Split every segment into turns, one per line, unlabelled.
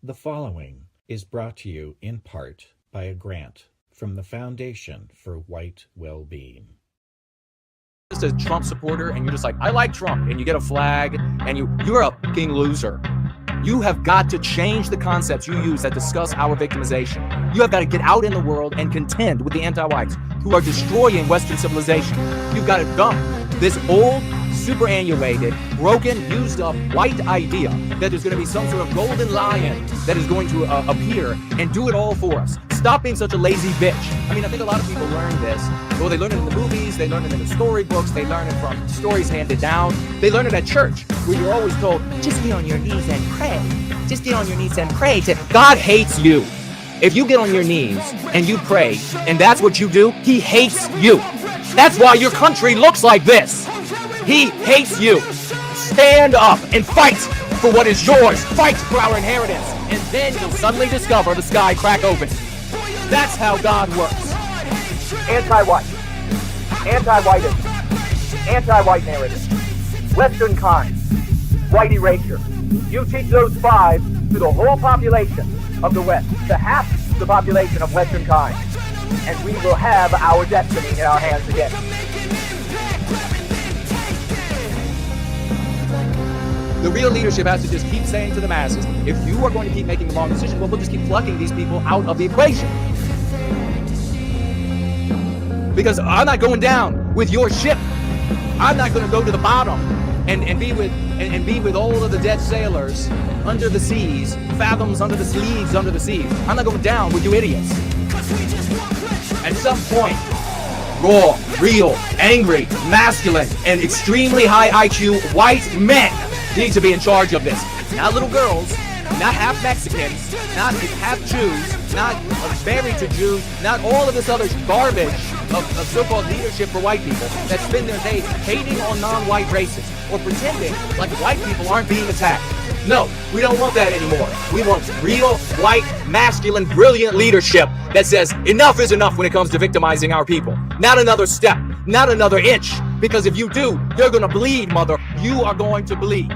The following is brought to you in part by a grant from the Foundation for White Wellbeing.
Just a Trump supporter and you're just like, I like Trump, and you get a flag and you're a fucking loser. You have got to change the concepts you use that discuss our victimization. You have got to get out in the world and contend with the anti-whites who are destroying Western civilization. You've got to dump this old, superannuated, broken, used up white idea that there's going to be some sort of golden lion that is going to appear and do it all for us. Stop being such a lazy bitch. I mean, I think a lot of people learn this. Well, they learn it in the movies, they learn it in the storybooks, they learn it from stories handed down. They learn it at church, where you're always told, just get on your knees and pray. Just get on your knees and pray. God hates you. If you get on your knees and you pray, and that's what you do, he hates you. That's why your country looks like this. He hates you. Stand up and fight for what is yours. Fight for our inheritance. And then you'll suddenly discover the sky crack open. That's how God works.
Anti-white. Anti-whiteism. Anti-white narrative. Western kind. White erasure. You teach those five to the whole population of the West, to half the population of Western kind, and we will have our destiny in our hands again.
The real leadership has to just keep saying to the masses, if you are going to keep making the wrong decision, well, we'll just keep plucking these people out of the equation. Because I'm not going down with your ship. I'm not going to go to the bottom and be with all of the dead sailors under the seas, fathoms under the sleeves under the seas. I'm not going down with you idiots. At some point, raw, real, angry, masculine, and extremely high IQ white men need to be in charge of this. Not little girls, not half Mexicans, not half Jews, not married to Jews, not all of this other garbage of so-called leadership for white people that spend their days hating on non-white races or pretending like white people aren't being attacked. No, we don't want that anymore. We want real, white, masculine, brilliant leadership that says enough is enough when it comes to victimizing our people. Not another step, not another inch, because if you do, you're gonna bleed, mother. You are going to bleed.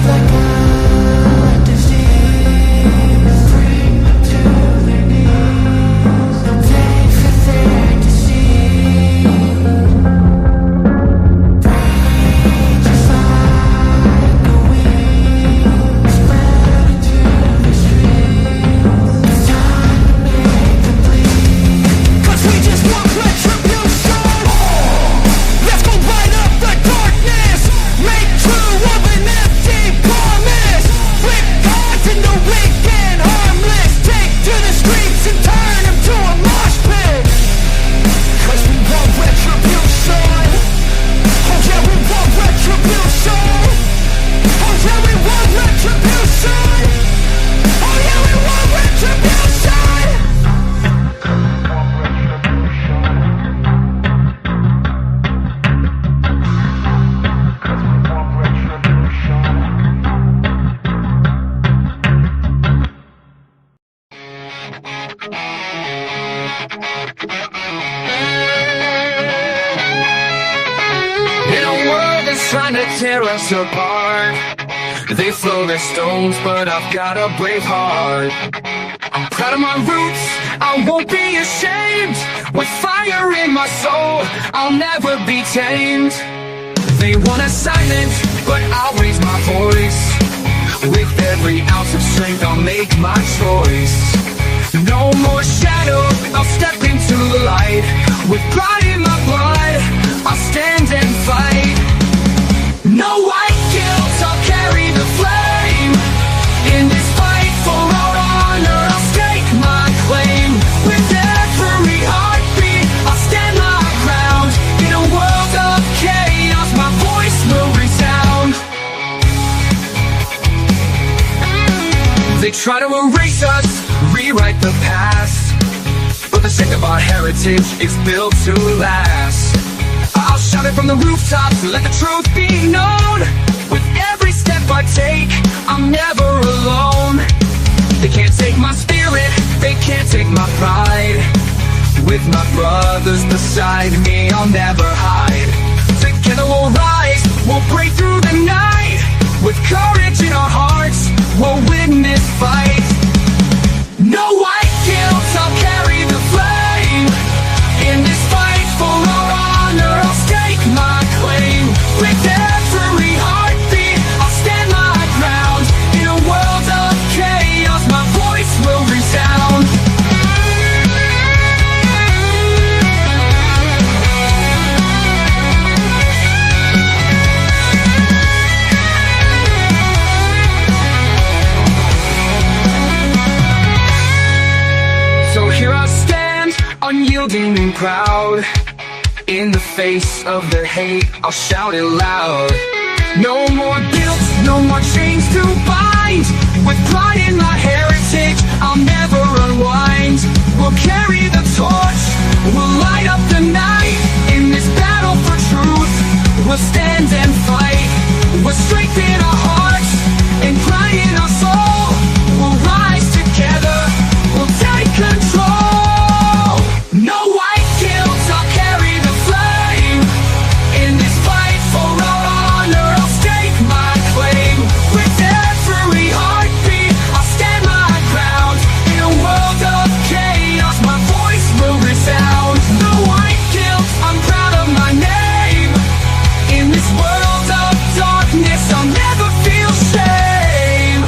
Like trying to tear us apart. They throw their stones, but I've got a brave heart. I'm proud of my roots, I won't be ashamed. With fire in my soul, I'll never be tamed. They want us silent, but I'll raise my voice. With every ounce of strength, I'll make my choice. No more shadow, I'll step into the light. With pride in my blood, I'll stand and fight. No white guilt, I'll carry the flame. In this fight for our honor, I'll stake my claim. With every heartbeat, I'll stand my ground. In a world of chaos, my voice will resound. They try to erase us, rewrite the past, but the strength of our heritage is built to last. I'll shout it from the rooftops, let the truth be known. With every step I take, I'm never alone. They can't take my spirit, they can't take my pride. With my brothers beside me, I'll never hide. Together we'll rise, we'll break through the night. With courage in our hearts, we'll win this fight. No white guilt, I'll carry the flame. In this fight for our honor, I'll stake my claim. With every heartbeat, I'll stand my ground. In a world of chaos, my voice will resound. So here I stand, unyielding and proud. In the face of their hate, I'll shout it loud. No more guilt, no more chains to bind. With pride in my heritage, I'll never unwind. We'll carry the torch, we'll light up the night. In this battle for truth, we'll stand and fight. We'll strengthen our hearts and pride in our soul. We'll rise together, we'll take control. No white guilt, I'll carry the flame. In this fight for our honor, I'll stake my claim. With every heartbeat, I'll stand my ground. In a world of chaos, my voice will resound. No white guilt, I'm proud of my name. In this world of darkness, I'll never feel shame.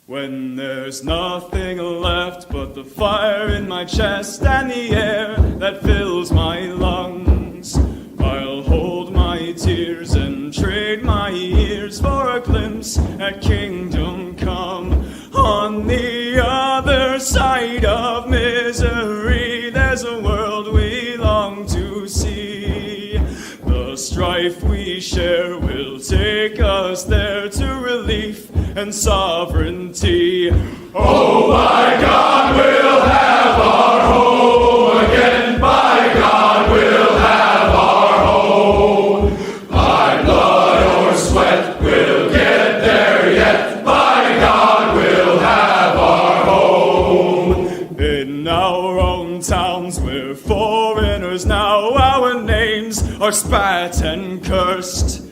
When there's nothing left but the fire in my chest and the air that fills my lungs, I'll hold my tears and trade my ears for a glimpse at kingdom come. On the other side of misery, there's a world we long to see. The strife we share will take us there to relief and sovereignty. Oh, by God, we'll have our home again. By God, we'll have our home. By blood or sweat, we'll get there yet. By God, we'll have our home. In our own towns, we're foreigners now. Our names are spat and cursed.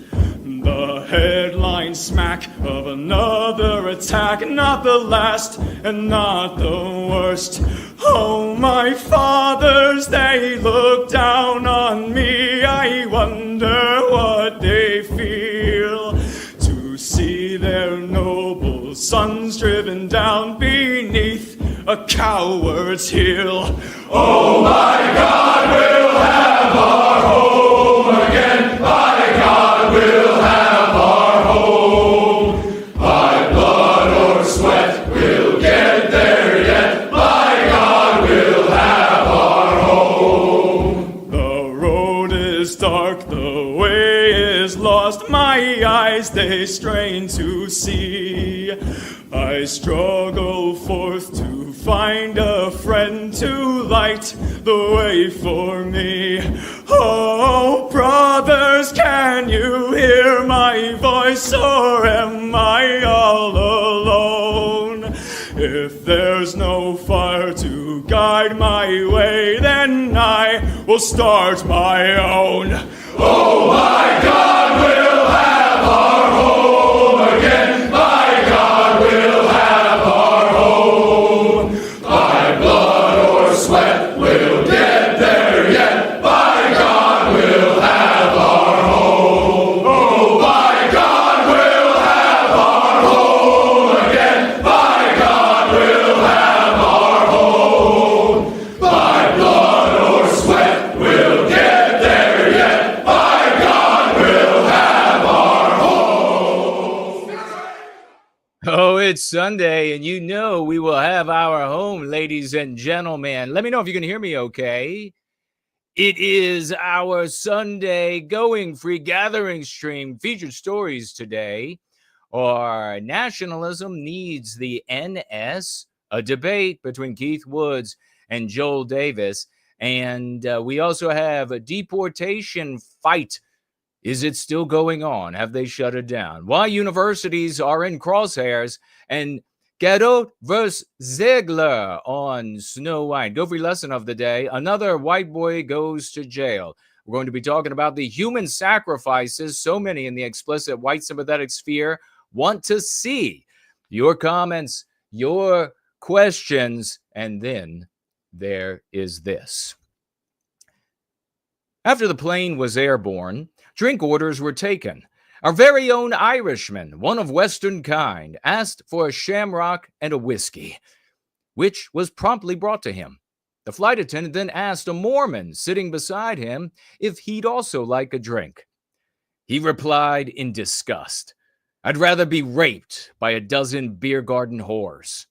The headline smack of another attack, not the last and not the worst. Oh, my fathers, they look down on me. I wonder what they feel to see their noble sons driven down beneath a coward's heel. Oh, my God, we'll have our home again. By God, we'll have our home. dark, the way is lost. My eyes, they strain to see. I struggle forth to find a friend to light the way for me. Oh, brothers, can you hear my voice, or am I all alone? If there's no fire to guide my way, then I will start my own. Oh, my God, we'll have our home again. My God, we'll have our home. By blood or sweat, we'll get there yet. By God, we'll have our home. Oh, by God, we'll have our home again. By God, we'll have our home. By blood or sweat, we'll get there yet. By God, we'll have our home.
Oh, it's Sunday, and you know we will have our home, ladies and gentlemen. Let me know if you can hear me okay. It is our Sunday Going Free Gathering stream. Featured stories today are Nationalism Needs the NS, a debate between Keith Woods and Joel Davis. And we also have a Deportation Fight. Is it still going on? Have they shut it down? Why universities are in crosshairs, and Gadot versus Zegler on Snow White. Go free lesson of the day. Another white boy goes to jail. We're going to be talking about the human sacrifices so many in the explicit white sympathetic sphere want to see. Your comments, your questions, and then there is this. After the plane was airborne, drink orders were taken. Our very own Irishman, one of Western kind, asked for a shamrock and a whiskey, which was promptly brought to him. The flight attendant then asked a Mormon sitting beside him if he'd also like a drink. He replied in disgust, "I'd rather be raped by a dozen beer garden whores."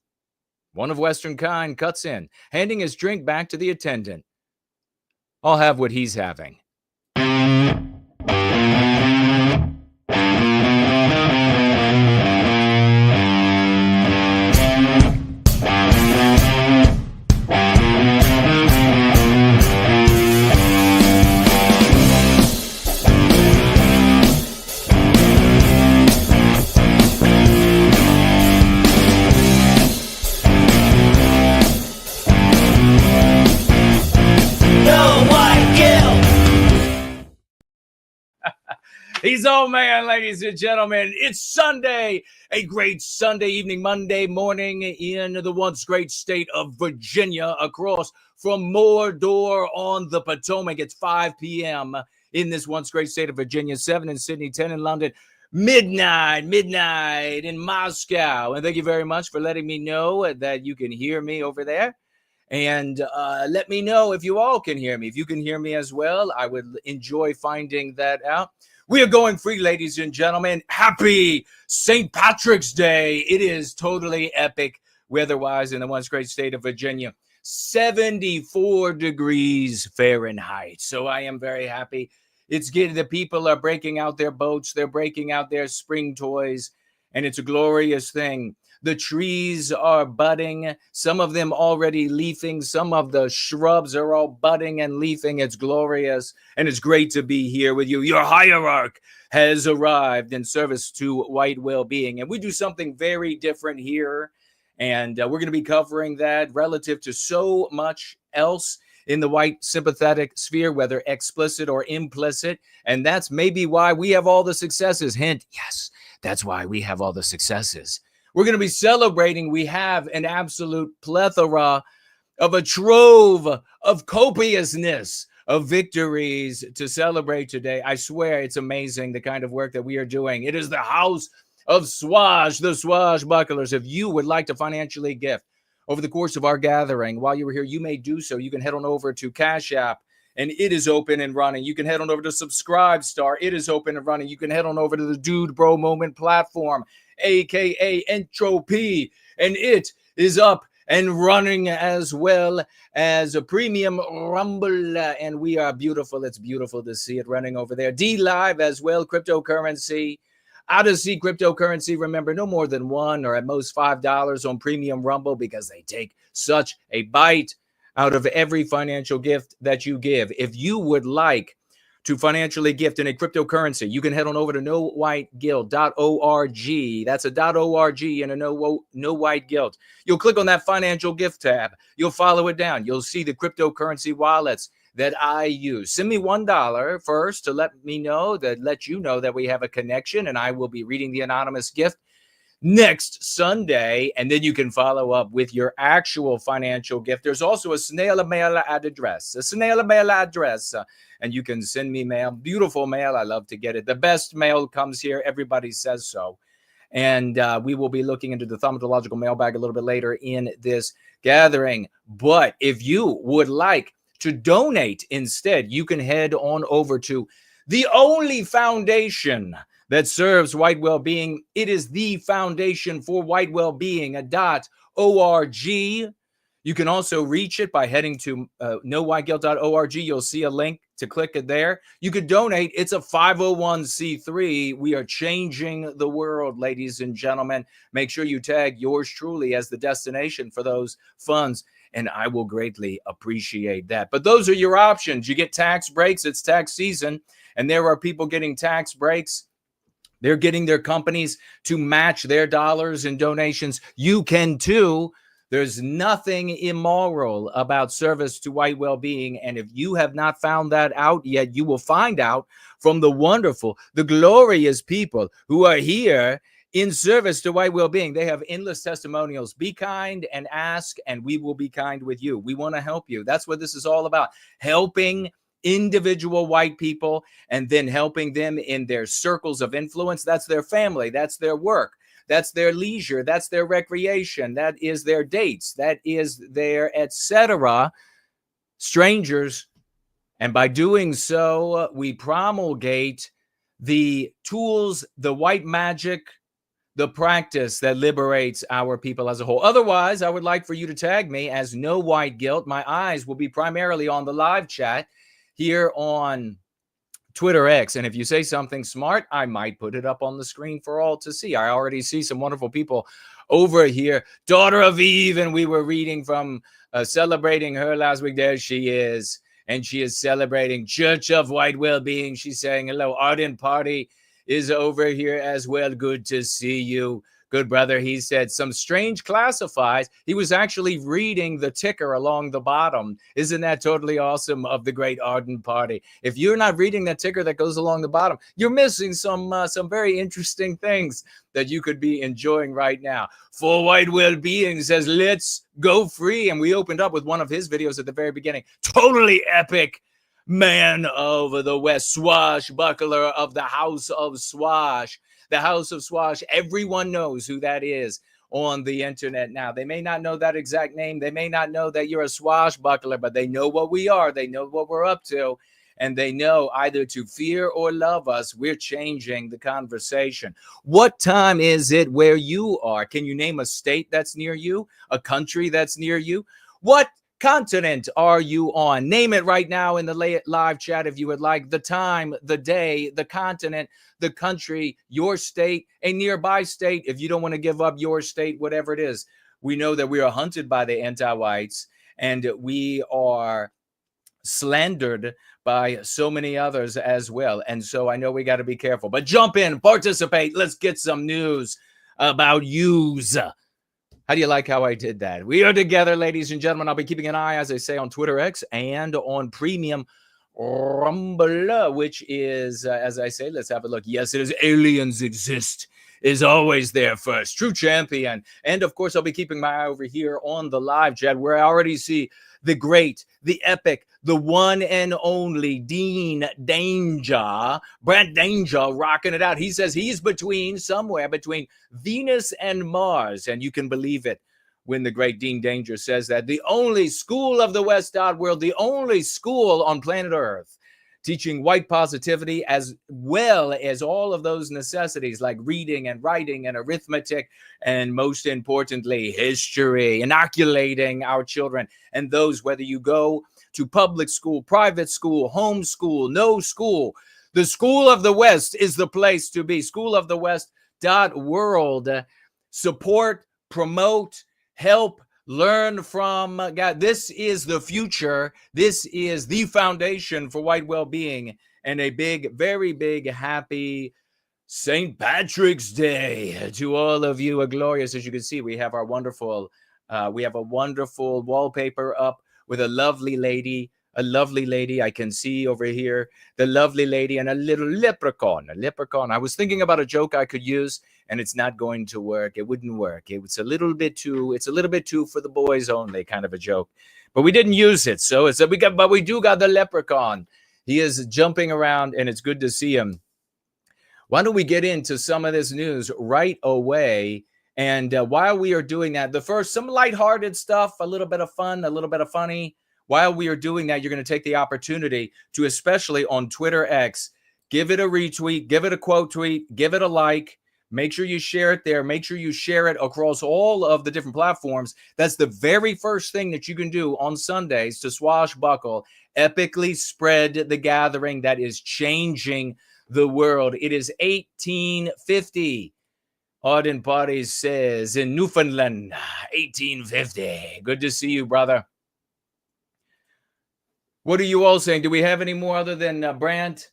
One of Western kind cuts in, handing his drink back to the attendant. I'll have what he's having. He's old man, ladies and gentlemen. It's Sunday, a great Sunday evening, Monday morning in the once great state of Virginia, across from Mordor on the Potomac. It's 5 p.m. in this once great state of Virginia, 7 in Sydney, 10 in London, midnight in Moscow. And thank you very much for letting me know that you can hear me over there. And let me know if you all can hear me. If you can hear me as well, I would enjoy finding that out. We are going free, ladies and gentlemen. Happy St. Patrick's Day. It is totally epic weather-wise in the once great state of Virginia. 74 degrees Fahrenheit. So I am very happy. It's getting, the people are breaking out their boats. They're breaking out their spring toys. And it's a glorious thing. The trees are budding, some of them already leafing. Some of the shrubs are all budding and leafing. It's glorious, and it's great to be here with you. Your hierarch has arrived in service to White Wellbeing, and we do something very different here, and we're going to be covering that relative to so much else in the white sympathetic sphere, whether explicit or implicit, and that's maybe why we have all the successes. Hint, yes, that's why we have all the successes. We're going to be celebrating. We have an absolute plethora of a trove of copiousness of victories to celebrate today. I swear it's amazing the kind of work that we are doing. It is the house of Swash, the swashbucklers. If you would like to financially gift over the course of our gathering while you were here, you may do so. You can head on over to Cash App, and it is open and running. You can head on over to Subscribe Star. It is open and running. You can head on over to the Dude Bro Moment platform, aka Entropy, and it is up and running as well as a premium Rumble. And we are beautiful. It's beautiful to see it running over there. D Live as well, cryptocurrency. Odyssey cryptocurrency. Remember, no more than $1 or at most $5 on premium Rumble because they take such a bite out of every financial gift that you give. If you would like to financially gift in a cryptocurrency, you can head on over to nowhiteguild.org. That's a .org and a no white guild. You'll click on that financial gift tab. You'll follow it down. You'll see the cryptocurrency wallets that I use. Send me $1 first to let you know that we have a connection, and I will be reading the anonymous gift next Sunday, and then you can follow up with your actual financial gift. There's also a snail mail address, and you can send me mail, beautiful mail. I love to get it. The best mail comes here. Everybody says so. And we will be looking into the thaumatological mailbag a little bit later in this gathering. But if you would like to donate instead, you can head on over to the only foundation that serves white well-being. It is the Foundation for White Wellbeing, .org. You can also reach it by heading to nowhiteguild.org. You'll see a link to click it there. You could donate. It's a 501c3. We are changing the world, ladies and gentlemen. Make sure you tag yours truly as the destination for those funds, and I will greatly appreciate that. But those are your options. You get tax breaks. It's tax season, and there are people getting tax breaks. They're getting their companies to match their dollars and donations. You can too. There's nothing immoral about service to white well-being. And if you have not found that out yet, you will find out from the wonderful, the glorious people who are here in service to white well-being. They have endless testimonials. Be kind and ask, and we will be kind with you. We want to help you. That's what this is all about. Helping individual white people and then helping them in their circles of influence. That's their family. That's their work. That's their leisure. That's their recreation. That is their dates. That is their etc. Strangers. And by doing so, we promulgate the tools, the white magic, the practice that liberates our people as a whole. Otherwise, I would like for you to tag me as No White Guilt. My eyes will be primarily on the live chat here on Twitter X. And if you say something smart, I might put it up on the screen for all to see. I already see some wonderful people over here. Daughter of Eve, and we were reading from celebrating her last week. There she is. And she is celebrating Church of White Wellbeing. She's saying hello. Ardent Party is over here as well. Good to see you. Good brother. He said some strange classifies. He was actually reading the ticker along the bottom. Isn't that totally awesome of the great Ardent Party? If you're not reading that ticker that goes along the bottom, you're missing some very interesting things that you could be enjoying right now. For White Wellbeing says, let's go free. And we opened up with one of his videos at the very beginning. Totally epic. Man of the West, swashbuckler of the House of Swash. The House of Swash, everyone knows who that is on the internet now. They may not know that exact name. They may not know that you're a swashbuckler, but they know what we are. They know what we're up to. And they know either to fear or love us, we're changing the conversation. What time is it where you are? Can you name a state that's near you? A country that's near you? What continent are you on? Name it right now in the live chat if you would like. The time, the day, the continent, the country, your state, a nearby state. If you don't want to give up your state, whatever it is. We know that we are hunted by the anti-whites and we are slandered by so many others as well. And so I know we got to be careful. But jump in, participate. Let's get some news about yous. How do you like how I did that? We are together, ladies and gentlemen. I'll be keeping an eye, as I say, on Twitter X and on Premium Rumble, which is, as I say, let's have a look. Yes, it is Aliens Exist is always there first. True champion. And, of course, I'll be keeping my eye over here on the live chat where I already see the great, the epic, the one and only Dean Danger, Brent Danger, rocking it out. He says he's somewhere between Venus and Mars. And you can believe it when the great Dean Danger says that. The only school of the West world, the only school on planet Earth teaching white positivity as well as all of those necessities like reading and writing and arithmetic, and most importantly, history, inoculating our children and those, whether you go to public school, private school, home school, no school. The School of the West is the place to be. schoolofthewest.world. Support, promote, help, learn from God. This is the future. This is the foundation for white well-being. And a big, very big, happy St. Patrick's Day to all of you. A glorious, as you can see, we have our wonderful, we have a wonderful wallpaper up with a lovely lady I can see over here, the lovely lady and a little leprechaun, I was thinking about a joke I could use, and it's not going to work. It wouldn't work. It's a little bit too for the boys only kind of a joke, but we didn't use it. So we do got the leprechaun. He is jumping around and it's good to see him. Why don't we get into some of this news right away? And while we are doing that, some lighthearted stuff, a little bit of fun, a little bit of funny. While we are doing that, you're going to take the opportunity to, especially on Twitter X, give it a retweet, give it a quote tweet, give it a like. Make sure you share it there. Make sure you share it across all of the different platforms. That's the very first thing that you can do on Sundays to swashbuckle, epically spread the gathering that is changing the world. It is 1850. Auden Party says in Newfoundland, 1850. Good to see you, brother. What are you all saying? Do we have any more other than Brandt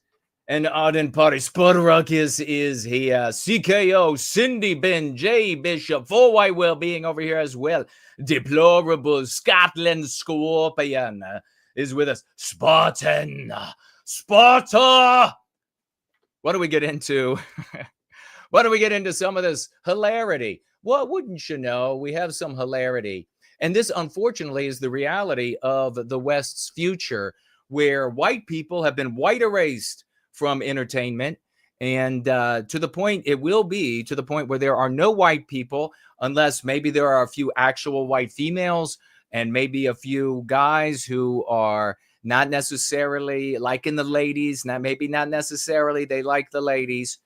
and Auden Party? Spudarukis is here. CKO, Cindy Ben, J Bishop, for White Wellbeing over here as well. Deplorable Scotland Scorpion is with us. Spartan, Sparta. What do we get into? Why don't we get into some of this hilarity? Well, wouldn't you know, we have some hilarity. And this, unfortunately, is the reality of the West's future, where white people have been white erased from entertainment. And to the point, it will be to the point where there are no white people, unless maybe there are a few actual white females and maybe a few guys who are not necessarily liking the ladies. Maybe not necessarily they like the ladies.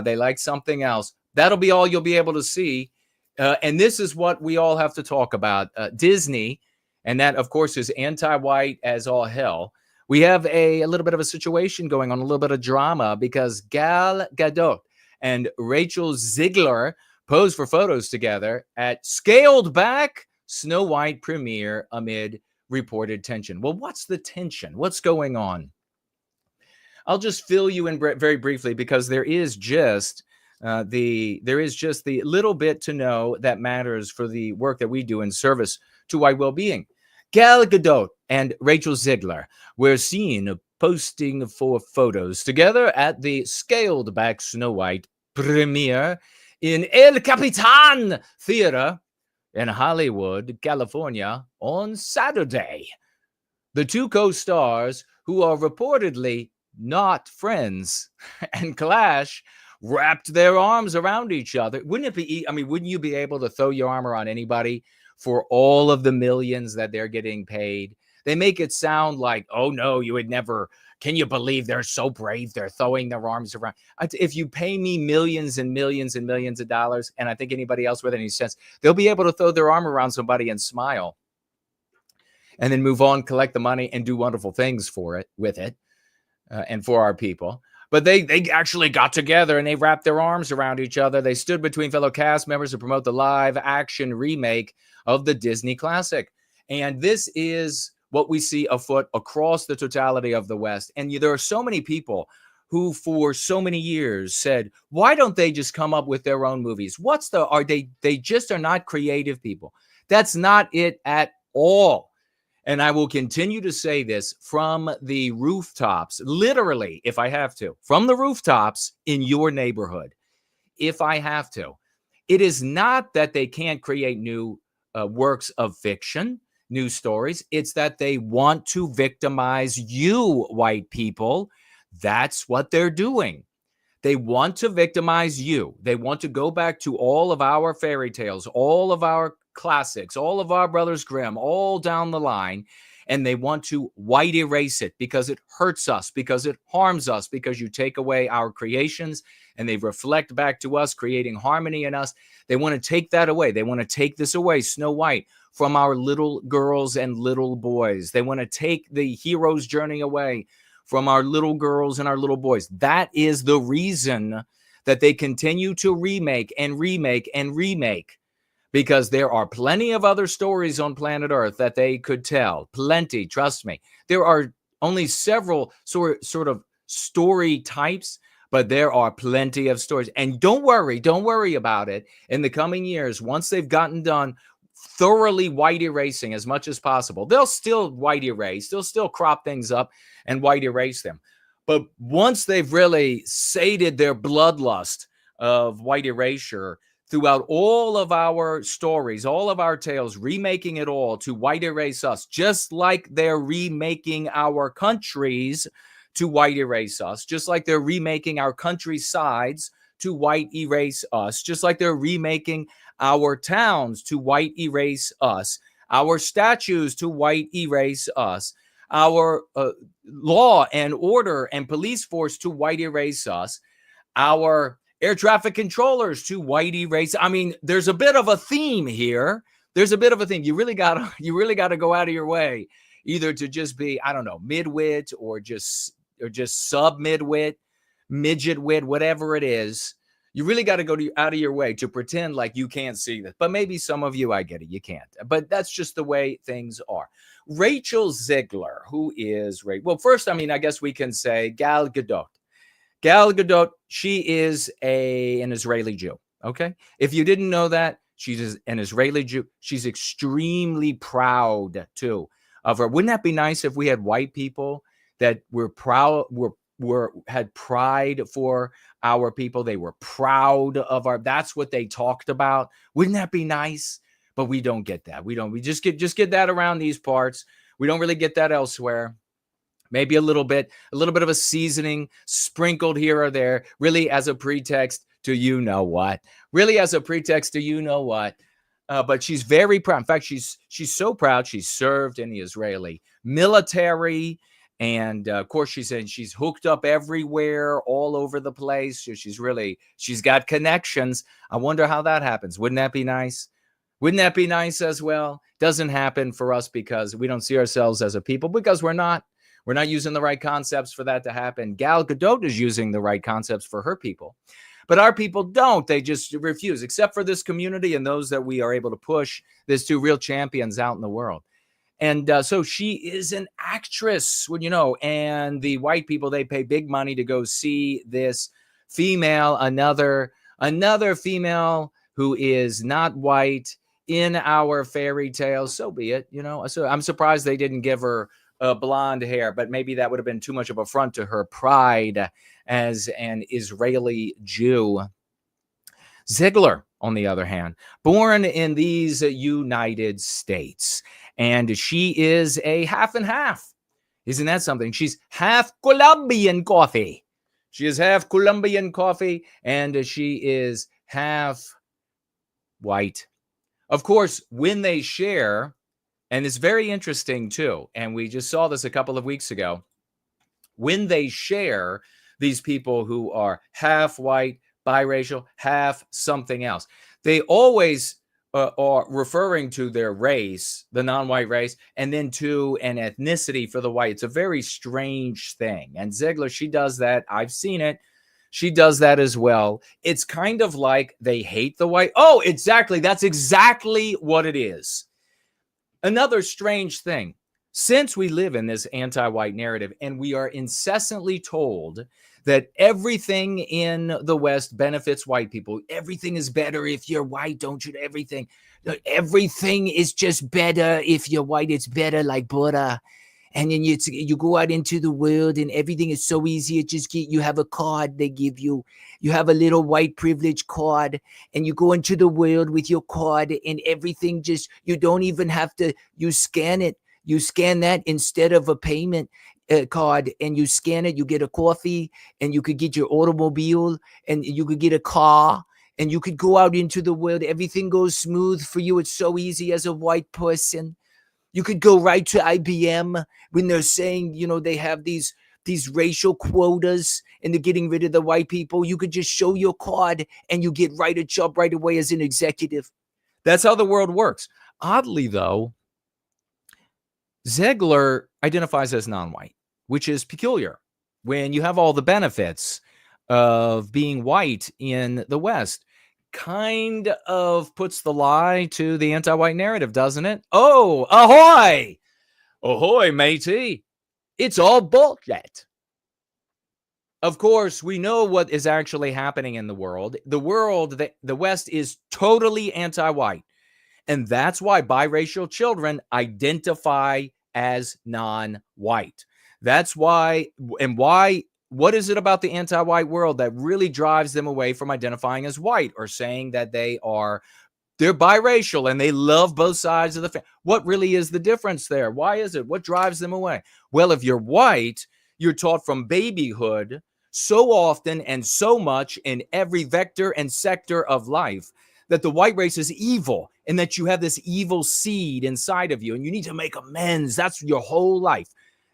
They like something else. That'll be all you'll be able to see. And this is what we all have to talk about. Disney, and that, of course, is anti-white as all hell. We have a little bit of a situation going on, a little bit of drama, because Gal Gadot and Rachel Zegler posed for photos together at scaled-back Snow White premiere amid reported tension. Well, what's the tension? What's going on? I'll just fill you in very briefly, because there is just the little bit to know that matters for the work that we do in service to white well-being. Gal Gadot and Rachel Zegler were seen posting for photos together at the scaled-back Snow White premiere in El Capitan Theater in Hollywood, California, on Saturday. The two co-stars, who are reportedly not friends and clash, wrapped their arms around each other. Wouldn't you be able to throw your arm around anybody for all of the millions that they're getting paid? They make it sound like, oh no, you would never. Can you believe they're so brave? They're throwing their arms around. If you pay me millions and millions and millions of dollars, and I think anybody else with any sense, they'll be able to throw their arm around somebody and smile, and then move on, collect the money, and do wonderful things with it, and for our people. But they actually got together and they wrapped their arms around each other. They stood between fellow cast members to promote the live action remake of the Disney classic. And this is what we see afoot across the totality of the West. And there are so many people who for so many years said, why don't they just come up with their own movies? They just are not creative people. That's not it at all. And I will continue to say this from the rooftops, literally, if I have to, from the rooftops in your neighborhood, if I have to. It is not that they can't create new works of fiction, new stories. It's that they want to victimize you, white people. That's what they're doing. They want to victimize you. They want to go back to all of our fairy tales, all of our classics, all of our Brothers Grimm, all down the line, and they want to white erase it because it hurts us, because it harms us, because you take away our creations and they reflect back to us, creating harmony in us. They want to take that away. They want to take this away, Snow White, from our little girls and little boys. They want to take the hero's journey away from our little girls and our little boys. That is the reason that they continue to remake and remake and remake, because there are plenty of other stories on planet Earth that they could tell. Plenty, trust me. There are only several sort of story types, but there are plenty of stories. And don't worry about it. In the coming years, once they've gotten done thoroughly white erasing as much as possible, they'll still white erase, they'll still crop things up and white erase them. But once they've really sated their bloodlust of white erasure throughout all of our stories, all of our tales, remaking it all to white erase us, just like they're remaking our countries to white erase us, just like they're remaking our countrysides to white erase us, just like they're remaking our towns to white erase us, our statues to white erase us, our law and order and police force to white erase us, our air traffic controllers to white erase. I mean, there's a bit of a theme here. There's a bit of a theme. You really gotta go out of your way, either to just be, I don't know, midwit or just sub-midwit, midget-wit, whatever it is. You really got to go out of your way to pretend like you can't see this. But maybe some of you, I get it, you can't. But that's just the way things are. Rachel Zegler, who is, well, first, I mean, I guess we can say Gal Gadot. Gal Gadot, she is an Israeli Jew, okay? If you didn't know that, she's an Israeli Jew. She's extremely proud, too, of her. Wouldn't that be nice if we had white people that were proud, had pride for our people? They were proud of that's what they talked about. Wouldn't that be nice? But we don't get that. We just get that around these parts. We don't really get that elsewhere. Maybe a little bit of a seasoning sprinkled here or there, really as a pretext to you know what. But she's very proud. In fact, she's so proud. She served in the Israeli military. And of course, she's hooked up everywhere, all over the place. She's got connections. I wonder how that happens. Wouldn't that be nice? Wouldn't that be nice as well? Doesn't happen for us because we don't see ourselves as a people, because we're not using the right concepts for that to happen. Gal Gadot is using the right concepts for her people, but our people don't. They just refuse, except for this community and those that we are able to push. There's two real champions out in the world. And so she is an actress, and the white people, they pay big money to go see this female, another female who is not white in our fairy tale. So be it, So I'm surprised they didn't give her blonde hair, but maybe that would have been too much of a affront to her pride as an Israeli Jew. Zegler, on the other hand, born in these United States, and she is a half and half. Isn't that something? She's half Colombian coffee. She is half Colombian coffee, and she is half white. Of course, when they share, and it's very interesting too, and we just saw this a couple of weeks ago, when they share, these people who are half white, biracial, half something else, they always are referring to their race, the non-white race, and then to an ethnicity for the white. It's a very strange thing. And Zegler, she does that. I've seen it. She does that as well. It's kind of like they hate the white. Oh, exactly. That's exactly what it is. Another strange thing. Since we live in this anti-white narrative and we are incessantly told that everything in the West benefits white people, everything is better if you're white, don't you? Everything is just better if you're white. It's better like butter. And then you go out into the world and everything is so easy. You have a card they give you. You have a little white privilege card and you go into the world with your card and everything you don't even have to, you scan it. You scan that instead of a payment card and you scan it, you get a coffee and you could get your automobile and you could get a car and you could go out into the world. Everything goes smooth for you. It's so easy as a white person. You could go right to IBM when they're saying, they have these racial quotas and they're getting rid of the white people. You could just show your card and you get right a job right away as an executive. That's how the world works. Oddly, though, Zegler identifies as non-white, which is peculiar when you have all the benefits of being white in the West. Kind of puts the lie to the anti-white narrative, doesn't it? Oh, ahoy! Ahoy, matey! It's all bullshit. Of course, we know what is actually happening in the world. The West is totally anti-white. And that's why biracial children identify as non-white. That's why, what is it about the anti-white world that really drives them away from identifying as white or saying that they're biracial and they love both sides of the family? What really is the difference there? Why is it? What drives them away? Well, if you're white, you're taught from babyhood so often and so much in every vector and sector of life that the white race is evil and that you have this evil seed inside of you and you need to make amends. That's your whole life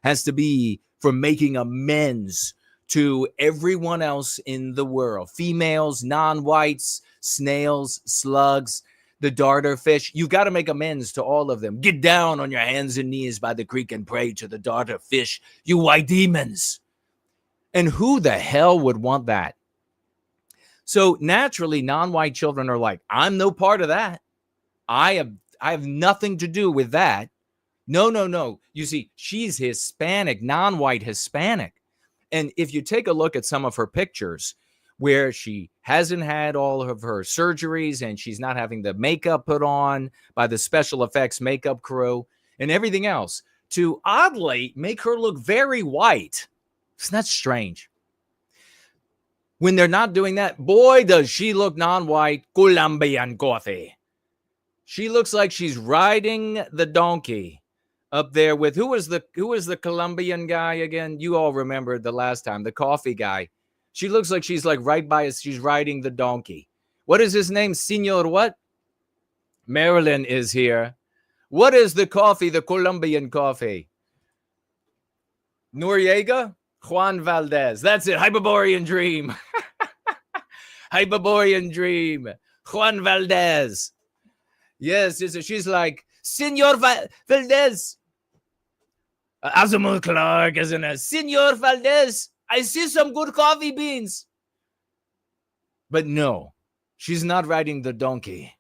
has to be for making amends to everyone else in the world. Females, non-whites, snails, slugs, the darter fish. You've got to make amends to all of them. Get down on your hands and knees by the creek and pray to the darter fish, you white demons. And who the hell would want that? So naturally, non-white children are like, I'm no part of that. I have nothing to do with that. No. You see, she's Hispanic, non-white Hispanic. And if you take a look at some of her pictures where she hasn't had all of her surgeries and she's not having the makeup put on by the special effects makeup crew and everything else to oddly make her look very white. Isn't that strange? When they're not doing that, boy, does she look non-white. Colombian coffee. She looks like she's riding the donkey up there with who was the Colombian guy again? You all remember the last time, the coffee guy. She looks like she's like right by us. She's riding the donkey. What is his name? Senor what? Marilyn is here. What is the coffee, the Colombian coffee? Noriega? Juan Valdez. That's it. Hyperborean dream. Hyperborean dream. Juan Valdez. Yes, she's like, Senor Valdez. Azamul Clark, isn't it? Senor Valdez, I see some good coffee beans. But no, she's not riding the donkey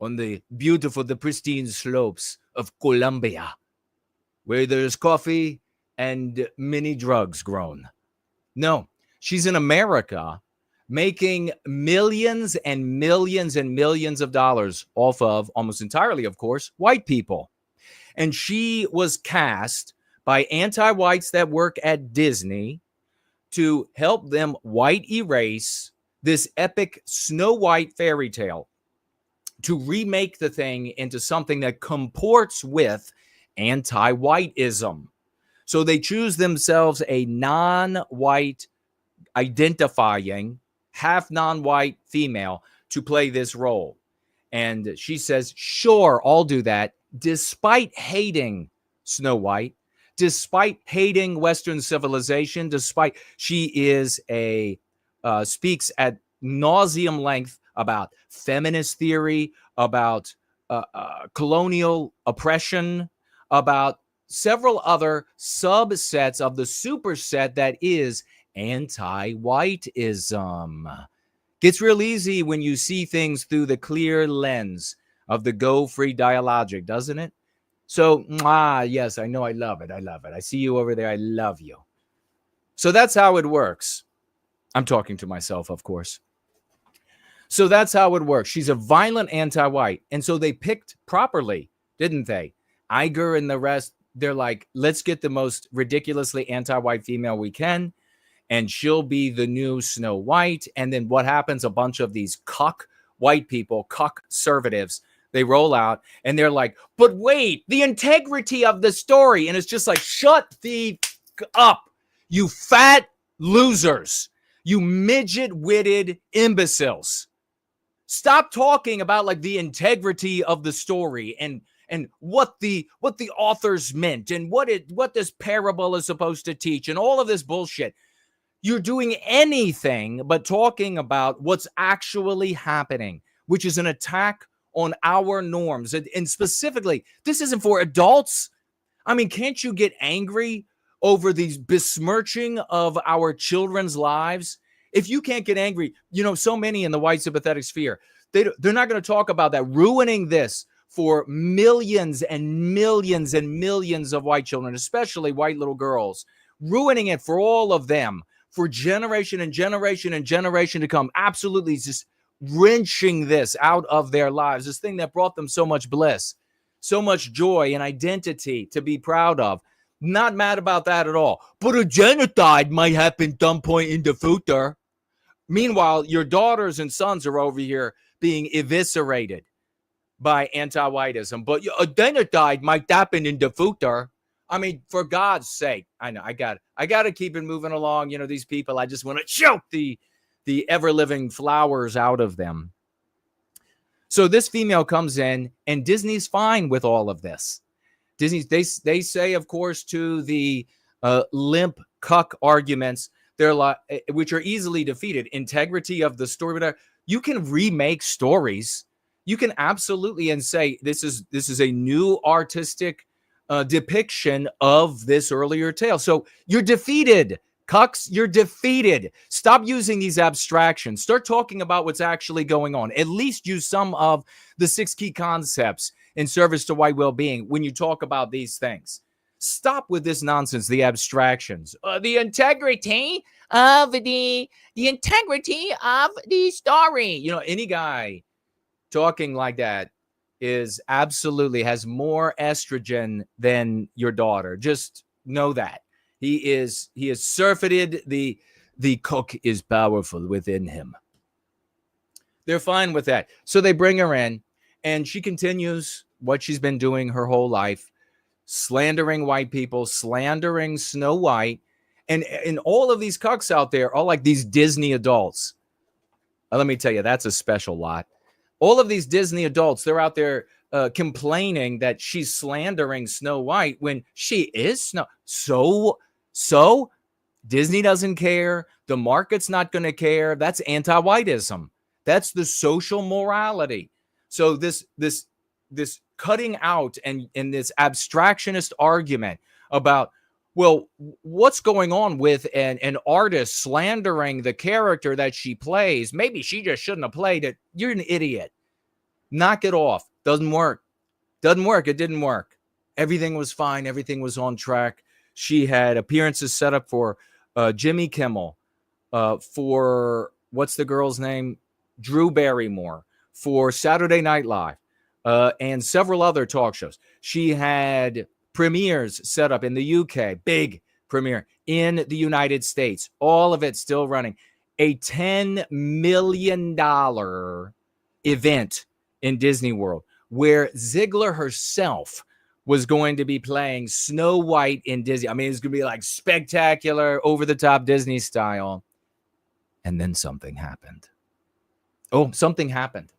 on the beautiful, the pristine slopes of Colombia, where there's coffee and many drugs grown. No, she's in America making millions and millions and millions of dollars off of, almost entirely, of course, white people. And she was cast by anti-whites that work at Disney to help them white erase this epic Snow White fairy tale, to remake the thing into something that comports with anti-whiteism. So they choose themselves a non-white identifying, half non-white female to play this role. And she says, sure, I'll do that, despite hating Snow White, despite hating Western civilization, despite she is speaks at nauseam length about feminist theory, about colonial oppression, about several other subsets of the superset that is anti-whiteism. Gets real easy when you see things through the clear lens of the Go Free dialogic, doesn't it? So, yes, I know. I love it. I see you over there. I love you. So that's how it works. I'm talking to myself, of course. So that's how it works. She's a violent anti-white. And so they picked properly, didn't they? Iger and the rest, they're like, let's get the most ridiculously anti-white female we can, and she'll be the new Snow White. And then what happens? A bunch of these cuck white people, cuck conservatives, they roll out and they're like, but wait, the integrity of the story. And it's just like, shut the up, you fat losers, you midget-witted imbeciles. Stop talking about like the integrity of the story and and what the authors meant and what this parable is supposed to teach and all of this bullshit. You're doing anything but talking about what's actually happening, which is an attack on our norms. And specifically, this isn't for adults. I mean, can't you get angry over these besmirching of our children's lives? If you can't get angry, so many in the white sympathetic sphere, they're not going to talk about that, ruining this for millions and millions and millions of white children, especially white little girls, ruining it for all of them, for generation and generation and generation to come, absolutely just wrenching this out of their lives, this thing that brought them so much bliss, so much joy and identity to be proud of. Not mad about that at all. But a genocide might happen some point in the future. Meanwhile, your daughters and sons are over here being eviscerated by anti-whiteism. But a genocide might happen in the future. I mean, for God's sake, I know I got to keep it moving along. These people, I just want to choke the ever-living flowers out of them. So this female comes in, and Disney's fine with all of this. Disney, they say, of course, to the limp cuck arguments, they're like, which are easily defeated. Integrity of the story, whatever. You can remake stories. You can absolutely and say this is a new artistic depiction of this earlier tale. So you're defeated, cucks. You're defeated. Stop using these abstractions. Start talking about what's actually going on. At least use some of the 6 key concepts in service to white well-being when you talk about these things. Stop with this nonsense, the abstractions. The integrity of the story. Any guy talking like that is absolutely has more estrogen than your daughter. Just know that. He is surfeited. The cook is powerful within him. They're fine with that. So they bring her in, and she continues what she's been doing her whole life, slandering white people, slandering Snow White, and all of these cucks out there are like these Disney adults. Let me tell you, that's a special lot. All of these Disney adults, they're out there complaining that she's slandering Snow White when she is Snow. So Disney doesn't care. The market's not going to care. That's anti-whiteism. That's the social morality. So this cutting out and this abstractionist argument about, well, what's going on with an artist slandering the character that she plays? Maybe she just shouldn't have played it. You're an idiot. Knock it off. Doesn't work. Doesn't work. It didn't work. Everything was fine. Everything was on track. She had appearances set up for Jimmy Kimmel, for what's the girl's name? Drew Barrymore, for Saturday Night Live, and several other talk shows. She had premieres set up in the UK, big premiere in the United States, all of it still running. A $10 million event in Disney World where Zegler herself was going to be playing Snow White in Disney. I mean, it's going to be like spectacular, over-the-top Disney style. And then something happened. Oh, something happened.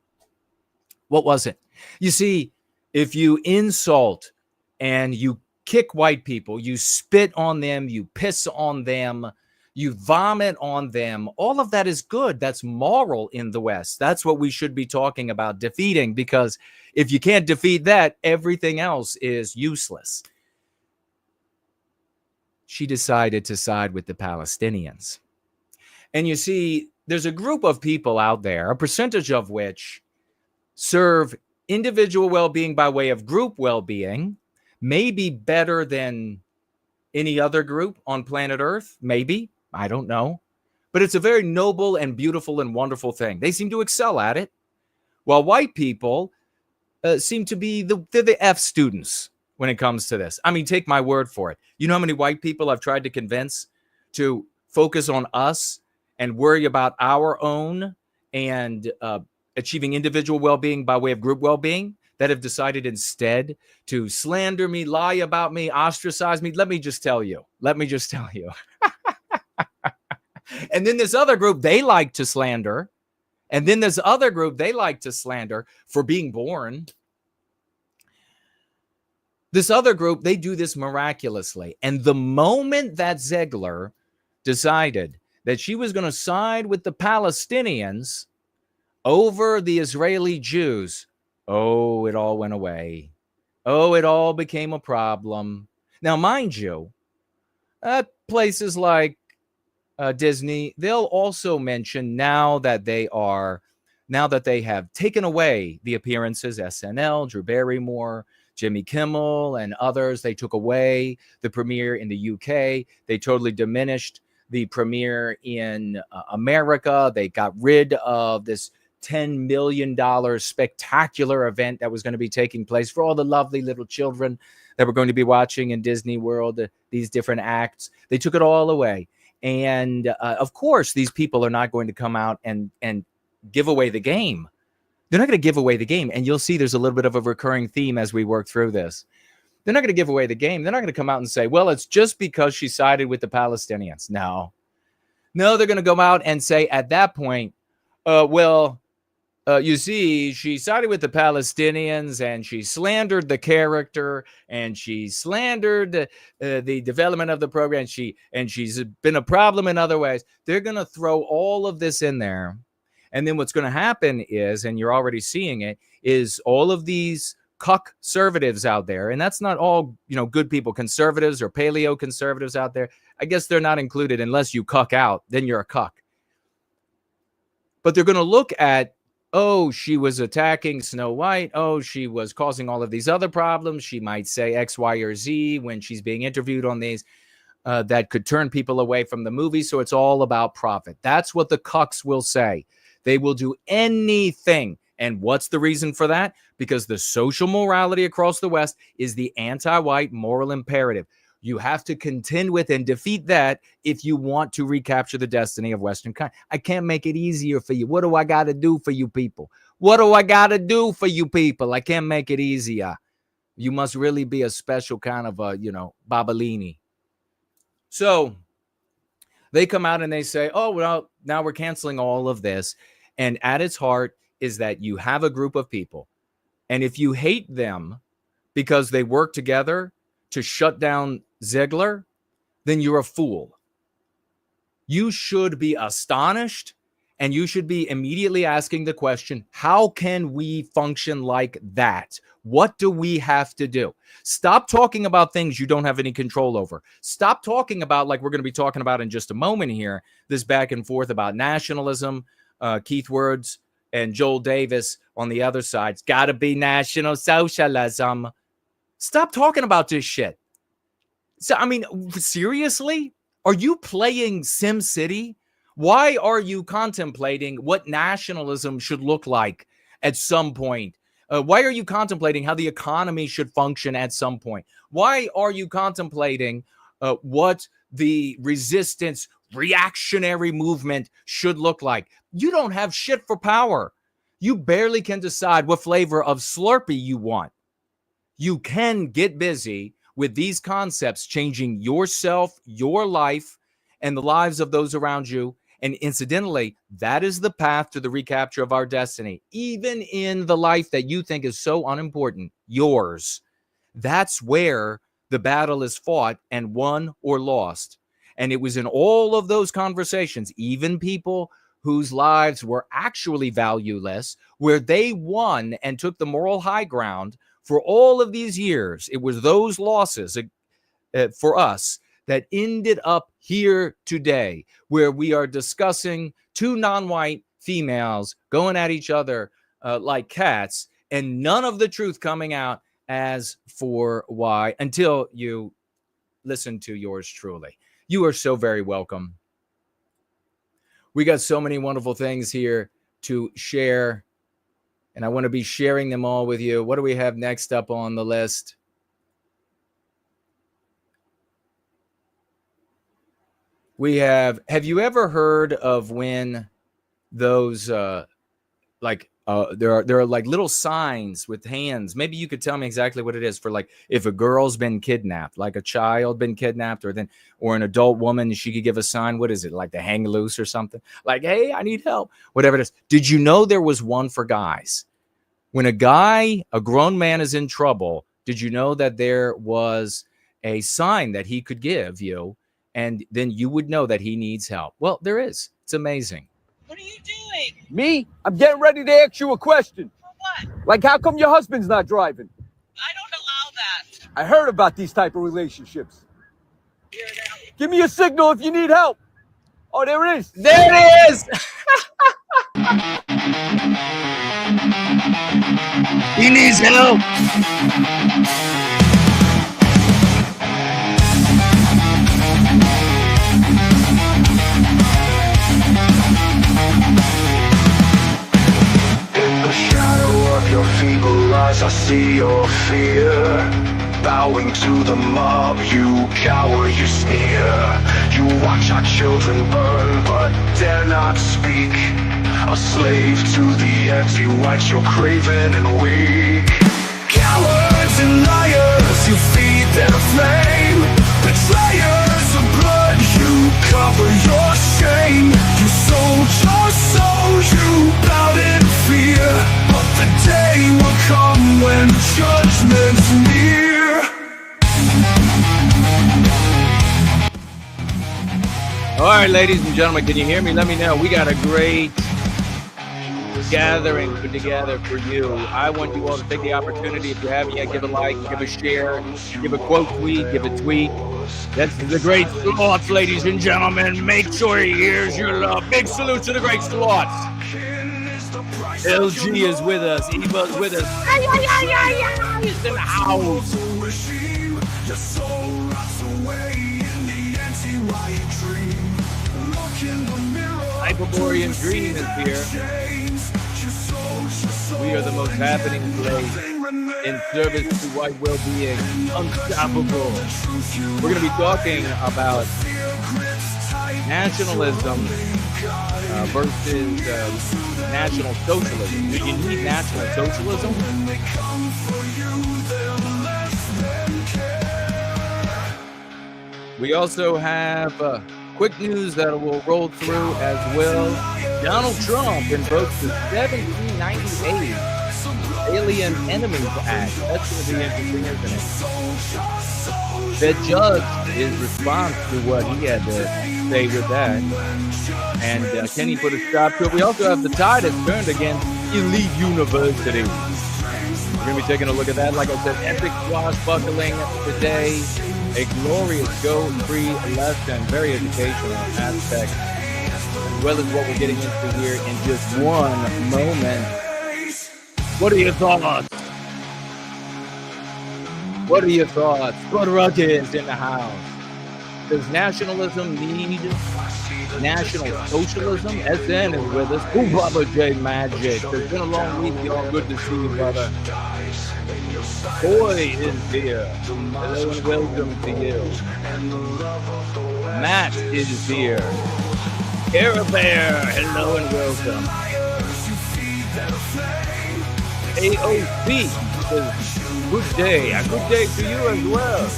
What was it? You see, if you insult and you kick white people, you spit on them, you piss on them, you vomit on them, all of that is good. That's moral in the West. That's what we should be talking about defeating, because if you can't defeat that, everything else is useless. She decided to side with the Palestinians. And you see, there's a group of people out there, a percentage of which serve individual well-being by way of group well-being, maybe better than any other group on planet Earth. Maybe. I don't know. But it's a very noble and beautiful and wonderful thing. They seem to excel at it. While white people seem to be they're the F students when it comes to this. I mean, take my word for it. You know how many white people I've tried to convince to focus on us and worry about our own and achieving individual well-being by way of group well-being, that have decided instead to slander me, lie about me, ostracize me? Let me just tell you. And then this other group, they like to slander. And then this other group, they like to slander for being born. This other group, they do this miraculously. And the moment that Zegler decided that she was going to side with the Palestinians over the Israeli Jews, oh, it all went away. Oh, it all became a problem. Now, mind you, places like Disney, they'll also mention now that they have taken away the appearances, SNL, Drew Barrymore, Jimmy Kimmel, and others. They took away the premiere in the UK. They totally diminished the premiere in America. They got rid of this $10 million spectacular event that was going to be taking place for all the lovely little children that were going to be watching in Disney World, these different acts. They took it all away. And of course, these people are not going to come out and give away the game. They're not going to give away the game. And you'll see there's a little bit of a recurring theme as we work through this. They're not going to give away the game. They're not going to come out and say, well, it's just because she sided with the Palestinians. No, they're going to go out and say at that point, you see, she sided with the Palestinians and she slandered the character and she slandered the development of the program. And she's been a problem in other ways. They're going to throw all of this in there. And then what's going to happen is, and you're already seeing it, is all of these cuck-servatives out there, and that's not all, good people, conservatives or paleo-conservatives out there. I guess they're not included unless you cuck out, then you're a cuck. But they're going to look at, oh, she was attacking Snow White. Oh, she was causing all of these other problems. She might say X, Y, or Z when she's being interviewed on these that could turn people away from the movie. So it's all about profit. That's what the cucks will say. They will do anything. And what's the reason for that? Because the social morality across the West is the anti-white moral imperative. You have to contend with and defeat that if you want to recapture the destiny of Western kind. I can't make it easier for you. What do I got to do for you people? What do I got to do for you people? I can't make it easier. You must really be a special kind of a, Babalini. So they come out and they say, oh, well, now we're canceling all of this. And at its heart is that you have a group of people. And if you hate them because they work together to shut down Zegler, then you're a fool. You should be astonished and you should be immediately asking the question, how can we function like that? What do we have to do? Stop talking about things you don't have any control over. Stop talking about, like we're going to be talking about in just a moment here, this back and forth about nationalism, Keith Words and Joel Davis on the other side. It's got to be national socialism. Stop talking about this shit. So, I mean, seriously? Are you playing SimCity? Why are you contemplating what nationalism should look like at some point? Why are you contemplating how the economy should function at some point? Why are you contemplating what the resistance reactionary movement should look like? You don't have shit for power. You barely can decide what flavor of Slurpee you want. You can get busy with these concepts changing yourself, your life, and the lives of those around you. And incidentally, that is the path to the recapture of our destiny, even in the life that you think is so unimportant, yours. That's where the battle is fought and won or lost. And it was in all of those conversations, even people whose lives were actually valueless, where they won and took the moral high ground for all of these years. It was those losses for us that ended up here today, where we are discussing two non-white females going at each other like cats, and none of the truth coming out as for why, until you listen to yours truly. You are so very welcome. We got so many wonderful things here to share, and I want to be sharing them all with you. What do we have next up on the list? We have you ever heard of when those there are like little signs with hands? Maybe you could tell me exactly what it is for, like, if a girl's been kidnapped, like a child been kidnapped, or an adult woman, she could give a sign. What is it, like the hang loose or something? Like, hey, I need help, whatever it is. Did you know there was one for guys? When a grown man is in trouble, Did you know that there was a sign that he could give you, and then you would know that he needs help? Well, there is. It's amazing.
What are you doing?
Me? I'm getting ready to ask you a question.
For what?
Like, how come your husband's not driving?
I don't allow that.
I heard about these type of relationships.
Here now.
Give me a signal if you need help. Oh, there it is.
There it is.
He needs help. In the shadow of your feeble eyes, I see your fear. Bowing to the mob, you cower, you sneer. You watch our children burn, but dare not speak. A slave to the anti-white, you're craven and weak. Cowards and liars, you feed their flame. Betrayers of blood, you cover your shame. You sold your soul, you bowed in fear. But the day will come when judgment's near.
All right, ladies and gentlemen, can you hear me? Let me know. We got a great gathering put together for you. I want you all to take the opportunity, if you haven't yet, give a like, give a share, give a quote tweet, give a tweet. That's the great sloths, ladies and gentlemen. Make sure he hears your love. Big salute to the great sloths. LG is with us. Eva's with us. He's in the house. Hyperborean Dream is here. We are the most happening place in service to white well-being. Unstoppable. We're going to be talking about nationalism versus national socialism. Do you need national socialism? We also have quick news that will roll through as well. Donald Trump invokes the 1798 Alien Enemies Act. That's going to be interesting, isn't it? The judge, his response to what he had to say with that. And can he put a stop to it? We also have the tide has turned against elite universities. We're going to be taking a look at that. Like I said, epic swashbuckling today. A glorious go-free lesson, very educational aspect, as well as what we're getting into here in just one moment. What are your thoughts? What are your thoughts? Bud Rugged is in the house. Does nationalism need national socialism? SN is with us. Ooh, Bubba J Magic. It's been a long week, y'all. Good to see you, brother. Boy is here. Hello and welcome to you. Matt is here. Cara Bear, hello and welcome. AOC says, good day. A good day to you as well.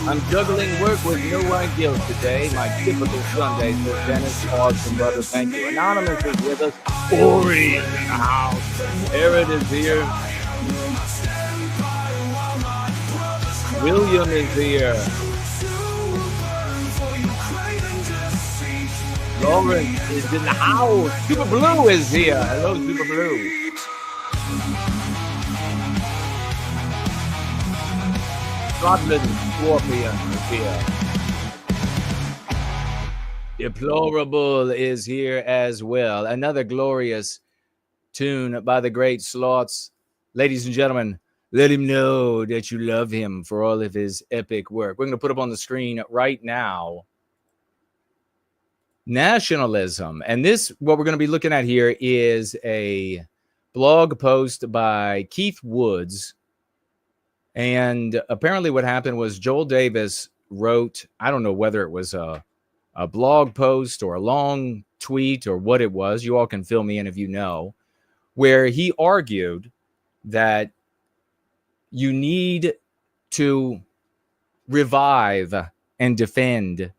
I'm juggling work with no white guilt today. My typical Sunday, says Dennis. Awesome, brother. Thank you. Anonymous is with us. Ori is in the house. Aaron is here. William is here. Lawrence is in the house. Super Blue is here. Hello, Super Blue. Scotland Scorpion is here. Deplorable is here as well. Another glorious tune by the great Sloths. Ladies and gentlemen, let him know that you love him for all of his epic work. We're going to put up on the screen right now nationalism. And this, what we're going to be looking at here is a blog post by Keith Woods. And apparently what happened was Joel Davis wrote, I don't know whether it was a blog post or a long tweet or what it was. You all can fill me in if you know, where he argued that you need to revive and defend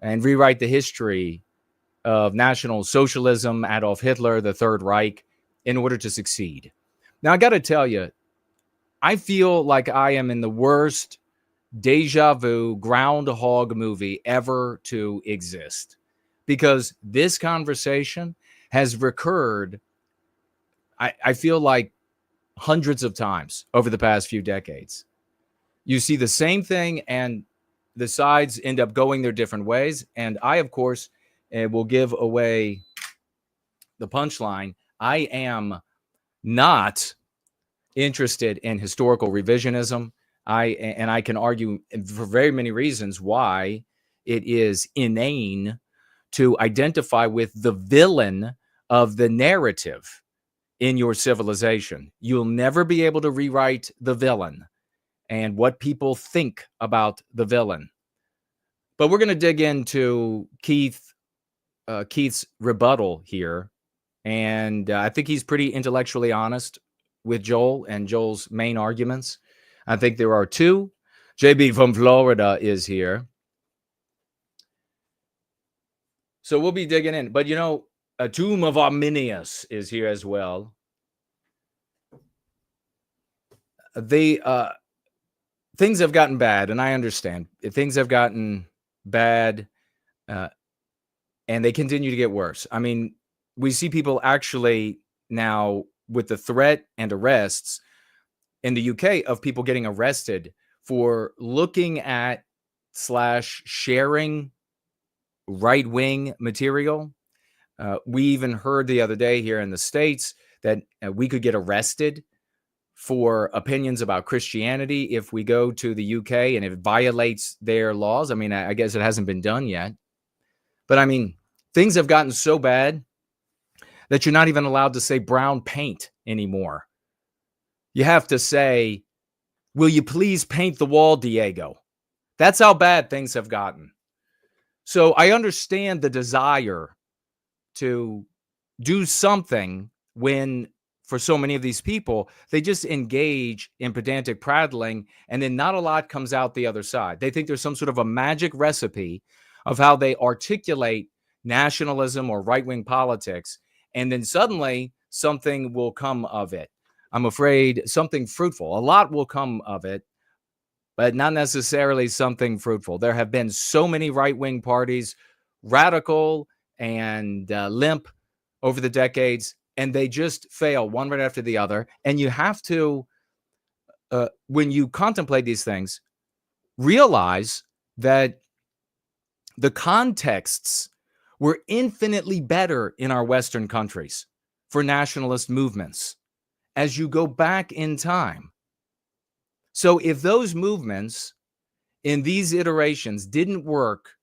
and rewrite the history of National Socialism, Adolf Hitler, the Third Reich, in order to succeed. Now, I got to tell you, I feel like I am in the worst deja vu groundhog movie ever to exist, because this conversation has recurred, I feel like, hundreds of times over the past few decades. You see the same thing and the sides end up going their different ways. And I, of course, will give away the punchline. I am not interested in historical revisionism. I can argue for very many reasons why it is inane to identify with the villain of the narrative in your civilization. You'll never be able to rewrite the villain and what people think about the villain. But we're going to dig into Keith's rebuttal here. And I think he's pretty intellectually honest with Joel and Joel's main arguments. I think there are two. JB from Florida is here. So we'll be digging in. But, a Tomb of Arminius is here as well. Things have gotten bad, and I understand. Things have gotten bad, and they continue to get worse. I mean, we see people actually now with the threat and arrests in the UK of people getting arrested for looking at / sharing right-wing material. We even heard the other day here in the States that we could get arrested for opinions about Christianity if we go to the UK and it violates their laws. I mean, I guess it hasn't been done yet. But I mean, things have gotten so bad that you're not even allowed to say brown paint anymore. You have to say, will you please paint the wall, Diego? That's how bad things have gotten. So I understand the desire to do something when, for so many of these people, they just engage in pedantic prattling and then not a lot comes out the other side. They think there's some sort of a magic recipe of how they articulate nationalism or right-wing politics, and then suddenly something will come of it. I'm afraid something fruitful. A lot will come of it, but not necessarily something fruitful. There have been so many right-wing parties, radical and limp, over the decades, and they just fail one right after the other. And you have to, when you contemplate these things, realize that the contexts were infinitely better in our Western countries for nationalist movements as you go back in time. So if those movements in these iterations didn't work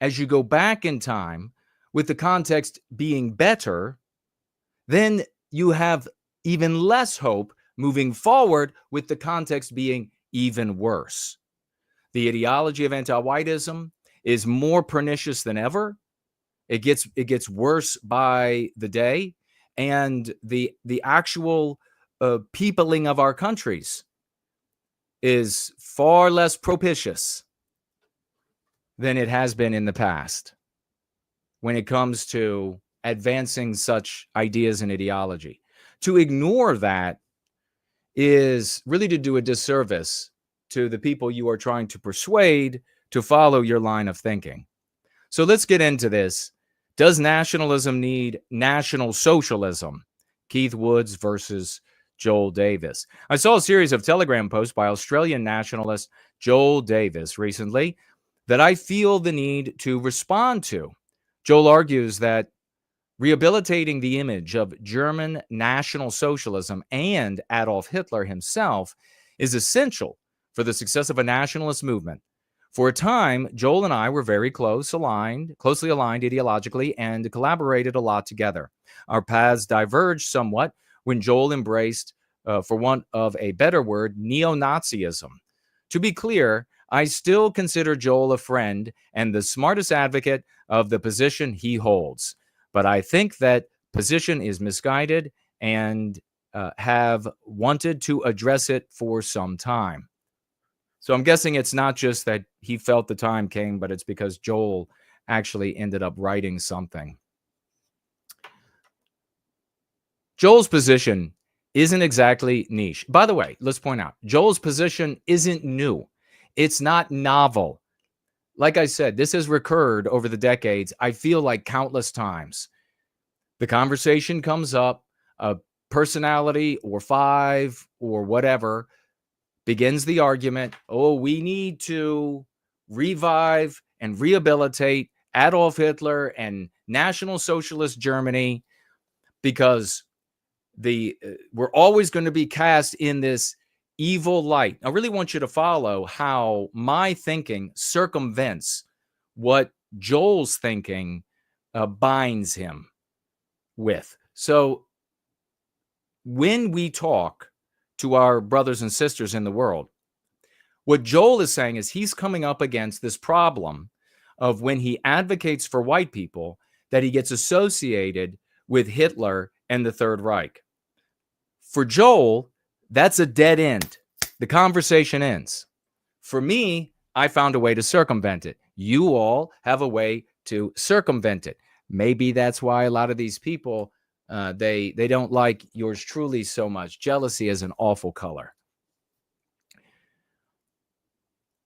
as you go back in time, with the context being better, then you have even less hope moving forward with the context being even worse. The ideology of anti-whiteism is more pernicious than ever. It gets worse by the day, and the actual peopling of our countries is far less propitious than it has been in the past when it comes to advancing such ideas and ideology. To ignore that is really to do a disservice to the people you are trying to persuade to follow your line of thinking. So let's get into this. Does nationalism need national socialism? Keith Woods versus Joel Davis. I saw a series of Telegram posts by Australian nationalist Joel Davis recently that I feel the need to respond to. Joel argues that rehabilitating the image of German National Socialism and Adolf Hitler himself is essential for the success of a nationalist movement. For a time, Joel and I were very closely aligned ideologically and collaborated a lot together. Our paths diverged somewhat when Joel embraced, for want of a better word, neo-Nazism. To be clear, I still consider Joel a friend and the smartest advocate of the position he holds. But I think that position is misguided and have wanted to address it for some time. So I'm guessing it's not just that he felt the time came, but it's because Joel actually ended up writing something. Joel's position isn't exactly niche. By the way, let's point out, Joel's position isn't new. It's not novel. Like I said, this has recurred over the decades, I feel like countless times. The conversation comes up, a personality or five or whatever begins the argument. Oh, we need to revive and rehabilitate Adolf Hitler and National Socialist Germany because we're always going to be cast in this evil light. I really want you to follow how my thinking circumvents what Joel's thinking binds him with. So when we talk to our brothers and sisters in the world, what Joel is saying is he's coming up against this problem of when he advocates for white people that he gets associated with Hitler and the Third Reich. For Joel, that's a dead end. The conversation ends. For me, I found a way to circumvent it. You all have a way to circumvent it. Maybe that's why a lot of these people, they don't like yours truly so much. Jealousy is an awful color.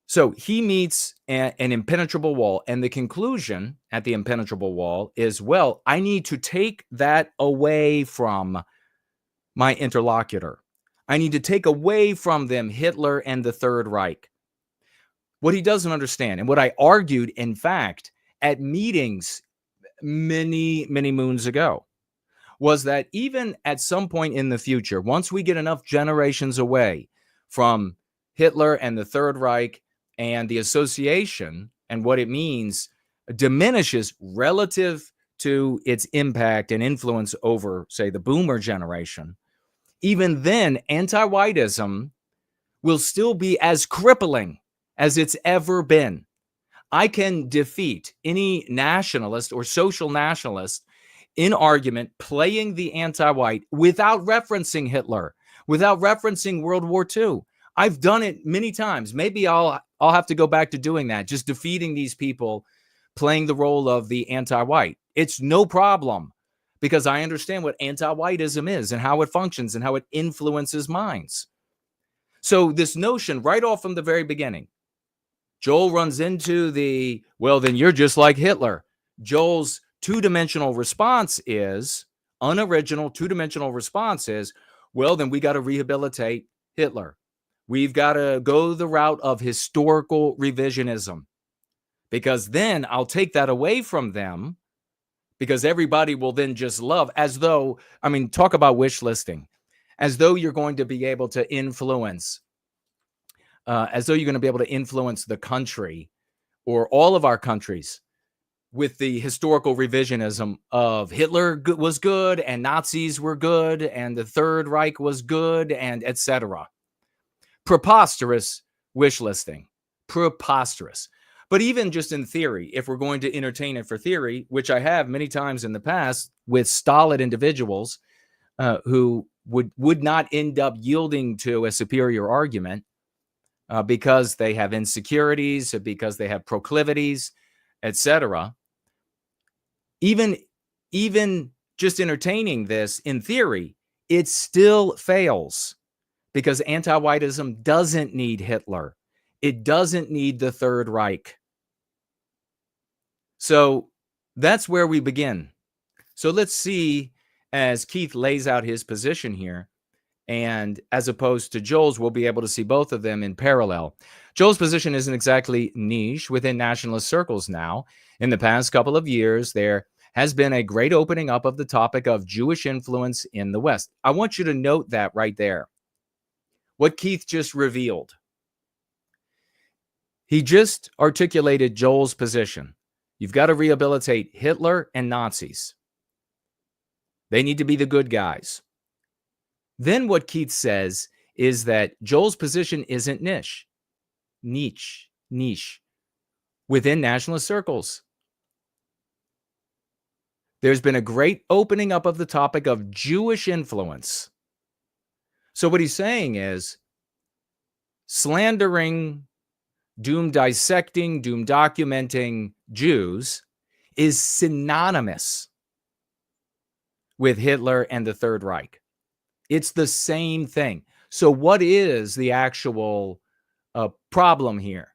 So he meets an impenetrable wall, and the conclusion at the impenetrable wall is, well, I need to take that away from my interlocutor. I need to take away from them Hitler and the Third Reich. What he doesn't understand, and what I argued, in fact, at meetings many, many moons ago, was that even at some point in the future, once we get enough generations away from Hitler and the Third Reich, and the association and what it means diminishes relative to its impact and influence over, say, the boomer generation, even then, anti-whiteism will still be as crippling as it's ever been. I can defeat any nationalist or social nationalist in argument playing the anti-white without referencing Hitler, without referencing World War II. I've done it many times. Maybe I'll have to go back to doing that, just defeating these people playing the role of the anti-white. It's no problem because I understand what anti-whiteism is and how it functions and how it influences minds. So this notion right off from the very beginning, Joel runs into well, then you're just like Hitler. Joel's two-dimensional response is, unoriginal two-dimensional response is, well, then we got to rehabilitate Hitler. We've got to go the route of historical revisionism because then I'll take that away from them because everybody will then just love as though, talk about wish listing, as though you're going to be able to influence, the country or all of our countries with the historical revisionism of Hitler was good and Nazis were good and the Third Reich was good and etc. Preposterous wish listing. Preposterous. But even just in theory, if we're going to entertain it for theory, which I have many times in the past with stolid individuals who would not end up yielding to a superior argument because they have insecurities, because they have proclivities, etc. Even just entertaining this in theory, it still fails. Because anti-whiteism doesn't need Hitler. It doesn't need the Third Reich. So that's where we begin. So let's see, as Keith lays out his position here, and as opposed to Joel's, we'll be able to see both of them in parallel. Joel's position isn't exactly niche within nationalist circles now. In the past couple of years, there has been a great opening up of the topic of Jewish influence in the West. I want you to note that right there. What Keith just revealed. He just articulated Joel's position. You've got to rehabilitate Hitler and Nazis. They need to be the good guys. Then what Keith says is that Joel's position isn't niche within nationalist circles. There's been a great opening up of the topic of Jewish influence. So what he's saying is slandering, doom dissecting, doom documenting Jews is synonymous with Hitler and the Third Reich. It's the same thing. So what is the actual problem here?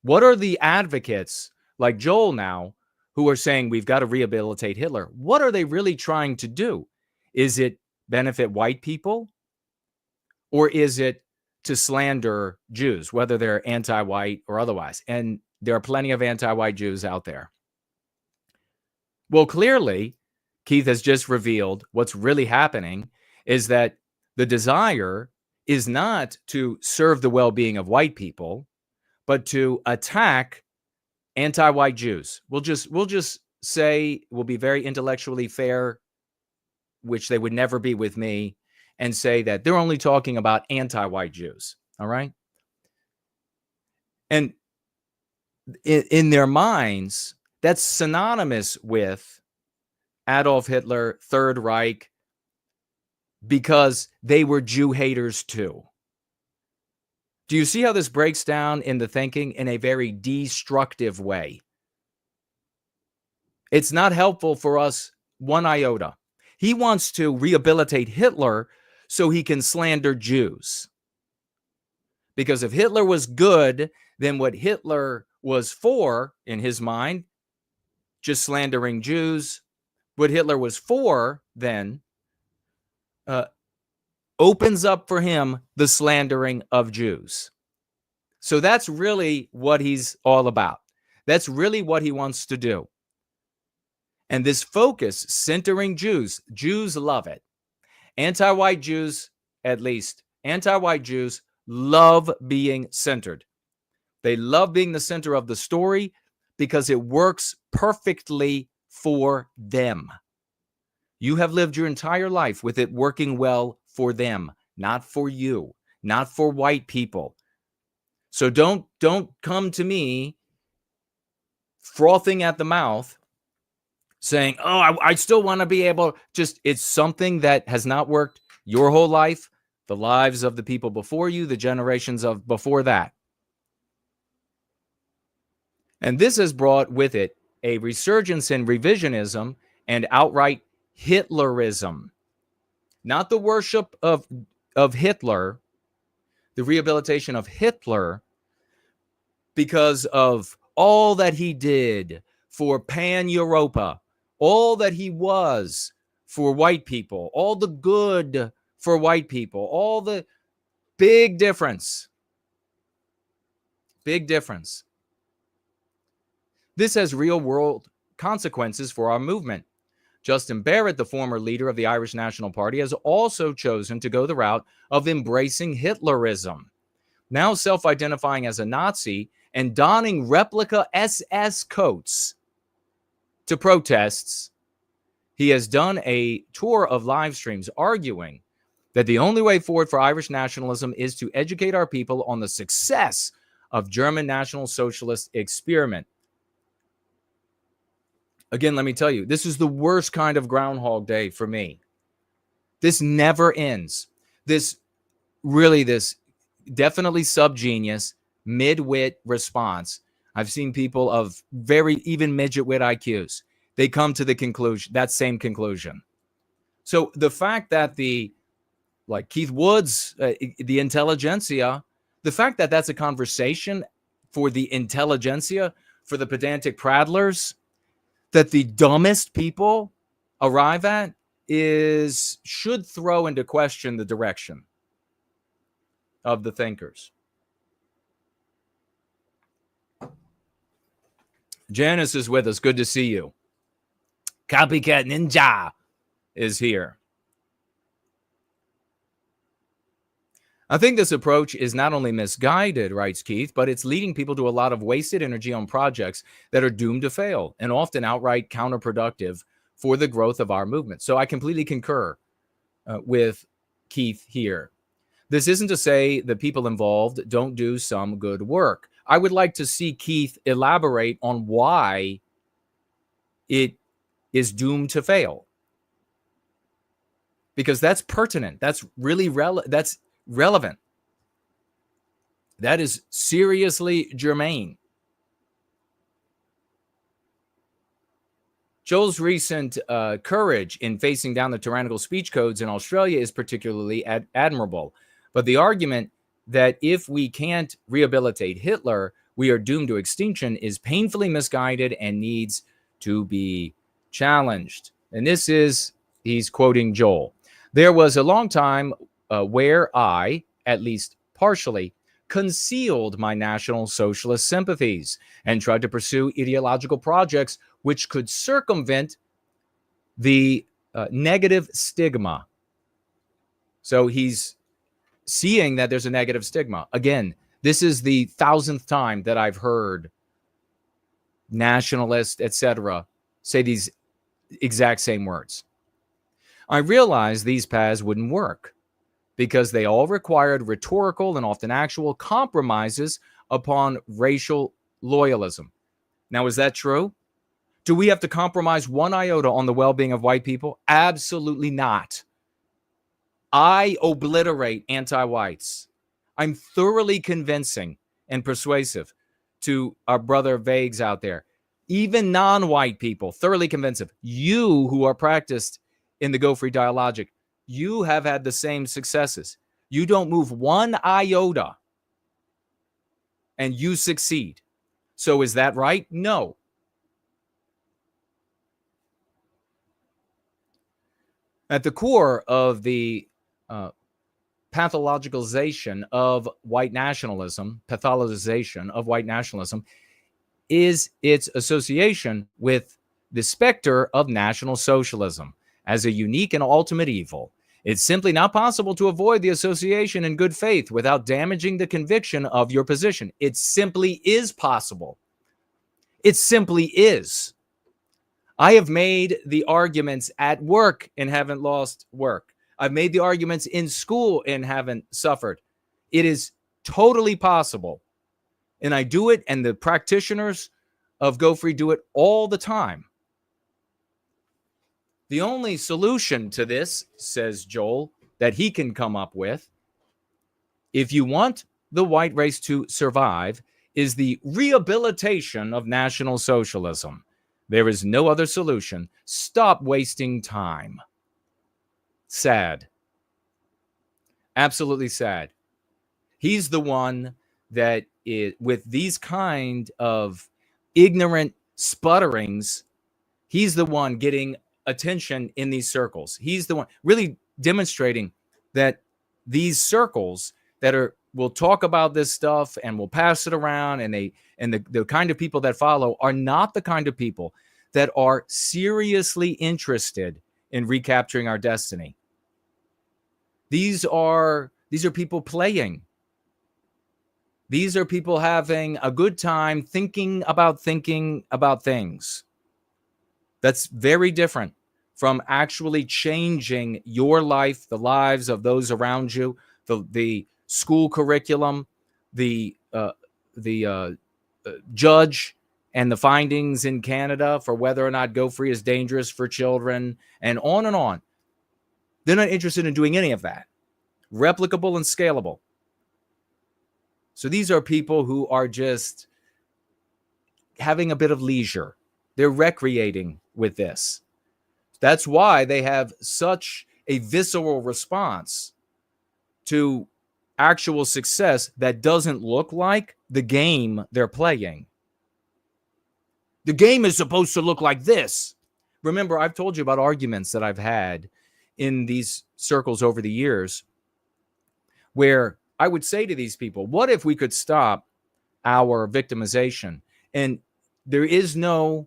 What are the advocates like Joel now who are saying we've got to rehabilitate Hitler? What are they really trying to do? Is it benefit white people? Or is it to slander Jews, whether they're anti-white or otherwise? And there are plenty of anti-white Jews out there. Well, clearly, Keith has just revealed what's really happening is that the desire is not to serve the well-being of white people, but to attack anti-white Jews. We'll just say, we'll be very intellectually fair, which they would never be with me, and say that they're only talking about anti-white Jews. All right. And in their minds, that's synonymous with Adolf Hitler, Third Reich, because they were Jew haters too. Do you see how this breaks down in the thinking in a very destructive way? It's not helpful for us one iota. He wants to rehabilitate Hitler so he can slander Jews. Because if Hitler was good, then what Hitler was for, in his mind, just slandering Jews, what Hitler was for then opens up for him the slandering of Jews. So that's really what he's all about. That's really what he wants to do. And this focus, centering Jews, Jews love it. Anti-white Jews, at least, anti-white Jews love being centered. They love being the center of the story because it works perfectly for them. You have lived your entire life with it working well for them, not for you, not for white people. So don't come to me frothing at the mouth saying, oh, I still want to be able, it's something that has not worked your whole life, the lives of the people before you, the generations of before that. And this has brought with it a resurgence in revisionism and outright Hitlerism. Not the worship of Hitler, the rehabilitation of Hitler, because of all that he did for Pan-Europa, all that he was for white people, all the good for white people, all the big difference. Big difference. This has real-world consequences for our movement. Justin Barrett, the former leader of the Irish National Party, has also chosen to go the route of embracing Hitlerism, now self-identifying as a Nazi and donning replica SS coats to protests. He has done a tour of live streams arguing that the only way forward for Irish nationalism is to educate our people on the success of German National Socialist experiment. Again, let me tell you, this is the worst kind of Groundhog Day for me. This never ends. This definitely subgenius, mid-wit response. I've seen people of even midget-wit IQs. They come to the conclusion, that same conclusion. So the fact that like Keith Woods, the intelligentsia, the fact that that's a conversation for the intelligentsia, for the pedantic prattlers, that the dumbest people arrive at should throw into question the direction of the thinkers. Janice is with us. Good to see you. Copycat Ninja is here. I think this approach is not only misguided, writes Keith, but it's leading people to a lot of wasted energy on projects that are doomed to fail and often outright counterproductive for the growth of our movement. So I completely concur with Keith here. This isn't to say the people involved don't do some good work. I would like to see Keith elaborate on why it is doomed to fail. Because that's pertinent. That's really relevant. That is seriously germane. Joel's recent courage in facing down the tyrannical speech codes in Australia is particularly admirable. But the argument that if we can't rehabilitate Hitler, we are doomed to extinction is painfully misguided and needs to be challenged. And this is, he's quoting Joel. There was a long time where I, at least partially, concealed my National Socialist sympathies and tried to pursue ideological projects which could circumvent the negative stigma. So he's seeing that there's a negative stigma. Again, this is the 1,000th time that I've heard nationalists, etc., say these exact same words. I realized these paths wouldn't work because they all required rhetorical and often actual compromises upon racial loyalism. Now, is that true? Do we have to compromise one iota on the well-being of white people? Absolutely not. I obliterate anti-whites. I'm thoroughly convincing and persuasive to our brother Vagues out there. Even non-white people, thoroughly convincing. You who are practiced in the Go Free dialogic, you have had the same successes. You don't move one iota and you succeed. So is that right? No. At the core of the pathologization of white nationalism, is its association with the specter of National Socialism as a unique and ultimate evil. It's simply not possible to avoid the association in good faith without damaging the conviction of your position. It simply is possible. It simply is. I have made the arguments at work and haven't lost work. I've made the arguments in school and haven't suffered. It is totally possible. And I do it, and the practitioners of Go Free do it all the time. The only solution to this, says Joel, that he can come up with, if you want the white race to survive, is the rehabilitation of National Socialism. There is no other solution. Stop wasting time. Sad. Absolutely sad. He's the one that is, with these kind of ignorant sputterings, he's the one getting attention in these circles. He's the one really demonstrating that these circles that will talk about this stuff and will pass it around, and the kind of people that follow are not the kind of people that are seriously interested in recapturing our destiny. These are people playing. These are people having a good time thinking about things. That's very different from actually changing your life, the lives of those around you, the school curriculum, the judge and the findings in Canada for whether or not Go Free is dangerous for children, and on and on. They're not interested in doing any of that. Replicable and scalable. So these are people who are just having a bit of leisure. They're recreating with this. That's why they have such a visceral response to actual success that doesn't look like the game they're playing. The game is supposed to look like this. Remember, I've told you about arguments that I've had in these circles over the years where I would say to these people, what if we could stop our victimization? And there is no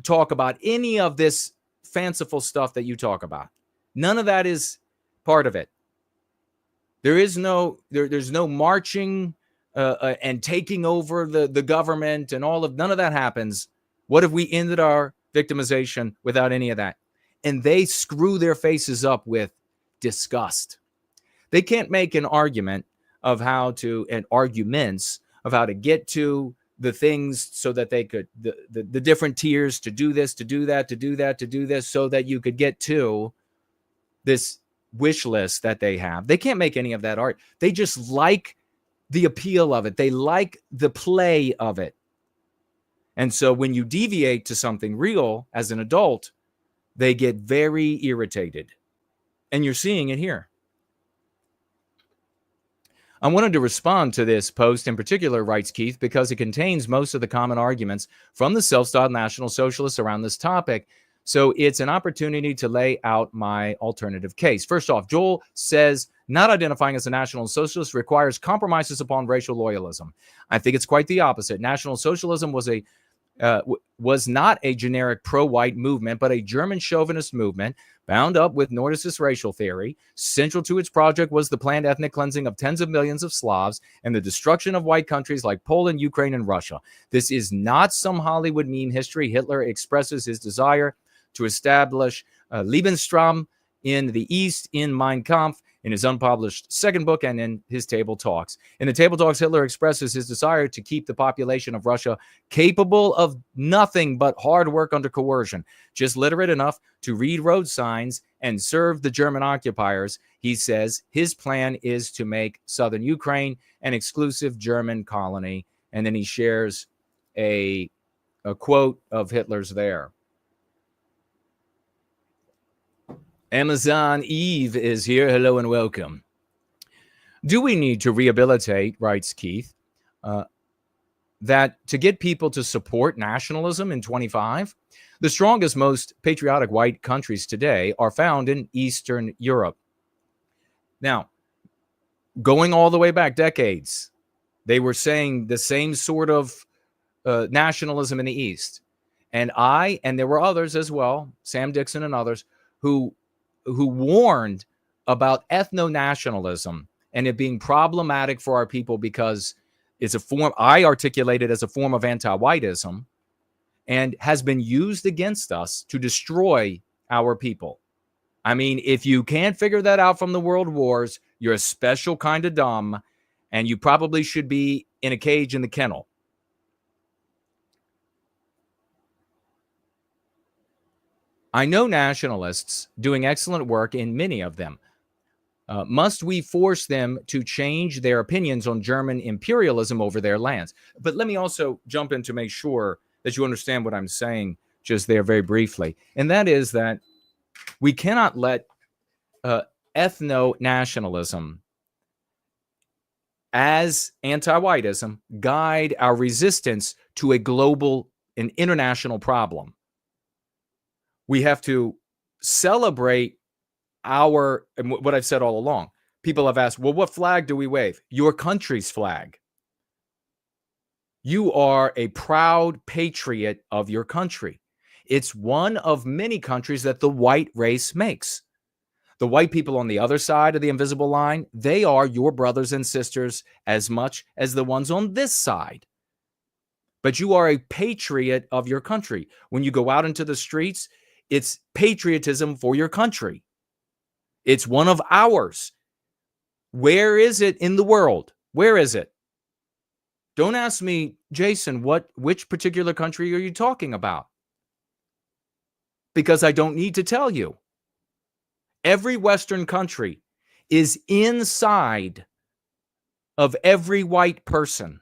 talk about any of this fanciful stuff that you talk about. None of that is part of it. There's no marching and taking over the government and none of that happens. What if we ended our victimization without any of that? And they screw their faces up with disgust. They can't make an argument of arguments of how to get to the things so that they could, the different tiers to do this, to do that, to do that, to do this, so that you could get to this wish list that they have. They can't make any of that art. They just like the appeal of it. They like the play of it. And so when you deviate to something real as an adult, they get very irritated. And you're seeing it here. I wanted to respond to this post in particular, writes Keith, because it contains most of the common arguments from the self-styled National Socialists around this topic. So it's an opportunity to lay out my alternative case. First off, Joel says not identifying as a National Socialist requires compromises upon racial loyalism. I think it's quite the opposite. National Socialism was not a generic pro-white movement, but a German chauvinist movement bound up with Nordicist racial theory. Central to its project was the planned ethnic cleansing of tens of millions of Slavs and the destruction of white countries like Poland, Ukraine, and Russia. This is not some Hollywood meme history. Hitler expresses his desire to establish Lebensraum in the East in Mein Kampf, in his unpublished second book, and in his Table Talks. In the Table Talks, Hitler expresses his desire to keep the population of Russia capable of nothing but hard work under coercion, just literate enough to read road signs and serve the German occupiers. He says his plan is to make southern Ukraine an exclusive German colony. And then he shares a quote of Hitler's there. Amazon Eve is here. Hello and welcome. Do we need to rehabilitate, writes Keith, that to get people to support nationalism in 25? The strongest, most patriotic white countries today are found in Eastern Europe. Now, going all the way back decades, they were saying the same sort of nationalism in the East. And there were others as well, Sam Dixon and others, who warned about ethno-nationalism and it being problematic for our people because it's a form, I articulate it as a form of anti-whiteism, and has been used against us to destroy our people. I mean, if you can't figure that out from the world wars, you're a special kind of dumb, and you probably should be in a cage in the kennel. I know nationalists doing excellent work in many of them. Must we force them to change their opinions on German imperialism over their lands? But let me also jump in to make sure that you understand what I'm saying just there very briefly. And that is that we cannot let ethno-nationalism as anti-whiteism guide our resistance to a global and international problem. We have to celebrate and what I've said all along. People have asked, well, what flag do we wave? Your country's flag. You are a proud patriot of your country. It's one of many countries that the white race makes. The white people on the other side of the invisible line, they are your brothers and sisters as much as the ones on this side. But you are a patriot of your country. When you go out into the streets, it's patriotism for your country. It's one of ours. Where is it in the world? Where is it? Don't ask me, Jason, which particular country are you talking about? Because I don't need to tell you. Every Western country is inside of every white person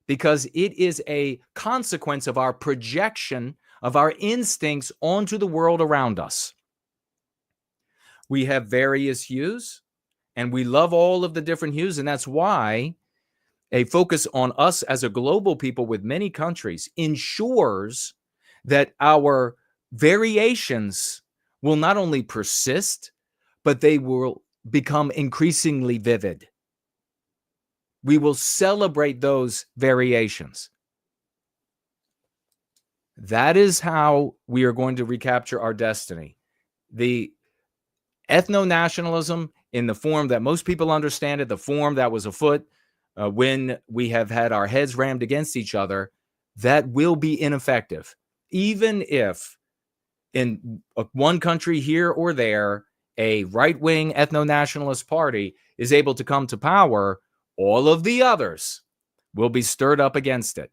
because it is a consequence of our projection of our instincts onto the world around us. We have various hues, and we love all of the different hues, and that's why a focus on us as a global people with many countries ensures that our variations will not only persist, but they will become increasingly vivid. We will celebrate those variations. That is how we are going to recapture our destiny. The ethno-nationalism in the form that most people understand it, the form that was afoot when we have had our heads rammed against each other, that will be ineffective. Even if in one country here or there, a right-wing ethno-nationalist party is able to come to power, all of the others will be stirred up against it.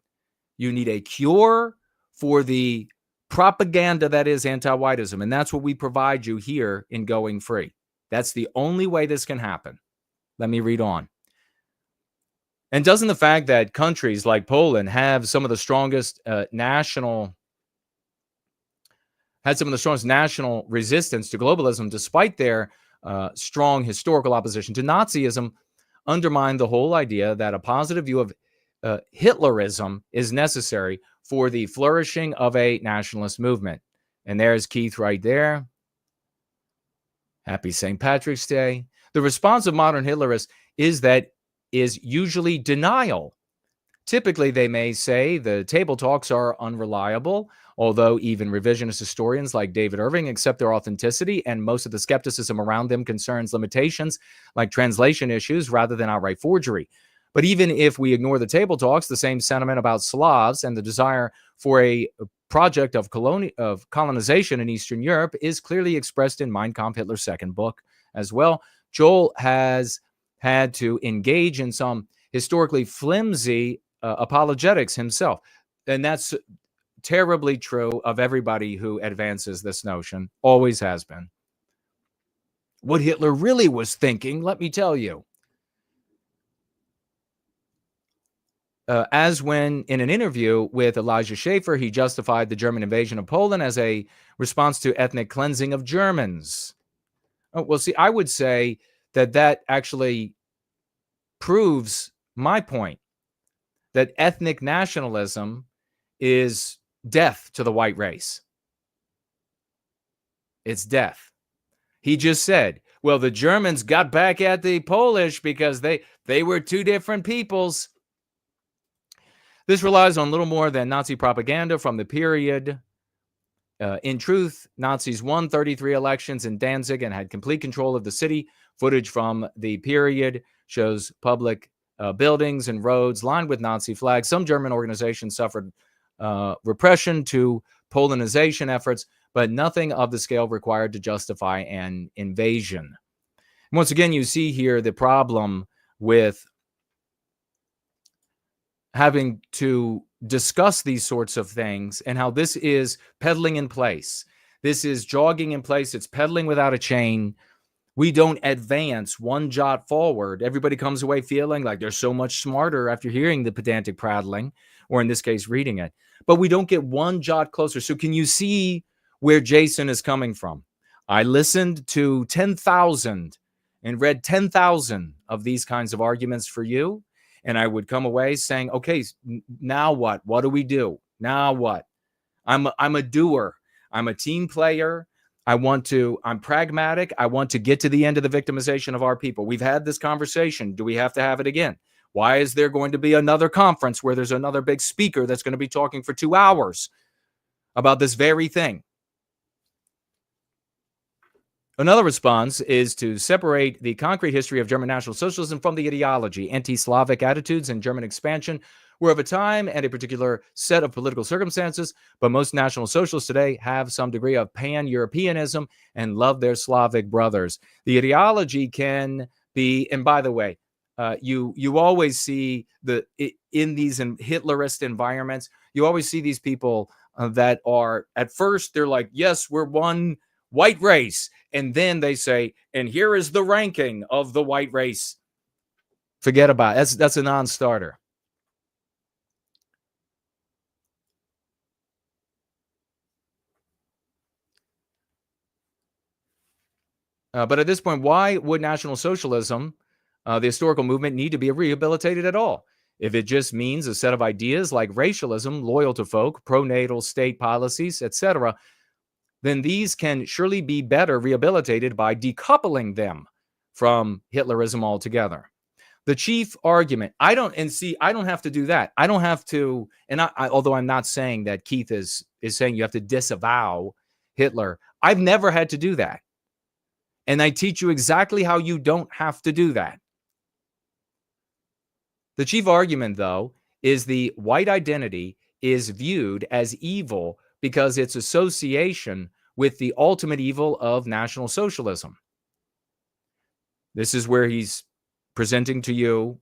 You need a cure for the propaganda that is anti-whiteism, and that's what we provide you here in Going Free. That's the only way this can happen. Let me read on. And doesn't the fact that countries like Poland have some of the strongest national resistance to globalism, despite their strong historical opposition to Nazism, undermine the whole idea that a positive view of Hitlerism is necessary for the flourishing of a nationalist movement. And there's Keith right there. Happy St. Patrick's Day. The response of modern Hitlerists is usually denial. Typically, they may say the table talks are unreliable, although even revisionist historians like David Irving accept their authenticity, and most of the skepticism around them concerns limitations like translation issues rather than outright forgery. But even if we ignore the table talks, the same sentiment about Slavs and the desire for a project of colonization in Eastern Europe is clearly expressed in Mein Kampf, Hitler's second book as well. Joel has had to engage in some historically flimsy apologetics himself. And that's terribly true of everybody who advances this notion, always has been. What Hitler really was thinking, let me tell you. As when in an interview with Elijah Schaffer, he justified the German invasion of Poland as a response to ethnic cleansing of Germans. Oh, well, see, I would say that actually proves my point, that ethnic nationalism is death to the white race. It's death. He just said, well, the Germans got back at the Polish because they were two different peoples. This relies on little more than Nazi propaganda from the period. In truth, Nazis won 33 elections in Danzig and had complete control of the city. Footage from the period shows public buildings and roads lined with Nazi flags. Some German organizations suffered repression to Polonization efforts, but nothing of the scale required to justify an invasion. Once again, you see here the problem with having to discuss these sorts of things and how this is pedaling in place. This is jogging in place. It's pedaling without a chain. We don't advance one jot forward. Everybody comes away feeling like they're so much smarter after hearing the pedantic prattling, or in this case, reading it. But we don't get one jot closer. So can you see where Jason is coming from? I listened to 10,000 and read 10,000 of these kinds of arguments for you. And I would come away saying, okay, now what? What do we do? Now what? I'm a doer. I'm a team player. I'm pragmatic. I want to get to the end of the victimization of our people. We've had this conversation. Do we have to have it again? Why is there going to be another conference where there's another big speaker that's going to be talking for 2 hours about this very thing? Another response is to separate the concrete history of German National Socialism from the ideology. Anti-Slavic attitudes and German expansion were of a time and a particular set of political circumstances, but most National Socialists today have some degree of pan-Europeanism and love their Slavic brothers. The ideology can be, and by the way, you always see in these Hitlerist environments, you always see these people that are, at first, they're like, yes, we're one white race. And then they say, and here is the ranking of the white race. Forget about it. That's a non-starter. But at this point, why would National Socialism, the historical movement, need to be rehabilitated at all? If it just means a set of ideas like racialism, loyal to folk, pro-natal state policies, etc., then these can surely be better rehabilitated by decoupling them from Hitlerism altogether. The chief argument, I don't have to do that. I don't have to, and although I'm not saying that Keith is saying you have to disavow Hitler, I've never had to do that. And I teach you exactly how you don't have to do that. The chief argument, though, is the white identity is viewed as evil because its association with the ultimate evil of National Socialism. This is where he's presenting to you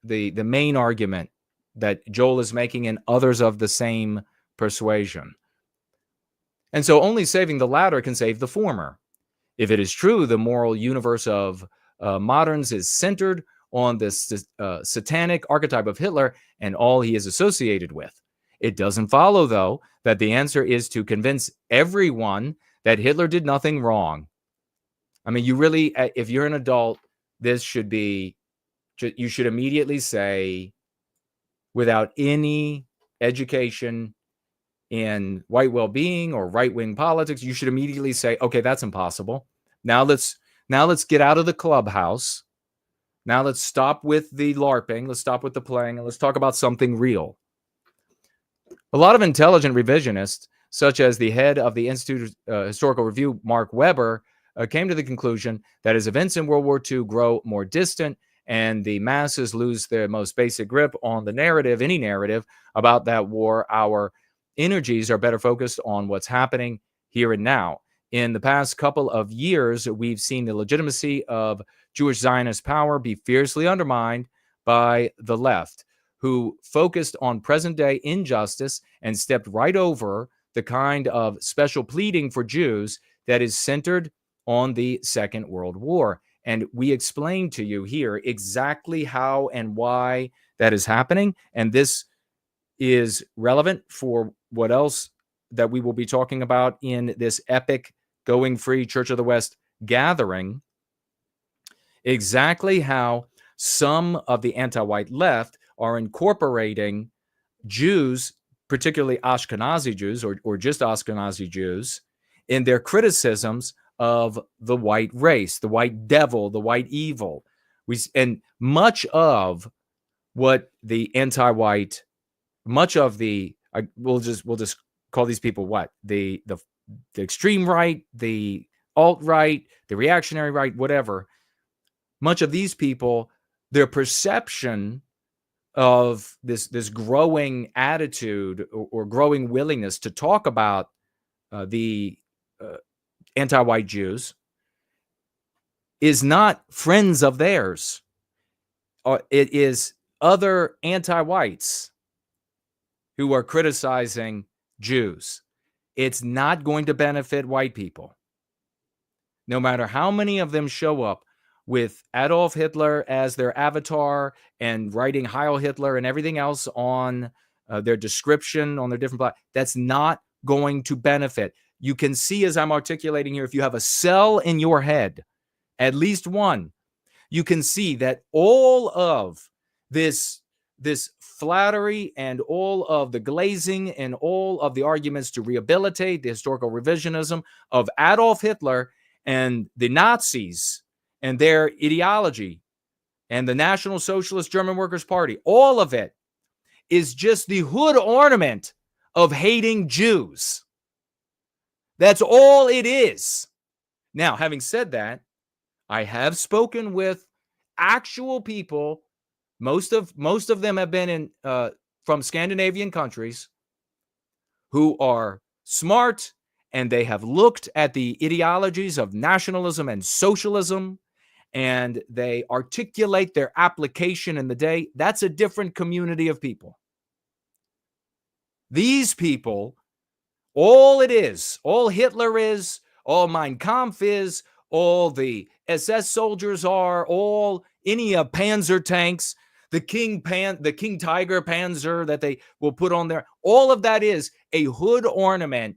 the main argument that Joel is making and others of the same persuasion. And so only saving the latter can save the former. If it is true the moral universe of moderns is centered on this satanic archetype of Hitler and all he is associated with. It doesn't follow, though, that the answer is to convince everyone that Hitler did nothing wrong. I mean, you really, if you're an adult, this should be, you should immediately say, without any education in white well-being or right-wing politics, you should immediately say, okay, that's impossible. Now let's get out of the clubhouse. Now let's stop with the LARPing. Let's stop with the playing, and let's talk about something real. A lot of intelligent revisionists, such as the head of the Institute of Historical Review, Mark Weber, came to the conclusion that as events in World War II grow more distant and the masses lose their most basic grip on the narrative, any narrative about that war, our energies are better focused on what's happening here and now. In the past couple of years, we've seen the legitimacy of Jewish Zionist power be fiercely undermined by the left, who focused on present-day injustice and stepped right over the kind of special pleading for Jews that is centered on the Second World War. And we explain to you here exactly how and why that is happening. And this is relevant for what else that we will be talking about in this epic Going Free Church of the West gathering. Exactly how some of the anti-white left are incorporating Jews, particularly Ashkenazi Jews or just Ashkenazi Jews, in their criticisms of the white race, the white devil, the white evil. And much of what the anti-white, much of the, we'll just call these people what? The extreme right, the alt-right, the reactionary right, whatever. Much of these people, their perception of this growing attitude or growing willingness to talk about the anti-white Jews is not friends of theirs. It is other anti-whites who are criticizing Jews. It's not going to benefit white people. No matter how many of them show up with Adolf Hitler as their avatar and writing Heil Hitler and everything else on their description on their different that's not going to benefit. You can see, as I'm articulating here, if you have a cell in your head, at least one, you can see that all of this flattery and all of the glazing and all of the arguments to rehabilitate the historical revisionism of Adolf Hitler and the Nazis and their ideology and the National Socialist German Workers' Party, all of it is just the hood ornament of hating Jews. That's all it is. Now, having said that, I have spoken with actual people. Most of them have been in from Scandinavian countries who are smart, and they have looked at the ideologies of nationalism and socialism, and they articulate their application in the day. That's a different community of people. These people, all it is, all Hitler is, all Mein Kampf is, all the SS soldiers are, all any Panzer tanks, the King Tiger Panzer that they will put on there, all of that is a hood ornament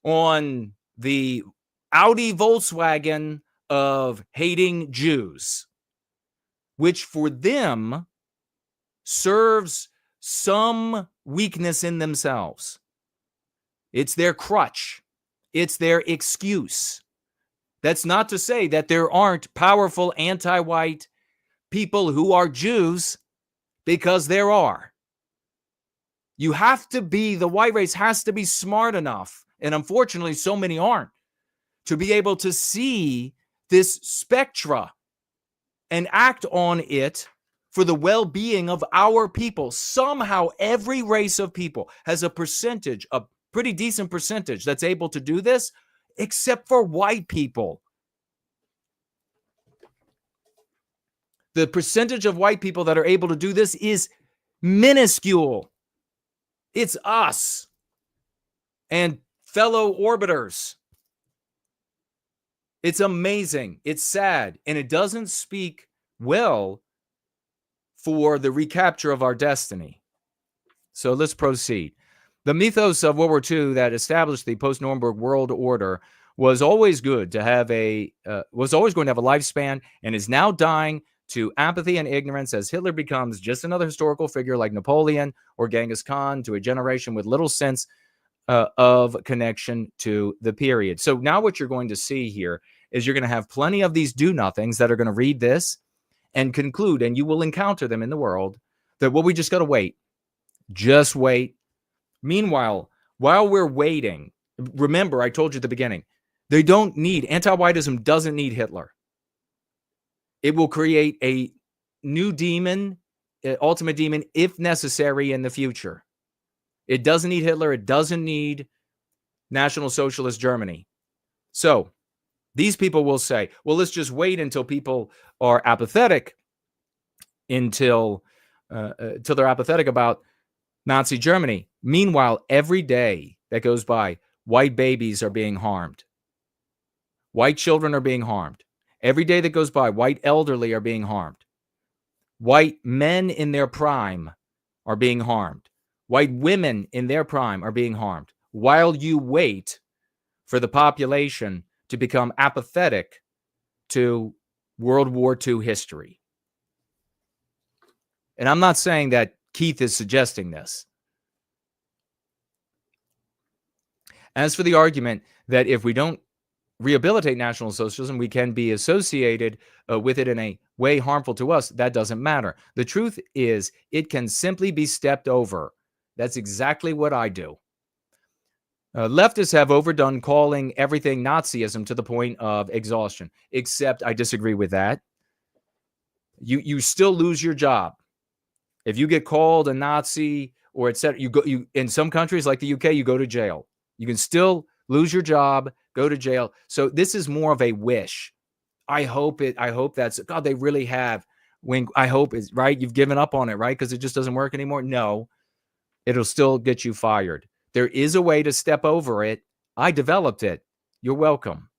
on the Audi Volkswagen of hating Jews, which for them serves some weakness in themselves. It's their crutch. It's their excuse. That's not to say that there aren't powerful anti-white people who are Jews, because there are. You have to be, the white race has to be smart enough, and unfortunately so many aren't, to be able to see this spectra and act on it for the well-being of our people. Somehow every race of people has a percentage, a pretty decent percentage, that's able to do this, except for white people. The percentage of white people that are able to do this is minuscule. It's us and fellow orbiters. It's amazing. It's sad. And it doesn't speak will for the recapture of our destiny. So let's proceed. The mythos of World War II that established the post-Nuremberg world order was always good to have was always going to have a lifespan, and is now dying to apathy and ignorance as Hitler becomes just another historical figure like Napoleon or Genghis Khan to a generation with little sense of connection to the period. So now what you're going to see here is you're going to have plenty of these do-nothings that are going to read this and conclude, and you will encounter them in the world, that, well, we just got to wait. Just wait. Meanwhile, while we're waiting, remember, I told you at the beginning, anti-whiteism doesn't need Hitler. It will create a new demon, ultimate demon, if necessary in the future. It doesn't need Hitler. It doesn't need National Socialist Germany. So these people will say, well, let's just wait until people are apathetic, until they're apathetic about Nazi Germany. Meanwhile, every day that goes by, white babies are being harmed. White children are being harmed. Every day that goes by, white elderly are being harmed. White men in their prime are being harmed. White women in their prime are being harmed. While you wait for the population to become apathetic to World War II history. And I'm not saying that Keith is suggesting this. As for the argument that if we don't rehabilitate National Socialism, we can be associated with it in a way harmful to us, that doesn't matter. The truth is, it can simply be stepped over. That's exactly what I do. Leftists have overdone calling everything Nazism to the point of exhaustion, except I disagree with that. You still lose your job. If you get called a Nazi or etc., you in some countries like the UK, you go to jail. You can still lose your job, go to jail. So this is more of a wish. I hope that's, God, they really have. I hope it's right. You've given up on it, right? Because it just doesn't work anymore. No, it'll still get you fired. There is a way to step over it. I developed it. You're welcome.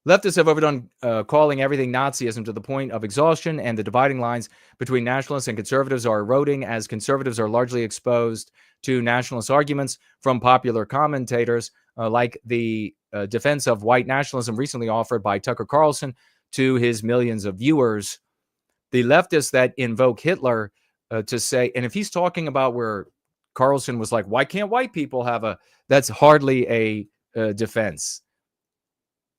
Leftists have overdone calling everything Nazism to the point of exhaustion, and the dividing lines between nationalists and conservatives are eroding as conservatives are largely exposed to nationalist arguments from popular commentators like the defense of white nationalism recently offered by Tucker Carlson to his millions of viewers. The leftists that invoke Hitler to say, and if he's talking about where Carlson was like, why can't white people have that's hardly a defense.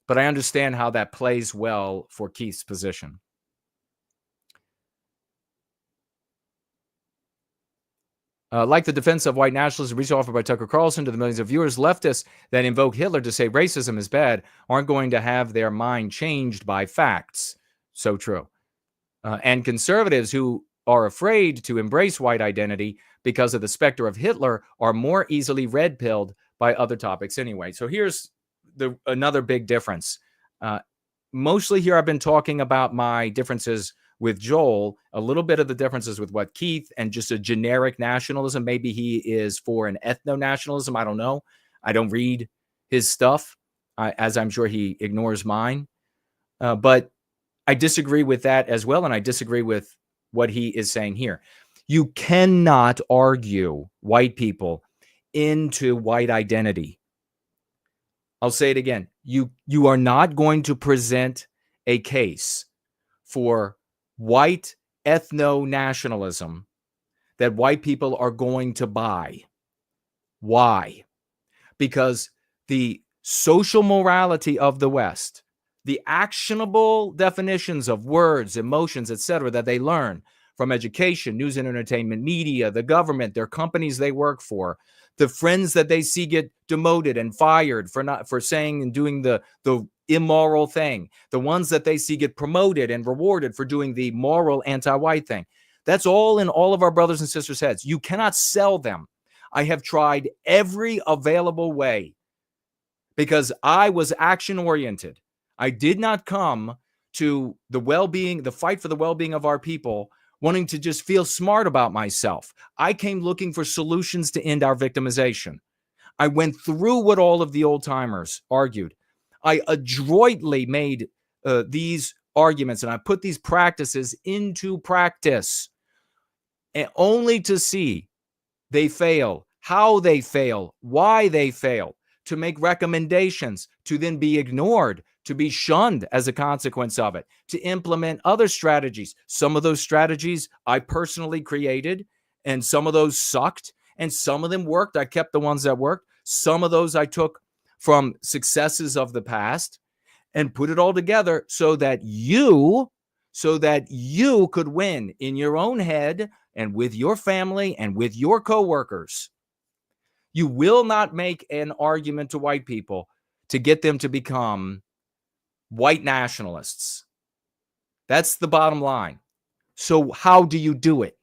But I understand how that plays well for Keith's position. Like the defense of white nationalism recently offered by Tucker Carlson to the millions of viewers, leftists that invoke Hitler to say racism is bad aren't going to have their mind changed by facts. So true. And conservatives who are afraid to embrace white identity because of the specter of Hitler are more easily red-pilled by other topics anyway. So here's another big difference. Mostly here I've been talking about my differences with Joel, a little bit of the differences with what Keith, and just a generic nationalism. Maybe he is for an ethno-nationalism. I don't know. I don't read his stuff, as I'm sure he ignores mine. But I disagree with that as well, and I disagree with what he is saying here. You cannot argue white people into white identity. I'll say it again. You are not going to present a case for white ethno-nationalism that white people are going to buy. Why? Because the social morality of the West, the actionable definitions of words, emotions, etc., that they learn from education, news and entertainment, media, the government, their companies they work for, the friends that they see get demoted and fired for saying and doing the immoral thing, the ones that they see get promoted and rewarded for doing the moral anti-white thing. That's all in all of our brothers and sisters' heads. You cannot sell them. I have tried every available way because I was action-oriented. I did not come to the well-being, the fight for the well-being of our people, wanting to just feel smart about myself. I came looking for solutions to end our victimization. I went through what all of the old-timers argued. I adroitly made these arguments and I put these practices into practice, and only to see they fail, how they fail, why they fail, to make recommendations, to then be ignored, to be shunned as a consequence of it, to implement other strategies. Some of those strategies I personally created, and some of those sucked, and some of them worked. I kept the ones that worked. Some of those I took from successes of the past and put it all together so that you could win in your own head and with your family and with your coworkers. You will not make an argument to white people to get them to become white nationalists. That's the bottom line. So how do you do it?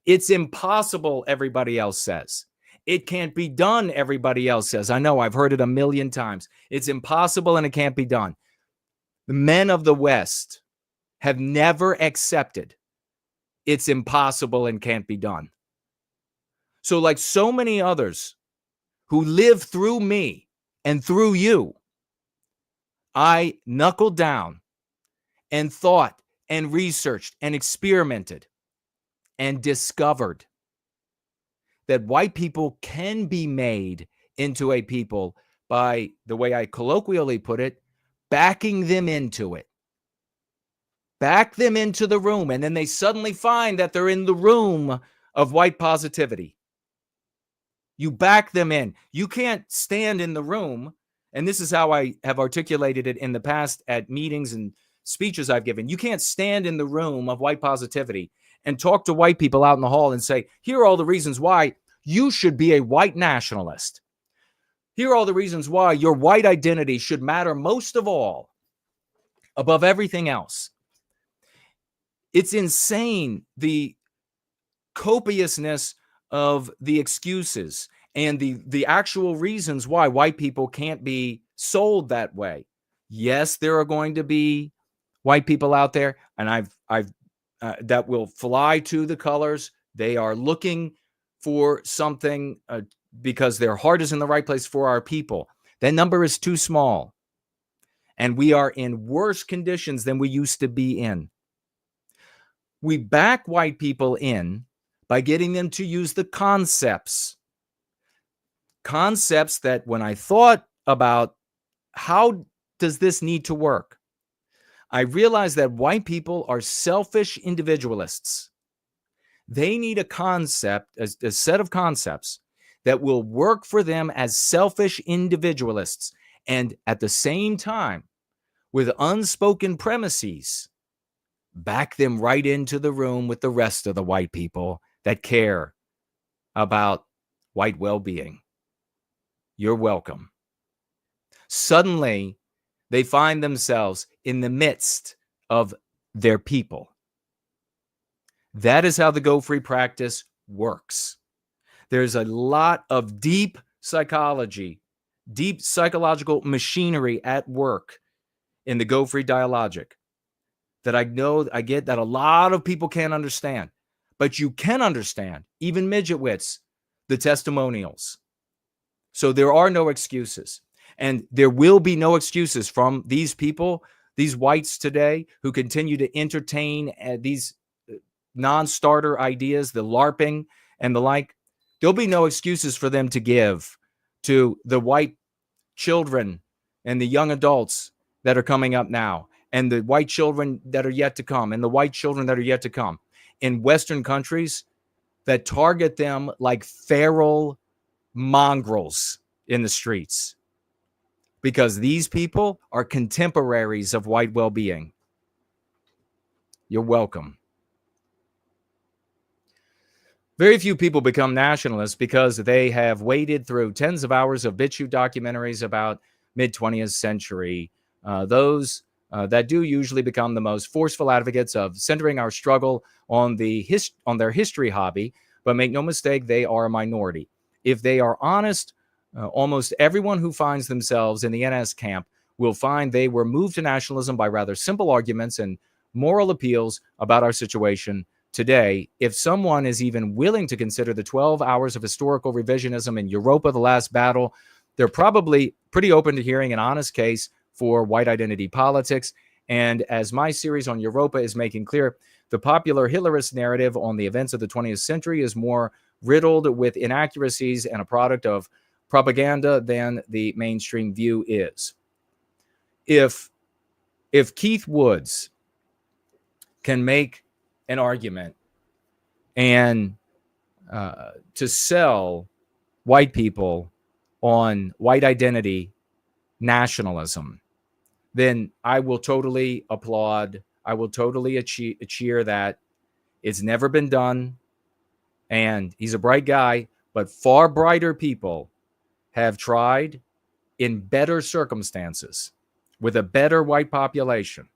It's impossible, everybody else says. It can't be done, everybody else says. I know, I've heard it a million times. It's impossible and it can't be done. The men of the West have never accepted it's impossible and can't be done. So like so many others who live through me and through you, I knuckled down and thought and researched and experimented and discovered that white people can be made into a people by, the way I colloquially put it, backing them into it. Back them into the room, and then they suddenly find that they're in the room of white positivity. You back them in. You can't stand in the room, and this is how I have articulated it in the past at meetings and speeches I've given. You can't stand in the room of white positivity and talk to white people out in the hall and say, here are all the reasons why you should be a white nationalist. Here are all the reasons why your white identity should matter most of all, above everything else. It's insane, the copiousness of the excuses and the actual reasons why white people can't be sold that way. Yes, there are going to be white people out there, and I've that will fly to the colors. They are looking for something because their heart is in the right place for our people. That number is too small, and we are in worse conditions than we used to be in. We back white people in by getting them to use the concepts that when I thought about how does this need to work, I realized that white people are selfish individualists. They need a concept, a set of concepts that will work for them as selfish individualists, and at the same time, with unspoken premises, back them right into the room with the rest of the white people that care about white well-being. You're welcome. Suddenly, they find themselves in the midst of their people. That is how the Go Free practice works. There's a lot of deep psychology, deep psychological machinery at work in the Go Free dialogic that I get that a lot of people can't understand. But you can understand, even midgetwits, the testimonials. So there are no excuses. And there will be no excuses from these people, these whites today, who continue to entertain these non-starter ideas, the LARPing and the like. There'll be no excuses for them to give to the white children and the young adults that are coming up now, and the white children that are yet to come, and the white children that are yet to come in Western countries that target them like feral mongrels in the streets. Because these people are contemporaries of white well-being. You're welcome. Very few people become nationalists because they have waded through tens of hours of BitChute documentaries about mid-20th century. Those that do usually become the most forceful advocates of centering our struggle on their history hobby. But make no mistake, they are a minority. If they are honest, almost everyone who finds themselves in the NS camp will find they were moved to nationalism by rather simple arguments and moral appeals about our situation today. If someone is even willing to consider the 12 hours of historical revisionism in Europa, the last battle, they're probably pretty open to hearing an honest case for white identity politics And as my series on Europa is making clear, the popular Hitlerist narrative on the events of the 20th century is more riddled with inaccuracies and a product of propaganda than the mainstream view is. If Keith Woods can make an argument and to sell white people on white identity nationalism, then I will totally applaud. I will totally cheer that. It's never been done. And he's a bright guy, but far brighter people have tried in better circumstances with a better white population.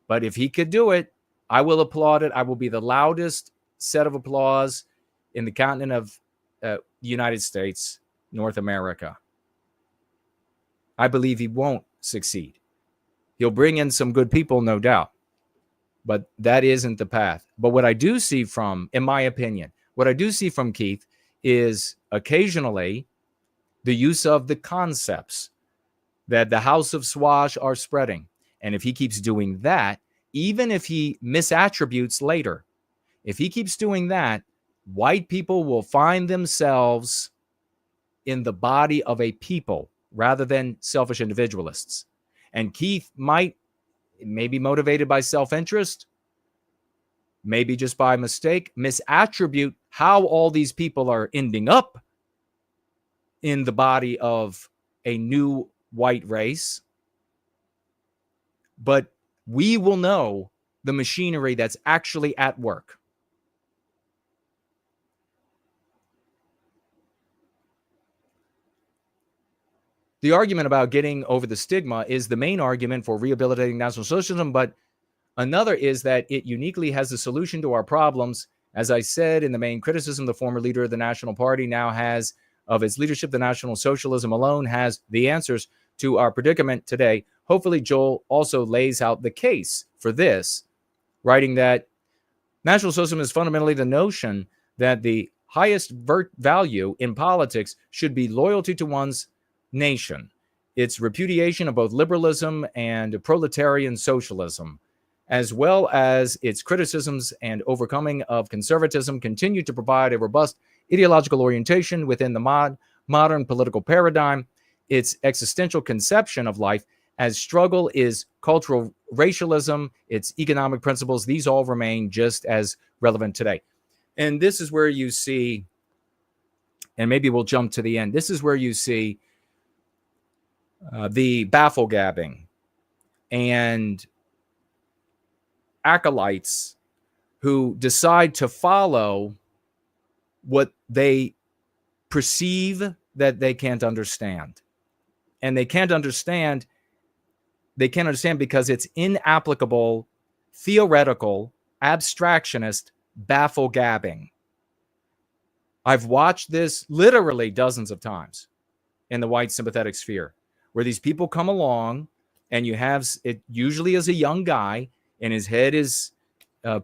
But if he could do it, I will applaud it. I will be the loudest set of applause in the continent of the United States, North America. I believe he won't succeed. He'll bring in some good people, no doubt, but that isn't the path. But what I do see from, in my opinion, what I do see from Keith is occasionally the use of the concepts that the House of Swash are spreading. And if he keeps doing that, even if he misattributes later, if he keeps doing that, white people will find themselves in the body of a people rather than selfish miindividualists. And Keith may be motivated by self-interest, maybe just by mistake, misattribute how all these people are ending up in the body of a new white race. But we will know the machinery that's actually at work. The argument about getting over the stigma is the main argument for rehabilitating National Socialism, but another is that it uniquely has the solution to our problems. As I said in the main criticism, the former leader of the National Party now has of its leadership, the National Socialism alone has the answers to our predicament today. Hopefully, Joel also lays out the case for this, writing that National Socialism is fundamentally the notion that the highest value in politics should be loyalty to one's nation, its repudiation of both liberalism and proletarian socialism, as well as its criticisms and overcoming of conservatism, continue to provide a robust ideological orientation within the modern political paradigm. Its existential conception of life as struggle is cultural racialism, its economic principles, these all remain just as relevant today. And this is where you see, and maybe we'll jump to the end, this is where you see the baffle-gabbing and acolytes who decide to follow what they perceive that they can't understand. And they can't understand because it's inapplicable, theoretical, abstractionist baffle-gabbing. I've watched this literally dozens of times in the white sympathetic sphere, where these people come along and you have it usually as a young guy and his head is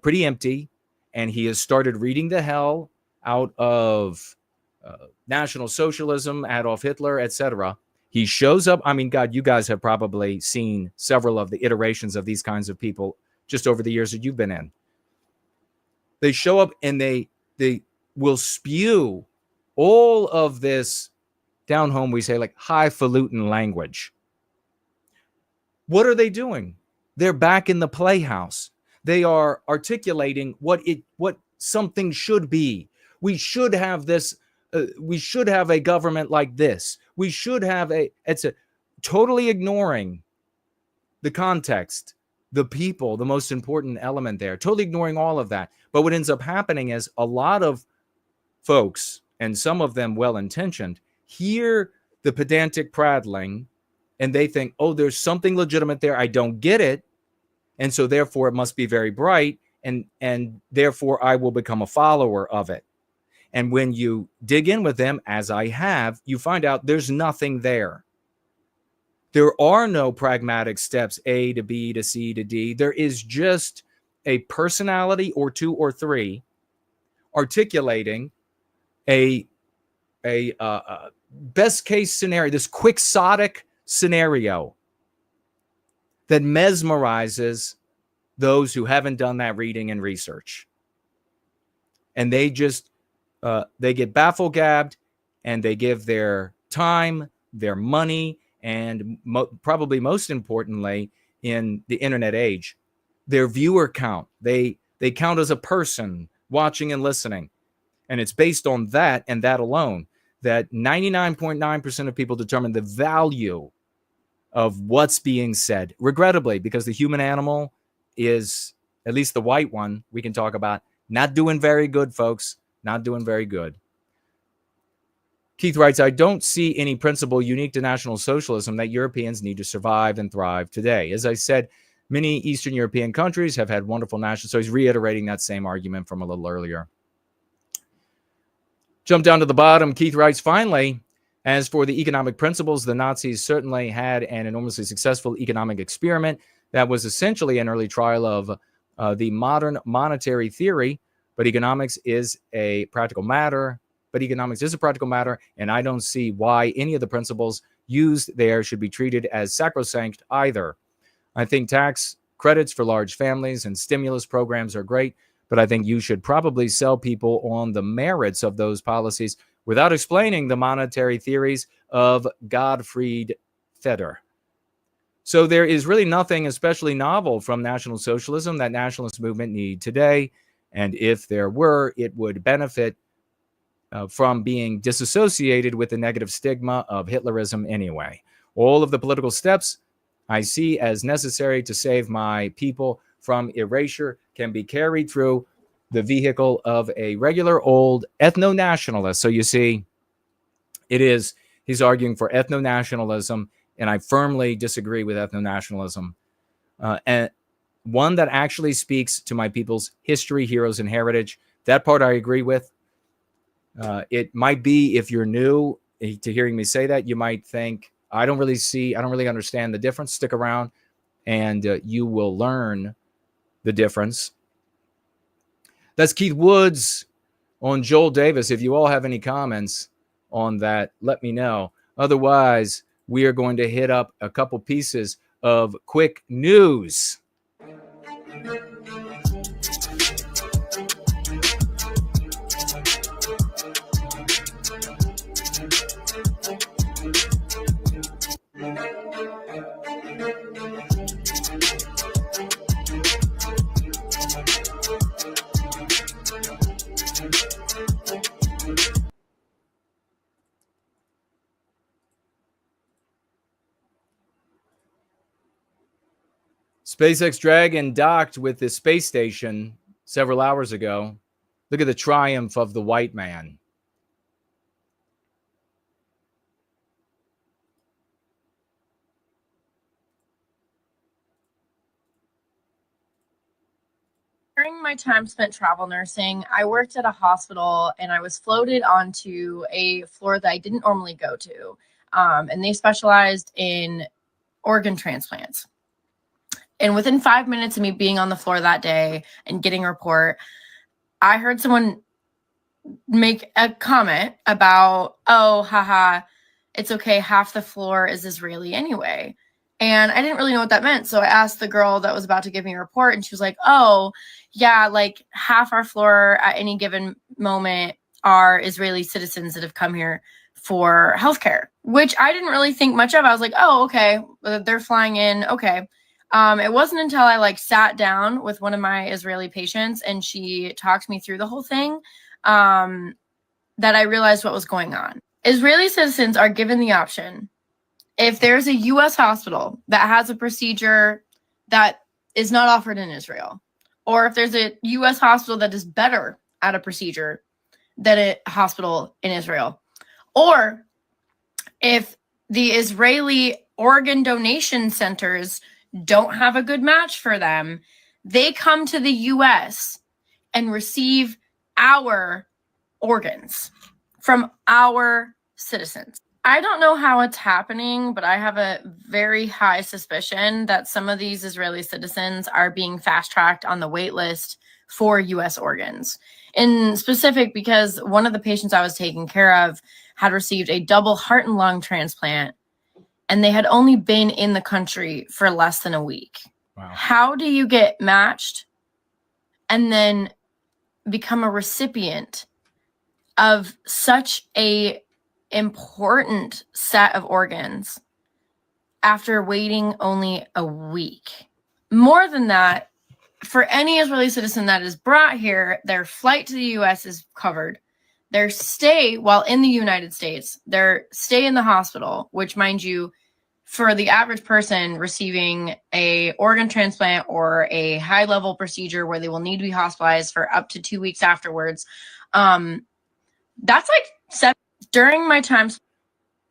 pretty empty and he has started reading the hell out of National Socialism, Adolf Hitler, etc. He shows up. I mean, God, you guys have probably seen several of the iterations of these kinds of people just over the years that you've been in. They show up and they will spew all of this, down home we say, like highfalutin language. What are they doing? They're back in the playhouse. They are articulating what something should be. We should have this. We should have a government like this. We should have it's a totally ignoring the context, the people, the most important element there, totally ignoring all of that. But what ends up happening is a lot of folks, and some of them well-intentioned, hear the pedantic prattling and they think, oh, there's something legitimate there. I don't get it. And so therefore it must be very bright. And therefore I will become a follower of it. And when you dig in with them, as I have, you find out there's nothing there. There are no pragmatic steps, A to B to C to D. There is just a personality or two or three articulating a best case scenario, this quixotic scenario that mesmerizes those who haven't done that reading and research. And they just, they get baffle-gabbed, and they give their time, their money, and probably most importantly, in the internet age, their viewer count. They count as a person watching and listening. And it's based on that and that alone that 99.9% of people determine the value of what's being said. Regrettably, because the human animal is, at least the white one we can talk about, not doing very good, folks. Not doing very good. Keith writes, I don't see any principle unique to National Socialism that Europeans need to survive and thrive today. As I said, many Eastern European countries have had wonderful national. So he's reiterating that same argument from a little earlier. Jump down to the bottom. Keith writes, finally, as for the economic principles, the Nazis certainly had an enormously successful economic experiment that was essentially an early trial of the modern monetary theory. But economics is a practical matter. And I don't see why any of the principles used there should be treated as sacrosanct either. I think tax credits for large families and stimulus programs are great, but I think you should probably sell people on the merits of those policies without explaining the monetary theories of Gottfried Feder. So there is really nothing especially novel from National Socialism that nationalist movement need today. And if there were, it would benefit from being disassociated with the negative stigma of Hitlerism anyway. All of the political steps I see as necessary to save my people from erasure can be carried through the vehicle of a regular old ethno-nationalist. So you see, he's arguing for ethno-nationalism, and I firmly disagree with ethno-nationalism. And one that actually speaks to my people's history, heroes, and heritage. That part I agree with. It might be, if you're new to hearing me say that, you might think, I don't really understand the difference. Stick around and you will learn the difference. That's Keith Woods on Joel Davis. If you all have any comments on that, let me know. Otherwise, we are going to hit up a couple pieces of quick news. SpaceX Dragon docked with the space station several hours ago. Look at the triumph of the white man.
During my time spent travel nursing, I worked at a hospital and I was floated onto a floor that I didn't normally go to. And they specialized in organ transplants. And within 5 minutes of me being on the floor that day and getting a report, I heard someone make a comment about, oh, haha, it's okay, half the floor is Israeli anyway. And I didn't really know what that meant. So I asked the girl that was about to give me a report, and she was like, oh, yeah, like half our floor at any given moment are Israeli citizens that have come here for healthcare, which I didn't really think much of. I was like, oh, okay, they're flying in. Okay. It wasn't until I sat down with one of my Israeli patients and she talked me through the whole thing that I realized what was going on. Israeli citizens are given the option. If there's a U.S. hospital that has a procedure that is not offered in Israel, or if there's a U.S. hospital that is better at a procedure than a hospital in Israel, or if the Israeli organ donation centers don't have a good match for them, they come to the U.S. and receive our organs from our citizens. I don't know how it's happening, but I have a very high suspicion that some of these Israeli citizens are being fast-tracked on the wait list for U.S. organs. In specific, because one of the patients I was taking care of had received a double heart and lung transplant, and they had only been in the country for less than a week.
Wow.
How do you get matched and then become a recipient of such a important set of organs after waiting only a week? More than that, for any Israeli citizen that is brought here, their flight to the U.S. is covered. Their stay while in the United States, their stay in the hospital, which, mind you, for the average person receiving a organ transplant or a high-level procedure where they will need to be hospitalized for up to 2 weeks afterwards, that's like 7 during my time.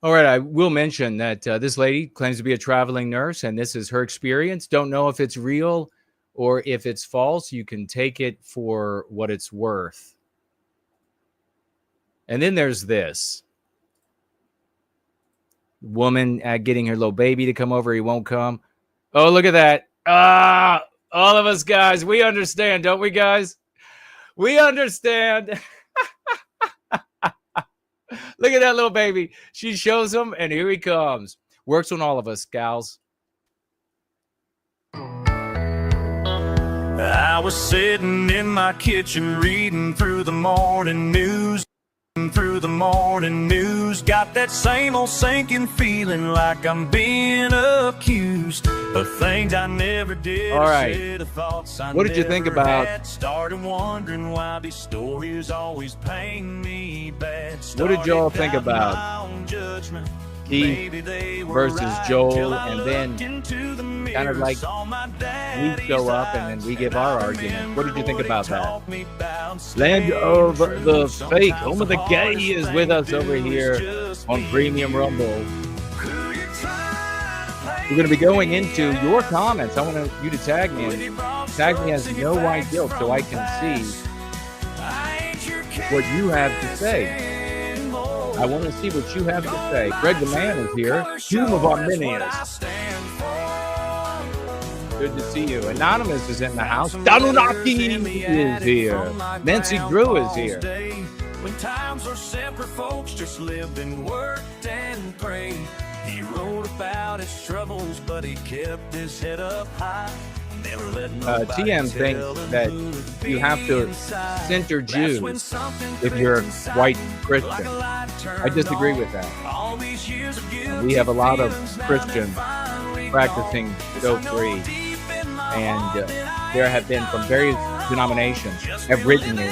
All right, I will mention that this lady claims to be a traveling nurse, and this is her experience. Don't know if it's real or if it's false. You can take it for what it's worth. And then there's this woman getting her little baby to come over. He won't come. Oh, look at that. All of us guys, we understand, don't we, guys? We understand. Look at that little baby. She shows him, and here he comes. Works on all of us, gals.
I was sitting in my kitchen reading through the morning news. Got that same old sinking feeling like I'm being accused of things I never did.
All right.
Said, thoughts I
What did you think about?
Started wondering why these stories always pain me bad.
What did y'all think about Keith versus Joel, and then kind of like we show up and then we give our argument? What did you think about that? Land of the Fake, home of the gay, is with us over here on Premium Rumble. We're going to be going into your comments. I want you to tag me. Tag me as No White Guilt so I can see what you have to say. I want to see what you have to say. Greg the Man is here. Tomb of Arminius. Good to see you. Anonymous is in the house. Danunaki is here. Nancy Drew is here.
When times are separate, folks just lived and worked and prayed. He wrote about his troubles, but he kept his head up high.
TM thinks that you have to center Jews if you're white Christian. I disagree with that. We have a lot of Christians practicing Go Free, and there have been from various denominations have written me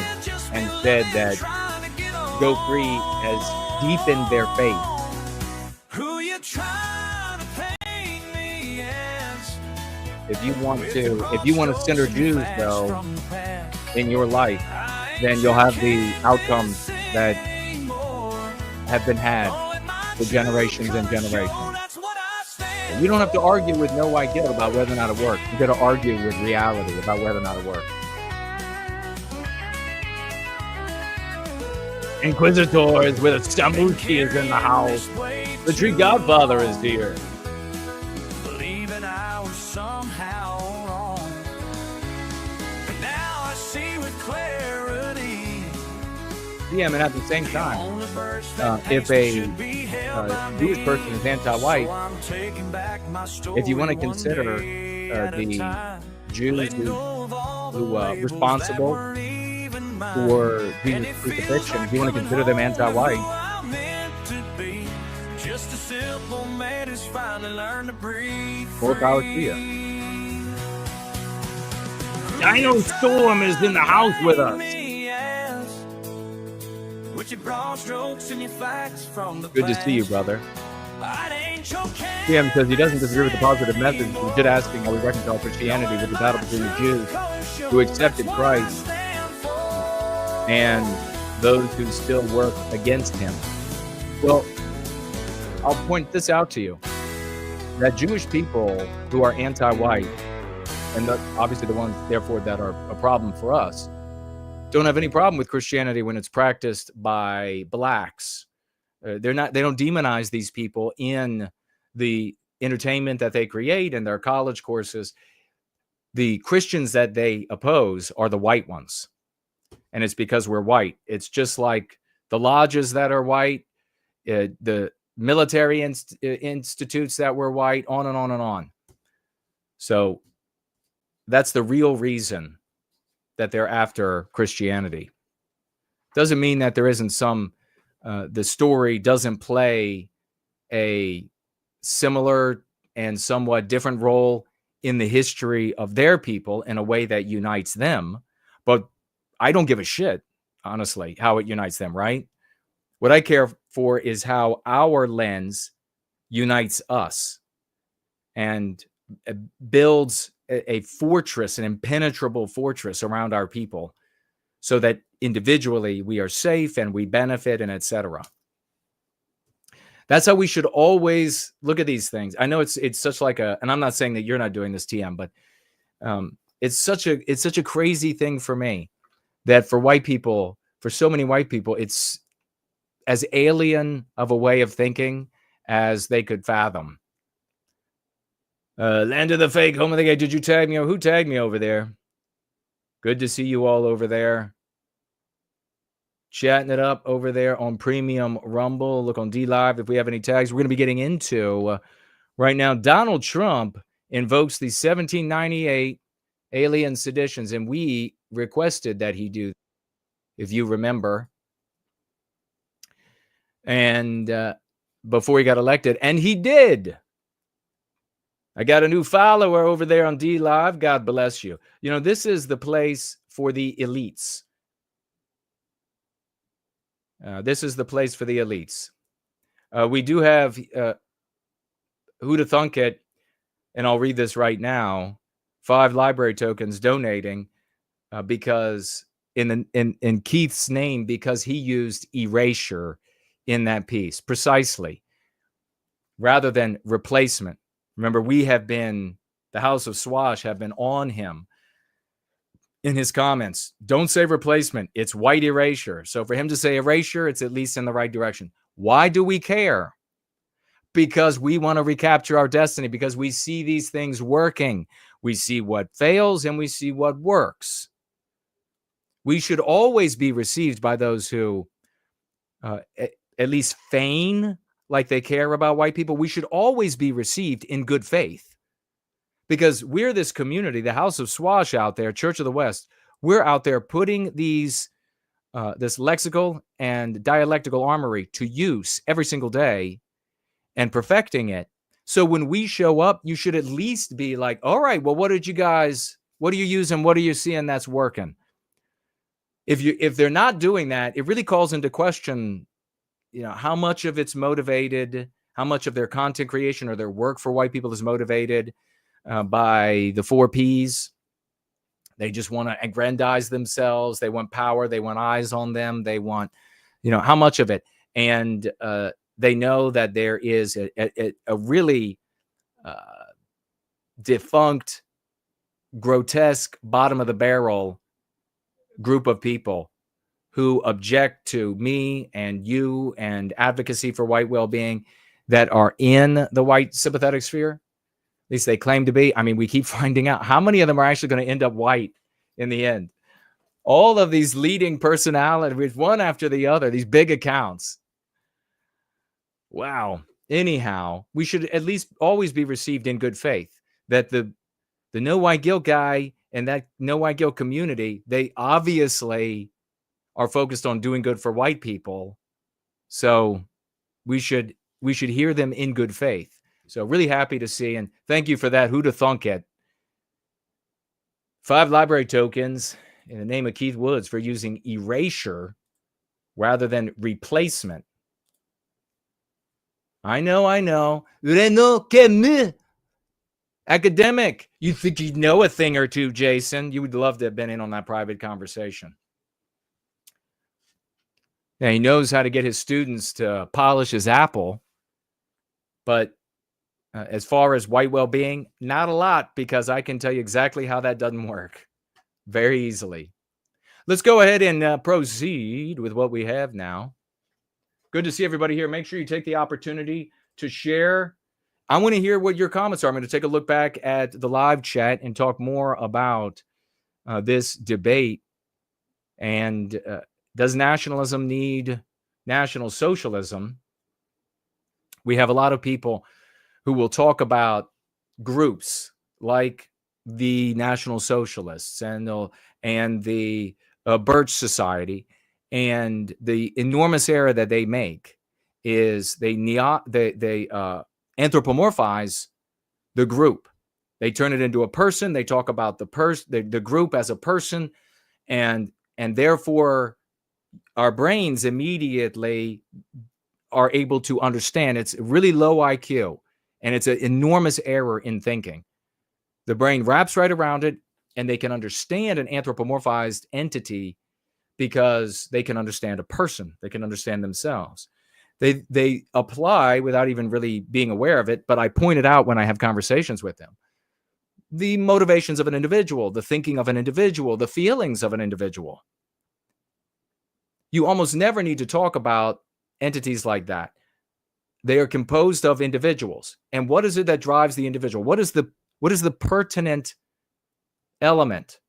and said that Go Free has deepened their faith. If you want to center Jews, though, in your life, then you'll have the outcomes that have been had for generations and generations. You don't have to argue with No White Guilt about whether or not it works. You got to argue with reality about whether or not it works. Inquisitors with a Stamuki is in the house. The Tree Godfather is here.
Believing I was somehow wrong. But now I see with clarity.
Yeah, and at the same time, if a Jewish person is anti-white, if you want to consider the Jews who responsible for Jesus' crucifixion, if you want to consider them anti-white, more power to you. Dino Storm is in the house with us. Good to see you, brother. TM says he doesn't disagree with the positive message. He's just asking how we reconcile Christianity with the battle between the Jews who accepted Christ and those who still work against him. Well, I'll point this out to you, that Jewish people who are anti-white, and obviously the ones, therefore, that are a problem for us, don't have any problem with Christianity when it's practiced by blacks. They don't demonize these people in the entertainment that they create and their college courses. The Christians that they oppose are the white ones. And it's because we're white. It's just like the lodges that are white, the military institutes that were white, on and on and on. So that's the real reason that they're after Christianity. Doesn't mean that there isn't some, the story doesn't play a similar and somewhat different role in the history of their people in a way that unites them. But I don't give a shit, honestly, how it unites them, right? What I care for is how our lens unites us and builds a fortress, an impenetrable fortress around our people, so that individually we are safe and we benefit and etc. That's how we should always look at these things. I know it's such like a, and I'm not saying that you're not doing this, TM, but it's such a crazy thing for me that for white people, for so many white people, it's as alien of a way of thinking as they could fathom. Land of the fake, home of the gay. Did you tag me? Who tagged me over there? Good to see you all over there. Chatting it up over there on Premium Rumble. Look on D Live if we have any tags. We're going to be getting into right now. Donald Trump invokes the 1798 alien seditions, and we requested that he do, if you remember. And before he got elected, and he did. I got a new follower over there on D Live. God bless you. You know, this is the place for the elites. This is the place for the elites. We do have who to thunk it, and I'll read this right now. 5 library tokens donating because in Keith's name, because he used erasure in that piece precisely rather than replacement. Remember, we have been, the House of Swash have been on him in his comments. Don't say replacement. It's white erasure. So for him to say erasure, it's at least in the right direction. Why do we care? Because we want to recapture our destiny, because we see these things working. We see what fails and we see what works. We should always be received by those who at least feign like they care about white people. We should always be received in good faith, because we're this community, the House of Swash out there, Church of the West. We're out there putting these this lexical and dialectical armory to use every single day and perfecting it. So when we show up, you should at least be like, all right, well, what are you using? What are you seeing that's working? If they're not doing that, it really calls into question, you know, how much of it's motivated, how much of their content creation or their work for white people is motivated by the 4 Ps. They just want to aggrandize themselves. They want power. They want eyes on them. They want, you know, how much of it? And they know that there is a really defunct, grotesque, bottom of the barrel group of people who object to me and you and advocacy for white well-being that are in the white sympathetic sphere. At least they claim to be. I mean, we keep finding out how many of them are actually going to end up white in the end. All of these leading personalities, one after the other, these big accounts. Wow. Anyhow, we should at least always be received in good faith that the no white guilt guy and that no white guilt community, they obviously are focused on doing good for white people. So we should hear them in good faith. So really happy to see, and thank you for that. Who to thunk it? 5 library tokens in the name of Keith Woods for using erasure rather than replacement. I know. Academic. You think you know a thing or two, Jason. You would love to have been in on that private conversation. Yeah, he knows how to get his students to polish his apple. But as far as white well-being, not a lot, because I can tell you exactly how that doesn't work very easily. Let's go ahead and proceed with what we have now. Good to see everybody here. Make sure you take the opportunity to share. I want to hear what your comments are. I'm going to take a look back at the live chat and talk more about this debate. And does nationalism need national socialism? We have a lot of people who will talk about groups like the National Socialists and the Birch Society, and the enormous error that they make is they anthropomorphize the group. They turn it into a person. They talk about the group as a person, and therefore our brains immediately are able to understand. It's really low IQ, and it's an enormous error in thinking. The brain wraps right around it, and they can understand an anthropomorphized entity because they can understand a person. They can understand themselves. They apply without even really being aware of it, but I point it out when I have conversations with them. The motivations of an individual, the thinking of an individual, the feelings of an individual. You almost never need to talk about entities like that. They are composed of individuals. And what is it that drives the individual? What is the pertinent element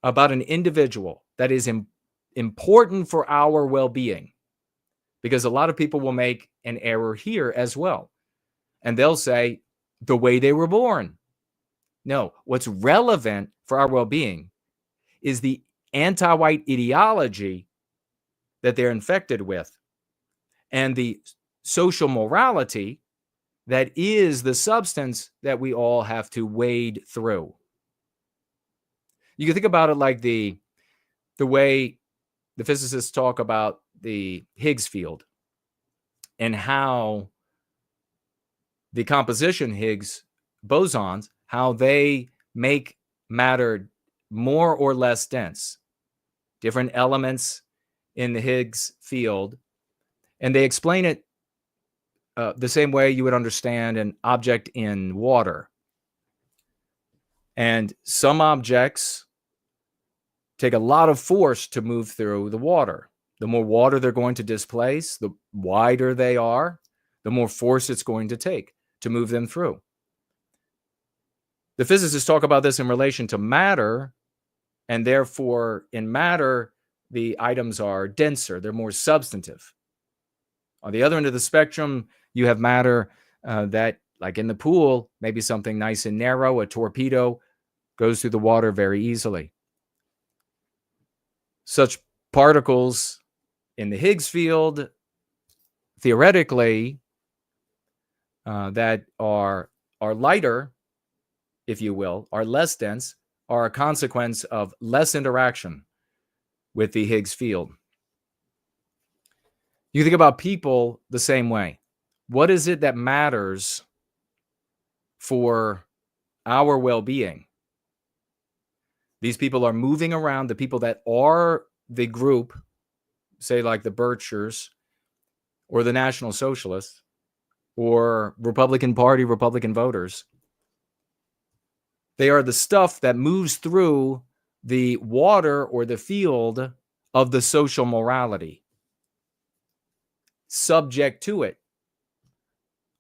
about an individual that is important for our well-being? Because a lot of people will make an error here as well. And they'll say the way they were born. No, what's relevant for our well-being is the anti-white ideology that they're infected with, and the social morality that is the substance that we all have to wade through. You can think about it like the way the physicists talk about the Higgs field and how the composition Higgs bosons, how they make matter more or less dense, different elements in the Higgs field. And they explain it the same way you would understand an object in water. And some objects take a lot of force to move through the water. The more water they're going to displace, the wider they are, the more force it's going to take to move them through. The physicists talk about this in relation to matter, and therefore in matter, the items are denser, they're more substantive. On the other end of the spectrum, you have matter that, like in the pool, maybe something nice and narrow, a torpedo, goes through the water very easily. Such particles in the Higgs field, theoretically, that are lighter, if you will, are less dense, are a consequence of less interaction with the Higgs field. You think about people the same way. What is it that matters for our well-being? These people are moving around. The people that are the group, say like the Birchers or the National Socialists or Republican Party, Republican voters, they are the stuff that moves through the water or the field of the social morality, subject to it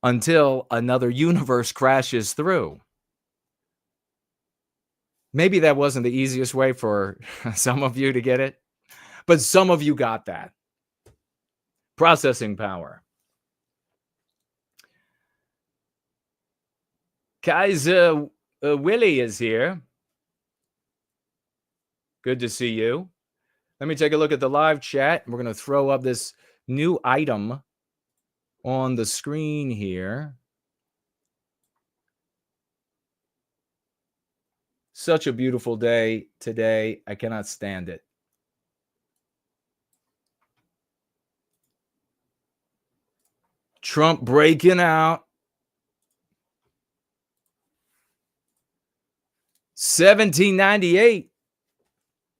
until another universe crashes through. Maybe that wasn't the easiest way for some of you to get it, but some of you got that. Processing power. Kaiser Willie is here. Good to see you. Let me take a look at the live chat. We're going to throw up this new item on the screen here. Such a beautiful day today. I cannot stand it. Trump breaking out. 1798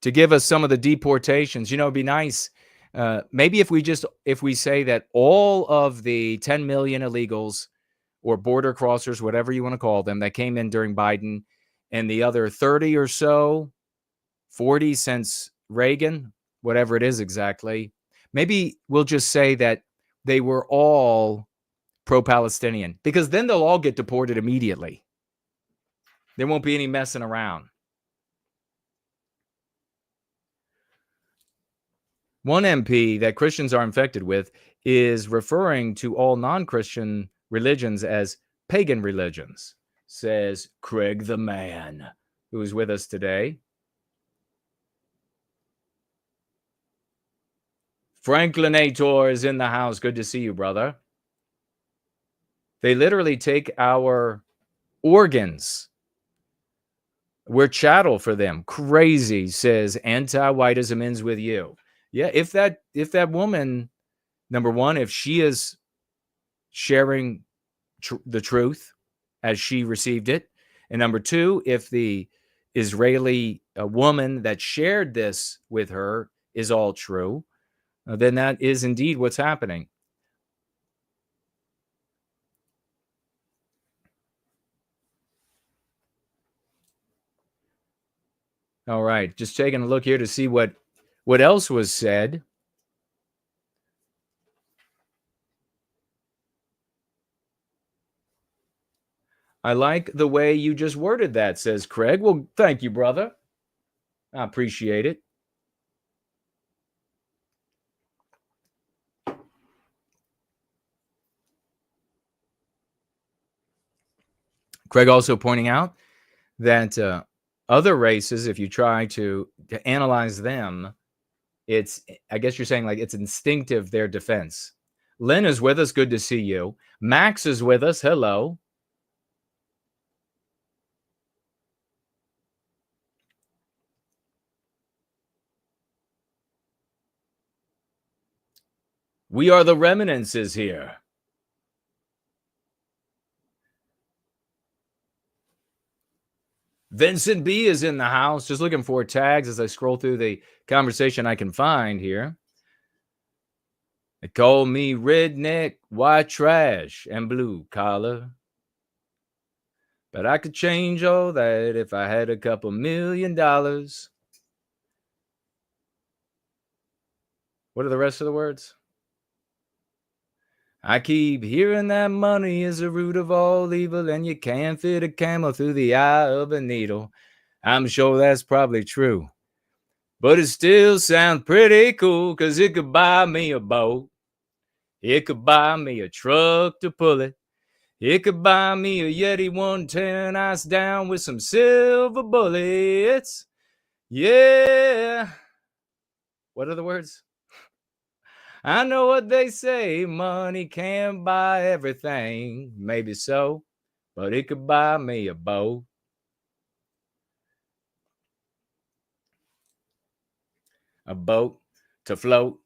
to give us some of the deportations. You know, it'd be nice. Maybe if we say that all of the 10 million illegals or border crossers, whatever you want to call them, that came in during Biden, and the other 30 or so, 40 since Reagan, whatever it is exactly, maybe we'll just say that they were all pro-Palestinian, because then they'll all get deported immediately. There won't be any messing around. One MP that Christians are infected with is referring to all non-Christian religions as pagan religions, says Craig the Man, who is with us today. Franklinator is in the house. Good to see you, brother. They literally take our organs. We're chattel for them. Crazy, says anti-whiteism ends with you. Yeah, if that woman, number one, if she is sharing the truth as she received it, and number two, if the Israeli woman that shared this with her is all true, then that is indeed what's happening. All right, just taking a look here to see what else was said. I like the way you just worded that, says Craig. Well, thank you, brother. I appreciate it. Craig also pointing out that other races, if you try to analyze them, it's, I guess you're saying like it's instinctive, their defense. Lynn is with us. Good to see you. Max is with us. Hello. We are the remnants is here. Vincent B is in the house. Just looking for tags as I scroll through the conversation I can find here. They call me redneck, white trash, and blue collar. But I could change all that if I had a couple $1 million. What are the rest of the words? I keep hearing that money is the root of all evil, and you can't fit a camel through the eye of a needle. I'm sure that's probably true. But it still sounds pretty cool, because it could buy me a boat. It could buy me a truck to pull it. It could buy me a Yeti 110 ice down with some silver bullets. Yeah. What are the words? I know what they say, money can't buy everything. Maybe so, but it could buy me a boat. A boat to float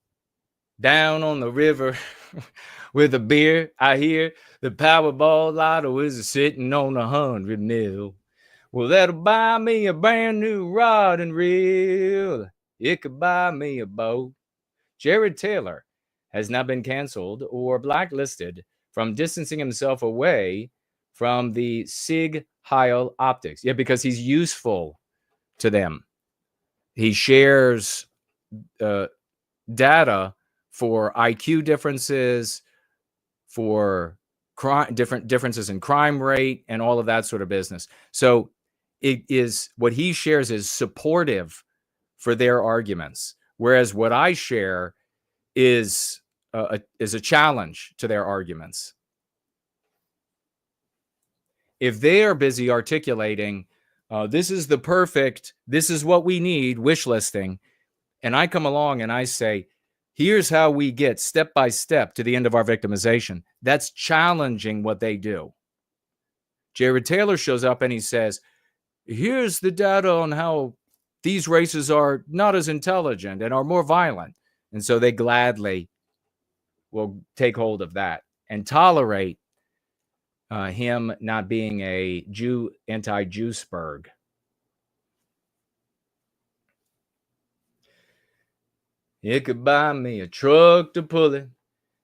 down on the river with a beer. I hear the Powerball lotto is sitting on 100 mil. Well, that'll buy me a brand new rod and reel. It could buy me a boat. Jared Taylor has not been canceled or blacklisted from distancing himself away from the Sig Heil optics. Yeah, because he's useful to them. He shares data for IQ differences, for different differences in crime rate, and all of that sort of business. So it is, what he shares is supportive for their arguments, whereas what I share is a challenge to their arguments. If they are busy articulating, this is the perfect, this is what we need, wish listing, and I come along and I say, here's how we get step by step to the end of our victimization, that's challenging what they do. Jared Taylor shows up and he says, here's the data on how these races are not as intelligent and are more violent. And so they gladly will take hold of that and tolerate him not being a Jew, anti-Jewsburg. It could buy me a truck to pull it.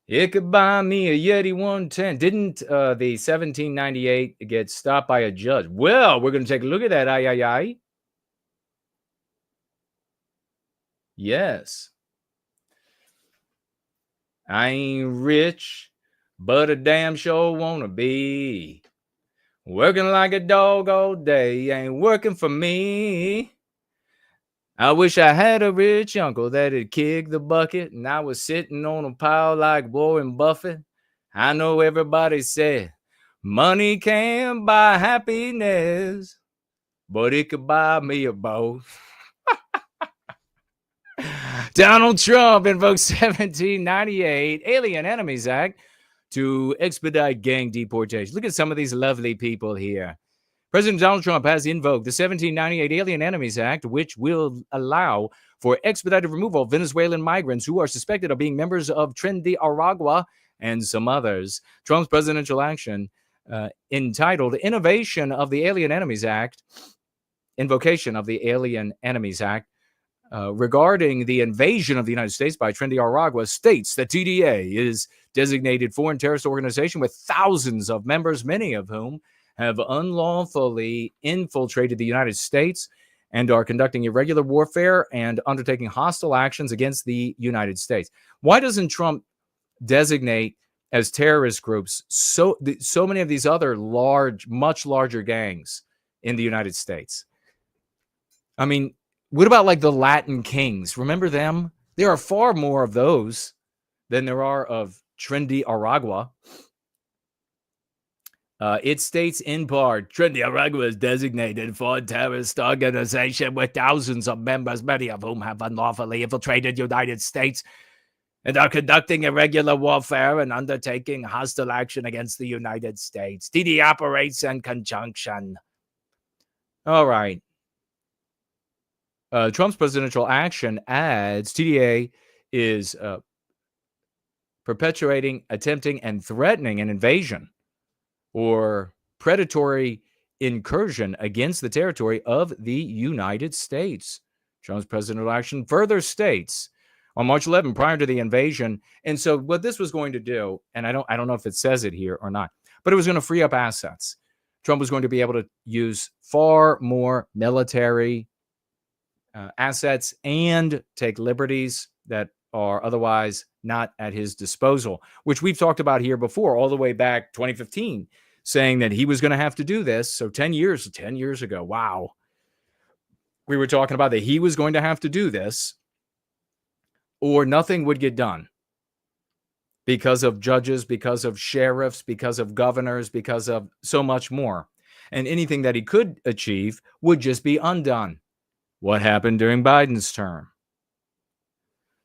It could buy me a Yeti 110. Didn't the 1798 get stopped by a judge? Well, we're going to take a look at that. Aye, aye, aye. Yes. I ain't rich, but a damn sure wanna be. Working like a dog all day ain't working for me. I wish I had a rich uncle that'd kick the bucket and I was sitting on a pile like Warren Buffett. I know everybody said money can't buy happiness, but it could buy me a boat. Donald Trump invokes 1798 Alien Enemies Act to expedite gang deportation. Look at some of these lovely people here. President Donald Trump has invoked the 1798 Alien Enemies Act, which will allow for expedited removal of Venezuelan migrants who are suspected of being members of Trinidad Aragua and some others. Trump's presidential action entitled Invocation of the Alien Enemies Act regarding the invasion of the United States by Trinidad Aragua states that TDA is designated foreign terrorist organization with thousands of members, many of whom have unlawfully infiltrated the United States and are conducting irregular warfare and undertaking hostile actions against the United States. Why doesn't Trump designate as terrorist groups so many of these other much larger gangs in the United States? I mean, what about like the Latin Kings? Remember them? There are far more of those than there are of Trinidad Aragua. It states in part, Trinidad Aragua is designated for a terrorist organization with thousands of members, many of whom have unlawfully infiltrated the United States and are conducting irregular warfare and undertaking hostile action against the United States. TD operates in conjunction. All right. Trump's presidential action adds TDA is perpetuating, attempting, and threatening an invasion or predatory incursion against the territory of the United States. Trump's presidential action further states on March 11, prior to the invasion. And so what this was going to do, and I don't know if it says it here or not, but it was going to free up assets. Trump was going to be able to use far more military assets and take liberties that are otherwise not at his disposal, which we've talked about here before, all the way back 2015, saying that he was going to have to do this. So 10 years ago, wow. We were talking about that he was going to have to do this or nothing would get done because of judges, because of sheriffs, because of governors, because of so much more. And anything that he could achieve would just be undone. What happened during Biden's term?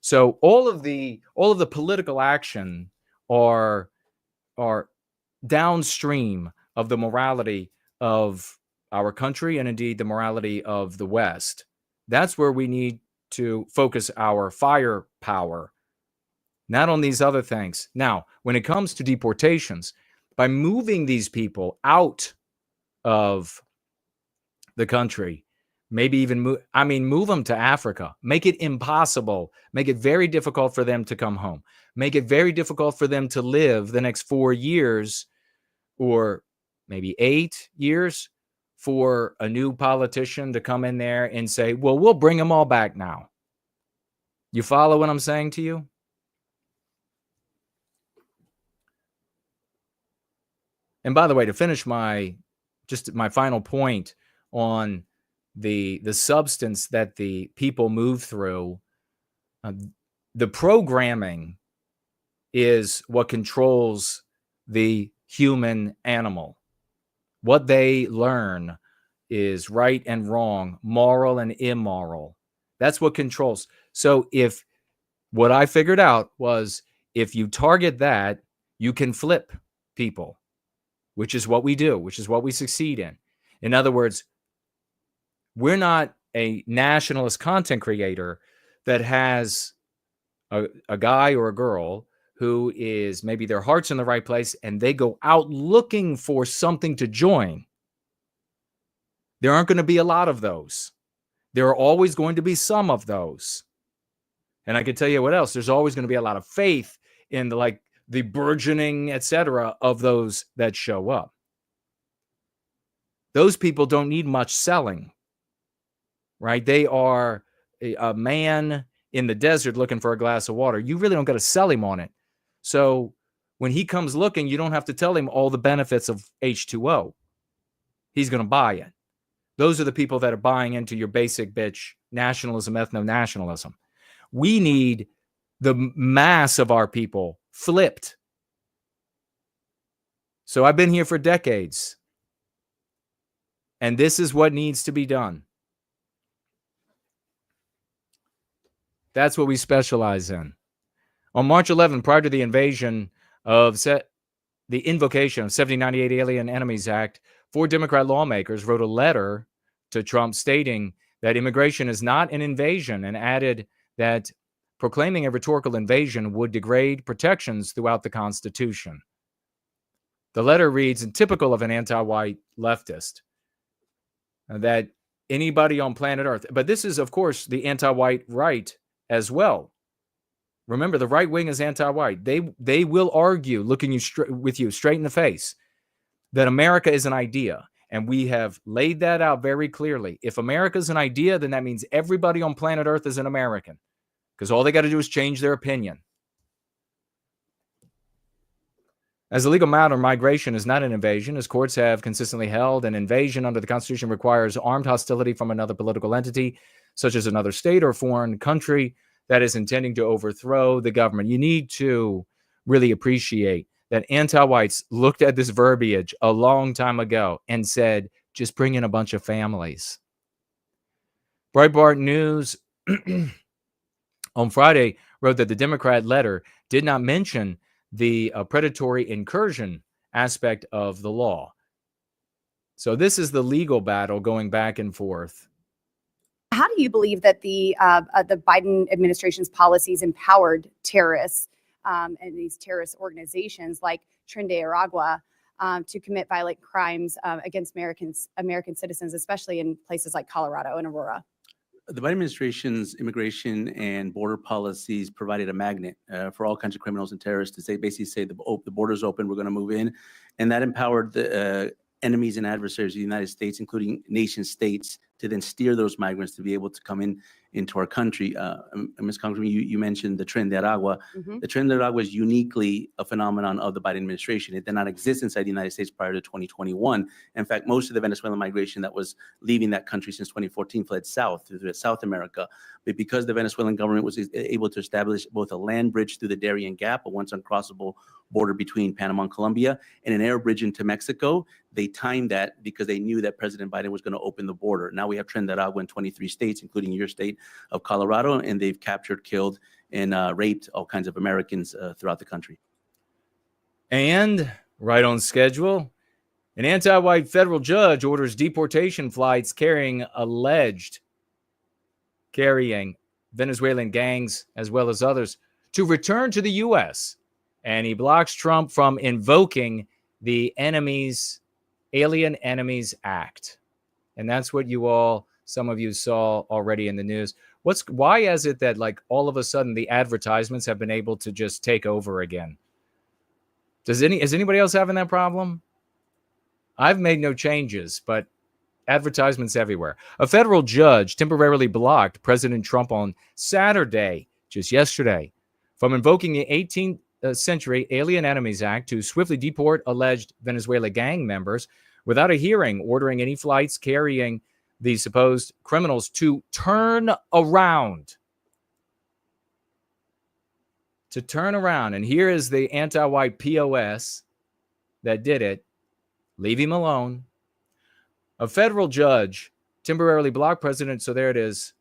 So all of the political action are downstream of the morality of our country and indeed the morality of the West. That's where we need to focus our firepower, not on these other things. Now, when it comes to deportations, by moving these people out of the country, maybe even move them to Africa, make it impossible, make it very difficult for them to come home, make it very difficult for them to live the next 4 years or maybe 8 years for a new politician to come in there and say, well, we'll bring them all back now. You follow what I'm saying to you? And by the way, to finish my final point on the substance that the people move through, the programming is what controls the human animal. What they learn is right and wrong, moral and immoral. That's what controls. So what I figured out was if you target that, you can flip people, which is what we do, which is what we succeed in. In other words, we're not a nationalist content creator that has a guy or a girl who is maybe their heart's in the right place and they go out looking for something to join. There aren't going to be a lot of those. There are always going to be some of those. And I can tell you what else. There's always going to be a lot of faith in the burgeoning, etc., of those that show up. Those people don't need much selling, right? They are a man in the desert looking for a glass of water. You really don't got to sell him on it. So when he comes looking, you don't have to tell him all the benefits of H2O. He's going to buy it. Those are the people that are buying into your basic bitch nationalism, ethno-nationalism. We need the mass of our people flipped. So I've been here for decades, and this is what needs to be done. That's what we specialize in. On March 11, prior to the invasion of the invocation of 1798 Alien Enemies Act, 4 Democrat lawmakers wrote a letter to Trump stating that immigration is not an invasion, and added that proclaiming a rhetorical invasion would degrade protections throughout the Constitution. The letter reads, and typical of an anti-white leftist, that anybody on planet Earth, but this is, of course, the anti-white right as well. Remember, the right wing is anti-white. They will argue, looking with you straight in the face, that America is an idea. And we have laid that out very clearly. If America is an idea, then that means everybody on planet Earth is an American, because all they got to do is change their opinion. As a legal matter, migration is not an invasion. As courts have consistently held, an invasion under the Constitution requires armed hostility from another political entity, such as another state or foreign country that is intending to overthrow the government. You need to really appreciate that anti-whites looked at this verbiage a long time ago and said, just bring in a bunch of families. Breitbart News on Friday wrote that the Democrat letter did not mention the predatory incursion aspect of the law. So this is the legal battle going back and forth.
How do you believe that the Biden administration's policies empowered terrorists and these terrorist organizations like Tren de Aragua to commit violent crimes against American citizens, especially in places like Colorado and Aurora?
The Biden administration's immigration and border policies provided a magnet for all kinds of criminals and terrorists to basically say the border's open, we're going to move in, and that empowered the enemies and adversaries of the United States, including nation states, to then steer those migrants to be able to come into our country. Ms. Congressman, you mentioned the Tren de Aragua.
Mm-hmm.
The Tren de Aragua is uniquely a phenomenon of the Biden administration. It did not exist inside the United States prior to 2021. In fact, most of the Venezuelan migration that was leaving that country since 2014 fled south, through South America. But because the Venezuelan government was able to establish both a land bridge through the Darien Gap, a once uncrossable border between Panama and Colombia, and an air bridge into Mexico, they timed that because they knew that President Biden was going to open the border. Now we have Tren de Aragua in 23 states, including your state of Colorado, and they've captured, killed, and raped all kinds of Americans throughout the country.
And right on schedule, an anti-white federal judge orders deportation flights carrying Venezuelan gangs as well as others to return to the U.S. And he blocks Trump from invoking the Alien Enemies Act. And that's what some of you saw already in the news. Why is it that, like, all of a sudden the advertisements have been able to just take over again? Is anybody else having that problem? I've made no changes, but advertisements everywhere. A federal judge temporarily blocked President Trump on Saturday, just yesterday, from invoking the 18th century Alien Enemies Act to swiftly deport alleged Venezuela gang members without a hearing, ordering any flights carrying the supposed criminals to turn around. To turn around. And here is the anti-white POS that did it. Leave him alone. A federal judge temporarily blocked President, so there it is.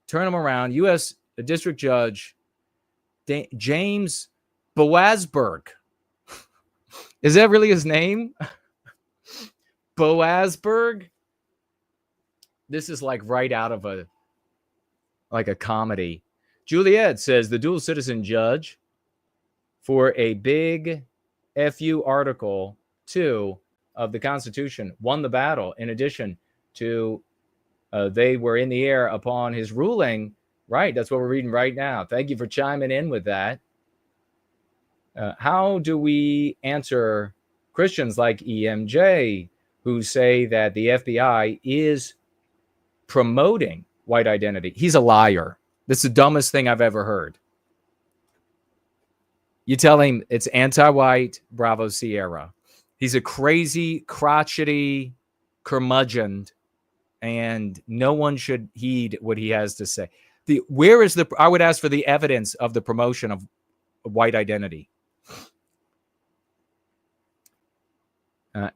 Turn him around. U.S. District Judge James Boasberg. Is that really his name? Boasberg? This is like right out of a comedy. Juliet says the dual citizen judge for a big FU Article 2 of the Constitution won the battle. In addition to they were in the air upon his ruling. Right, that's what we're reading right now. Thank you for chiming in with that. How do we answer Christians like EMJ who say that the FBI is promoting white identity? He's a liar. This is the dumbest thing I've ever heard. You tell him it's anti-white, Bravo Sierra. He's a crazy, crotchety curmudgeoned, and no one should heed what he has to say. I would ask for the evidence of the promotion of white identity.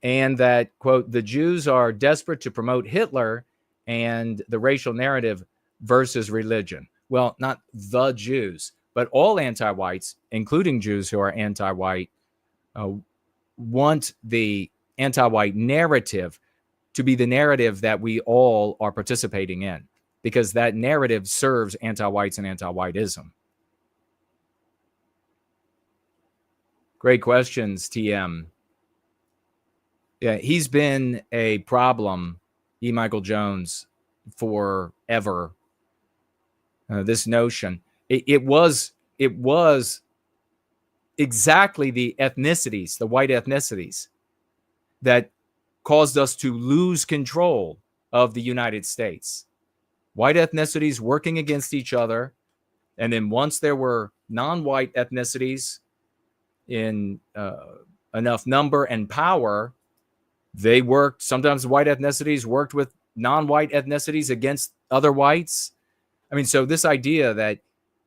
And that, quote, the Jews are desperate to promote Hitler and the racial narrative versus religion. Well, not the Jews, but all anti-whites, including Jews who are anti-white, want the anti-white narrative to be the narrative that we all are participating in, because that narrative serves anti-whites and anti-whiteism. Great questions, TM. Yeah, he's been a problem, E. Michael Jones, forever. This notion, it was exactly the ethnicities, the white ethnicities, that caused us to lose control of the United States. White ethnicities working against each other, and then once there were non-white ethnicities in enough number and power, they worked. Sometimes white ethnicities worked with non-white ethnicities against other whites. I mean, so this idea that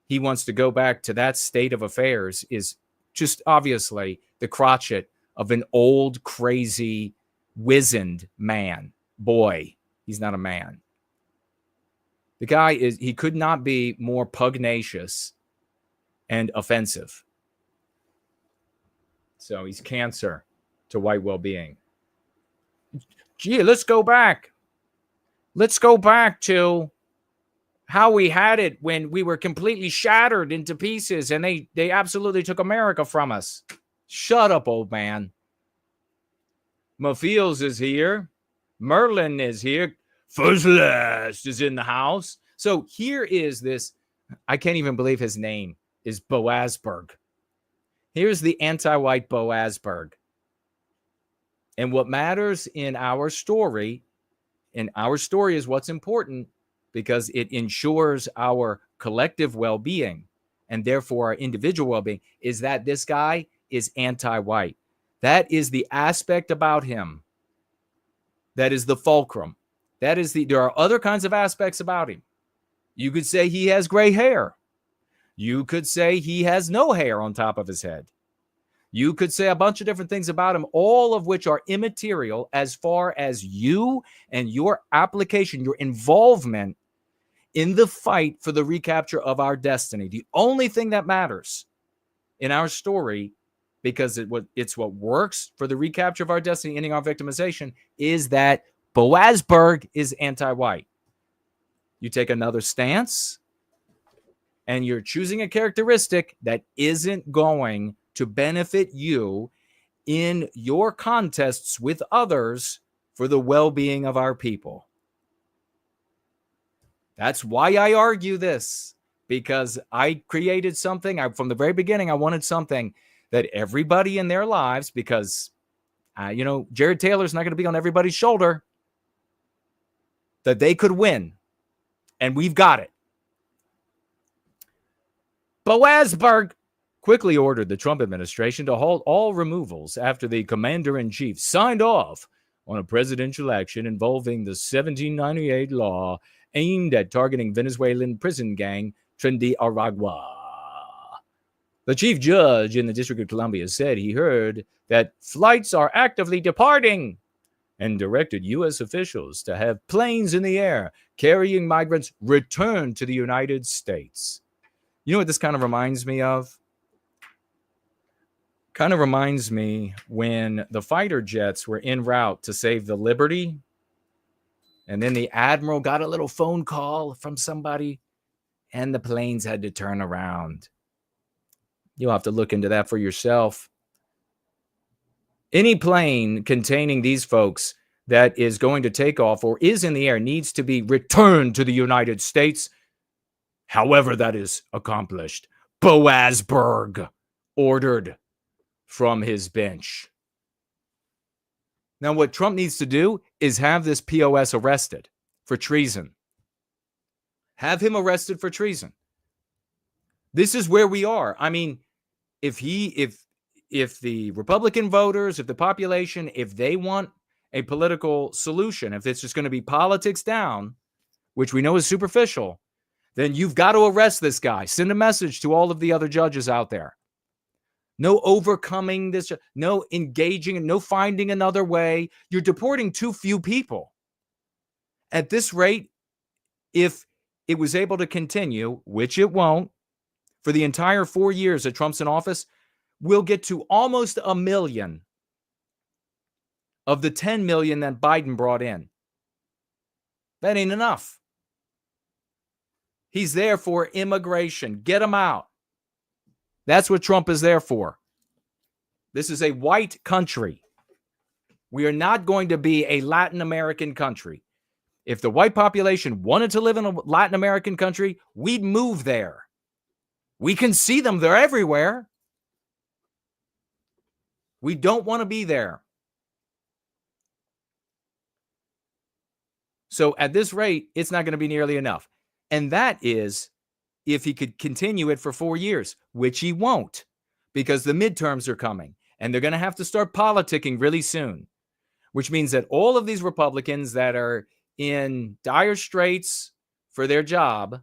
he wants to go back to that state of affairs is just obviously the crotchet of an old, crazy, wizened man. Boy, he's not a man. The guy he could not be more pugnacious and offensive. So he's cancer to white well-being. Gee, let's go back. Let's go back to how we had it when we were completely shattered into pieces and they absolutely took America from us. Shut up, old man. Mafiels is here. Merlin is here. Fuzzlest is in the house. So here is this. I can't even believe his name is Boasberg. Here's the anti-white Boasberg. And what matters in our story is what's important, because it ensures our collective well-being and therefore our individual well-being, is that this guy is anti-white. That is the aspect about him. That is the fulcrum. There are other kinds of aspects about him. You could say he has gray hair. You could say he has no hair on top of his head. You could say a bunch of different things about him, all of which are immaterial as far as you and your application, your involvement in the fight for the recapture of our destiny. The only thing that matters in our story, because it's what works for the recapture of our destiny, ending our victimization, is that Boasberg is anti-white. You take another stance, and you're choosing a characteristic that isn't going to benefit you in your contests with others for the well-being of our people. That's why I argue this, because I created something. From the very beginning, I wanted something that everybody in their lives, because, Jared Taylor's not going to be on everybody's shoulder, that they could win. And we've got it. Boasberg quickly ordered the Trump administration to halt all removals after the commander-in-chief signed off on a presidential action involving the 1798 law aimed at targeting Venezuelan prison gang Tren Aragua. The chief judge in the District of Columbia said he heard that flights are actively departing and directed U.S. officials to have planes in the air carrying migrants return to the United States. You know what this kind of reminds me of? Kind of reminds me when the fighter jets were en route to save the Liberty, and then the admiral got a little phone call from somebody, and the planes had to turn around. You'll have to look into that for yourself. Any plane containing these folks that is going to take off or is in the air needs to be returned to the United States, however that is accomplished. Boasberg ordered from his bench. Now, what Trump needs to do is have this POS arrested for treason. Have him arrested for treason. This is where we are. I mean, if the Republican voters, if the population, if they want a political solution, if it's just going to be politics down, which we know is superficial, then you've got to arrest this guy. Send a message to all of the other judges out there. No overcoming this, no engaging, no finding another way. You're deporting too few people. At this rate, if it was able to continue, which it won't, for the entire 4 years that Trump's in office, we'll get to almost 1 million of the 10 million that Biden brought in. That ain't enough. He's there for immigration. Get them out. That's what Trump is there for. This is a white country. We are not going to be a Latin American country. If the white population wanted to live in a Latin American country, we'd move there. We can see them. They're everywhere. We don't want to be there. So at this rate, it's not going to be nearly enough. And that is if he could continue it for 4 years, which he won't, because the midterms are coming and they're going to have to start politicking really soon, which means that all of these Republicans that are in dire straits for their job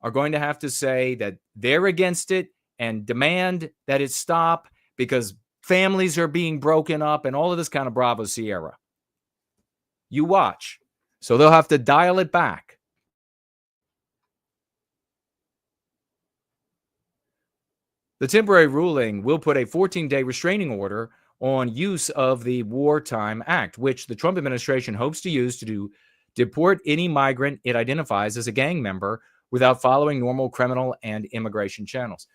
are going to have to say that they're against it and demand that it stop because families are being broken up and all of this kind of Bravo Sierra. You watch. So they'll have to dial it back. The temporary ruling will put a 14-day restraining order on use of the Wartime Act, which the Trump administration hopes to use to deport any migrant it identifies as a gang member without following normal criminal and immigration channels.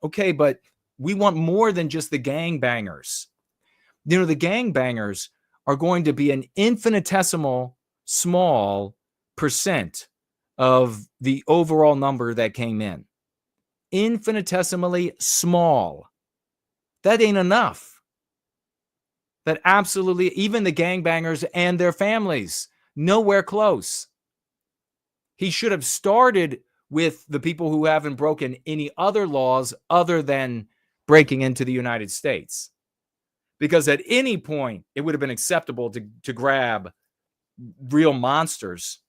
Okay, but we want more than just the gangbangers. You know, the gangbangers are going to be an infinitesimal small percent of the overall number that came in. Infinitesimally small. That ain't enough. That absolutely, even the gangbangers and their families, nowhere close. He should have started with the people who haven't broken any other laws other than breaking into the United States. Because at any point, it would have been acceptable to grab real monsters.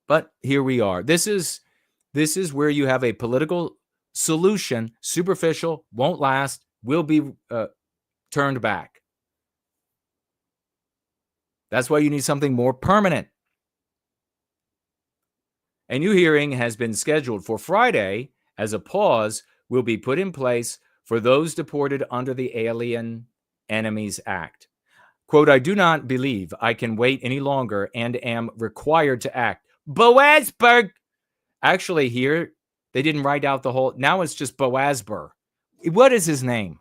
But here we are. This is where you have a political solution, superficial, won't last, will be turned back. That's why you need something more permanent. A new hearing has been scheduled for Friday as a pause will be put in place for those deported under the Alien Enemies Act. Quote, I do not believe I can wait any longer and am required to act. Boasberg. Actually, here, they didn't write out the whole. Now it's just Boasber. What is his name?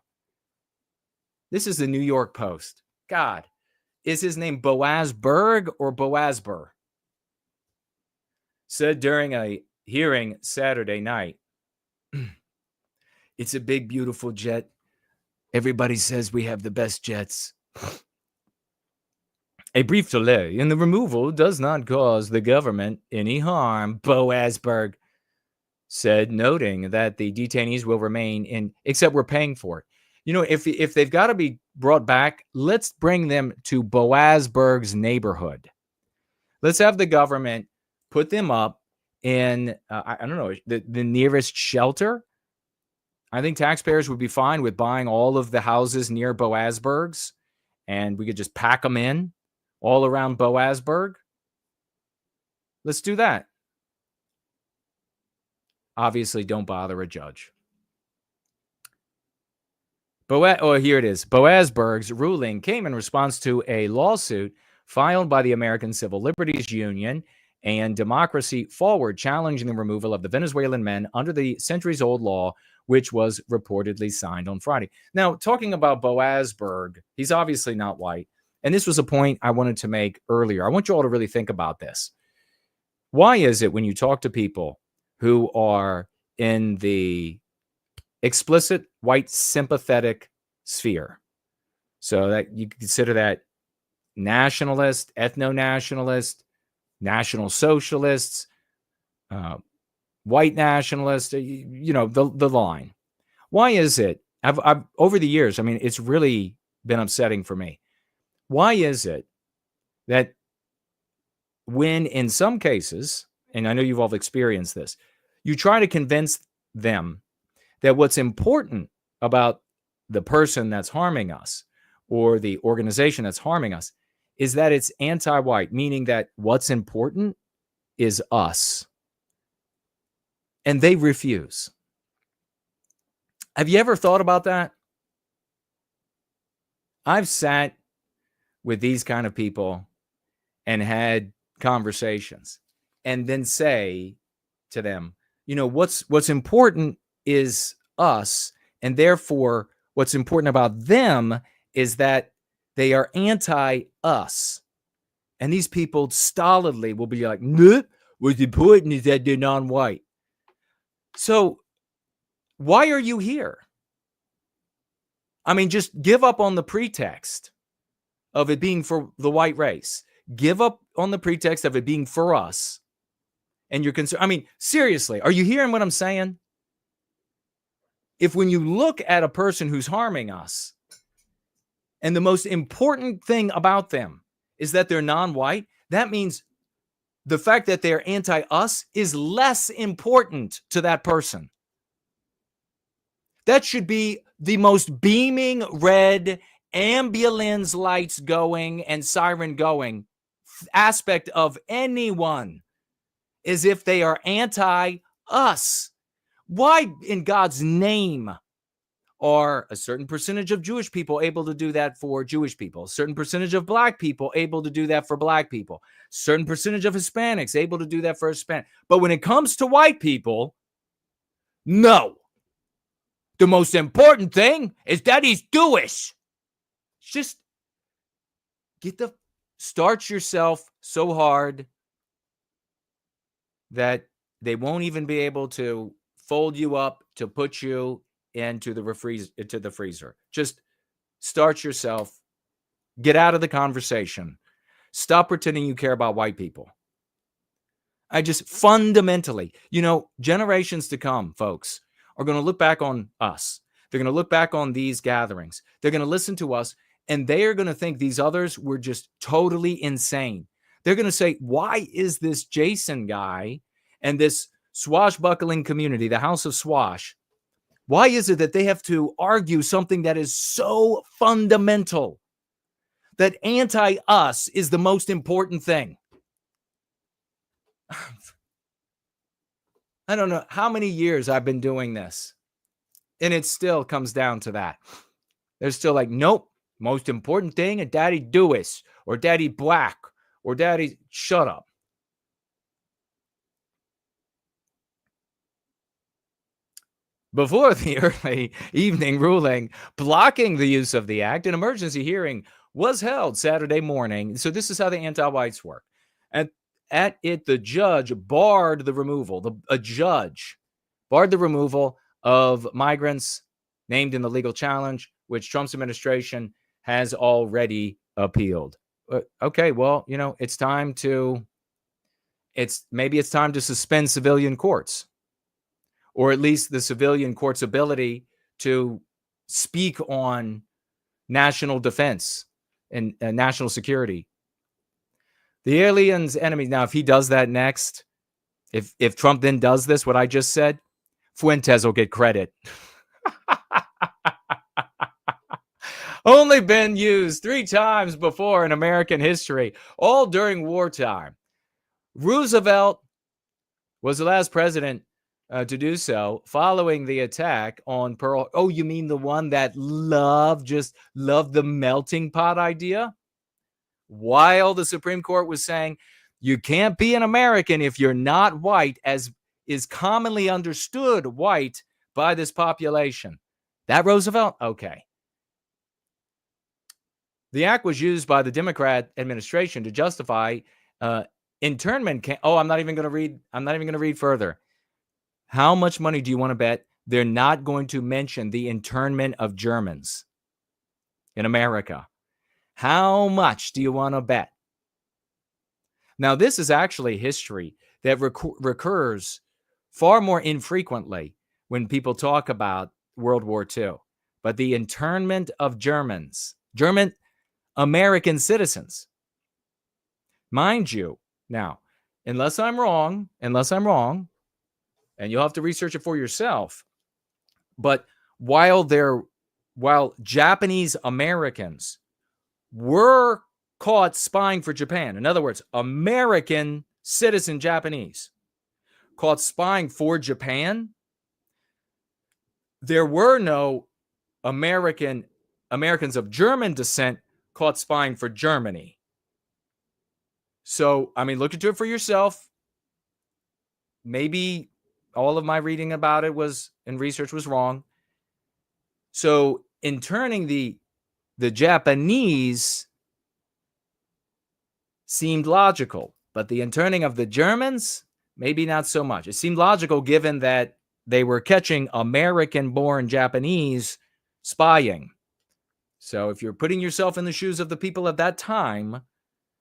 This is the New York Post. God, is his name Boasberg or Boasber? Said during a hearing Saturday night, it's a big, beautiful jet. Everybody says we have the best jets. A brief delay in the removal does not cause the government any harm, Boasberg said, noting that the detainees will remain in, except we're paying for it. You know, if they've got to be brought back, let's bring them to Boasberg's neighborhood. Let's have the government put them up in, I don't know, the nearest shelter. I think taxpayers would be fine with buying all of the houses near Boasberg's, and we could just pack them in all around Boasberg. Let's do that. Obviously, don't bother a judge. Here it is. Boasberg's ruling came in response to a lawsuit filed by the American Civil Liberties Union and Democracy Forward, challenging the removal of the Venezuelan men under the centuries-old law, which was reportedly signed on Friday. Now, talking about Boasberg, he's obviously not white. And this was a point I wanted to make earlier. I want you all to really think about this. Why is it when you talk to people who are in the explicit white sympathetic sphere, so that you consider that nationalist, ethno-nationalist, national socialists, white nationalists, you know, the line. Why is it? I've over the years, I mean, it's really been upsetting for me. Why is it that when in some cases, and I know you've all experienced this, you try to convince them that what's important about the person that's harming us or the organization that's harming us is that it's anti-white, meaning that what's important is us. And they refuse. Have you ever thought about that? I've sat with these kind of people and had conversations and then say to them, you know, what's important is us, and therefore what's important about them is that they are anti-us. And these people stolidly will be like, no, what's important is that they're non-white. So why are you here? I mean, just give up on the pretext of it being for the white race. Give up on the pretext of it being for us. And you're concerned. I mean, seriously, are you hearing what I'm saying? If when you look at a person who's harming us, and the most important thing about them is that they're non-white, that means the fact that they're anti-us is less important to that person. That should be the most beaming red ambulance lights going and siren going aspect of anyone, is if they are anti-us. Why in God's name are a certain percentage of Jewish people able to do that for Jewish people? A certain percentage of black people able to do that for black people? A certain percentage of Hispanics able to do that for Hispanic? But when it comes to white people, no. The most important thing is that he's Jewish. Just start yourself so hard that they won't even be able to fold you up to put you into the freezer. Just start yourself. Get out of the conversation. Stop pretending you care about white people. I just fundamentally, generations to come, folks, are going to look back on us. They're going to look back on these gatherings. They're going to listen to us, and they are going to think these others were just totally insane. They're going to say, why is this Jason guy and this swashbuckling community, the House of Swash, why is it that they have to argue something that is so fundamental, that anti-us is the most important thing? I don't know how many years I've been doing this, and it still comes down to that. They're still like, nope, most important thing is daddy Jewish, or daddy black, or daddy shut up. Before the early evening ruling blocking the use of the act, an emergency hearing was held Saturday morning. So this is how the anti-whites work. At it, the judge barred the removal. A judge barred the removal of migrants named in the legal challenge, which Trump's administration has already appealed. Okay, well, it's time to suspend civilian courts, or at least the civilian court's ability to speak on national defense and national security. The alien's enemy. Now, if he does that next, if Trump then does this, what I just said, Fuentes will get credit. Only been used 3 times before in American history, all during wartime. Roosevelt was the last president to do so following the attack on Pearl. Oh, you mean the one that loved the melting pot idea? While the Supreme Court was saying you can't be an American if you're not white, as is commonly understood white by this population. That Roosevelt? Okay. The act was used by the Democrat administration to justify internment. I'm not even going to read further. How much money do you want to bet they're not going to mention the internment of Germans in America? How much do you want to bet? Now, this is actually history that recurs far more infrequently when people talk about World War II. But the internment of Germans German American citizens. Mind you, now, unless I'm wrong, and you'll have to research it for yourself, but while Japanese Americans were caught spying for Japan, in other words, American citizen Japanese caught spying for Japan, there were no Americans of German descent caught spying for Germany. So, I mean, look into it for yourself. Maybe all of my reading about it and research was wrong. So, interning the Japanese seemed logical, but the interning of the Germans, maybe not so much. It seemed logical given that they were catching American-born Japanese spying. So if you're putting yourself in the shoes of the people at that time,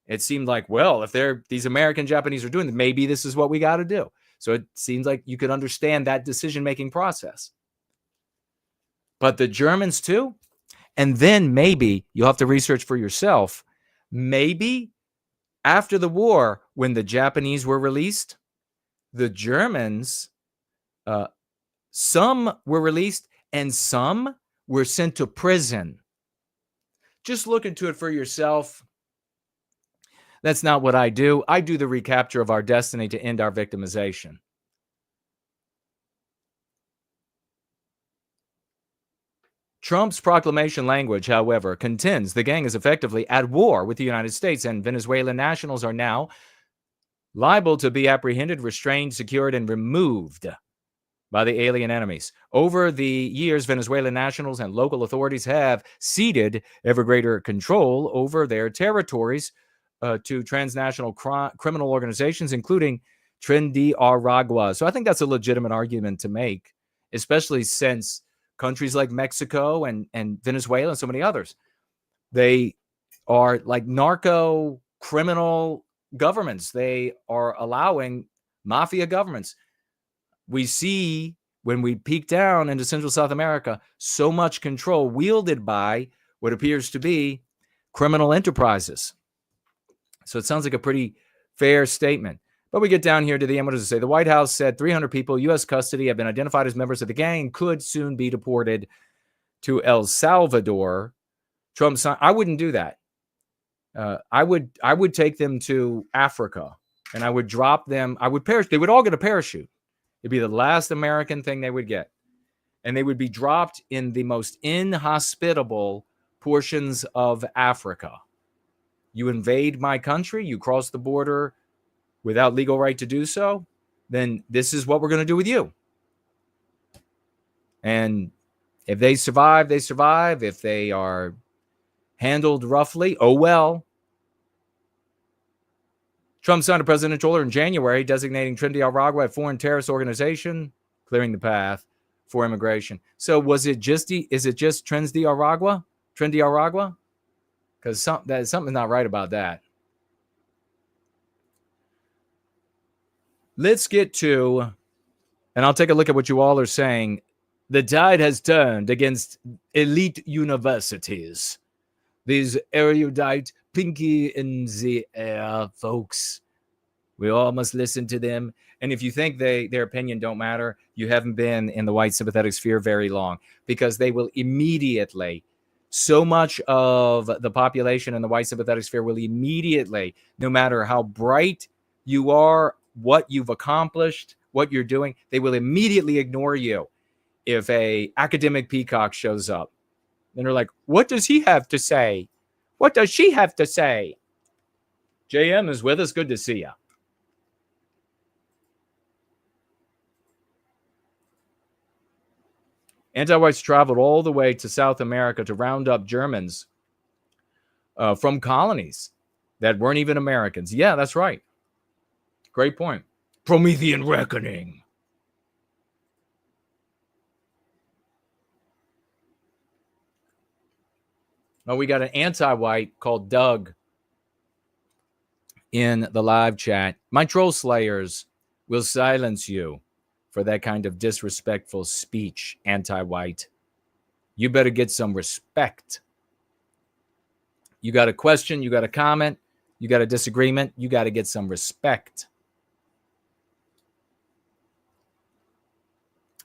it seemed like, well, if these American Japanese are doing it, maybe this is what we got to do. So it seems like you could understand that decision-making process. But the Germans too? And then maybe you'll have to research for yourself. Maybe after the war, when the Japanese were released, the Germans, some were released and some were sent to prison. Just look into it for yourself. That's not what I do. I do the recapture of our destiny to end our victimization. Trump's proclamation language, however, contends the gang is effectively at war with the United States, and Venezuelan nationals are now liable to be apprehended, restrained, secured, and removed by the alien enemies. Over the years, Venezuelan nationals and local authorities have ceded ever greater control over their territories to transnational criminal organizations, including Tren de Aragua. So I think that's a legitimate argument to make, especially since countries like Mexico and Venezuela and so many others, they are like narco criminal governments. They are allowing mafia governments. We see when we peek down into Central South America, so much control wielded by what appears to be criminal enterprises. So it sounds like a pretty fair statement. But we get down here to the end. What does it say? The White House said 300 people, U.S. custody, have been identified as members of the gang, could soon be deported to El Salvador. Trump signed. I wouldn't do that. I would take them to Africa, and I would drop them. I would parachute. They would all get a parachute. It'd be the last American thing they would get, and they would be dropped in the most inhospitable portions of Africa. You invade my country, you cross the border without legal right to do so, then this is what we're going to do with you. And if they survive, they survive. If they are handled roughly, oh well. Trump signed a presidential order in January designating Tren de Aragua a foreign terrorist organization, clearing the path for immigration. So is it just Tren de Aragua? Tren de Aragua? Because something's not right about that. Let's get to, and I'll take a look at what you all are saying. The tide has turned against elite universities. These erudite, pinky in the air folks. We all must listen to them. And if you think their opinion don't matter, you haven't been in the white sympathetic sphere very long, because they will immediately, so much of the population in the white sympathetic sphere will immediately, no matter how bright you are, what you've accomplished, what you're doing, they will immediately ignore you if a academic peacock shows up. And they're like, what does he have to say? What does she have to say? JM is with us. Good to see you. Anti-whites traveled all the way to South America to round up Germans from colonies that weren't even Americans. Yeah, that's right. Great point. Promethean reckoning. Oh, we got an anti-white called Doug in the live chat. My troll slayers will silence you for that kind of disrespectful speech, anti-white. You better get some respect. You got a question, you got a comment, you got a disagreement, you got to get some respect.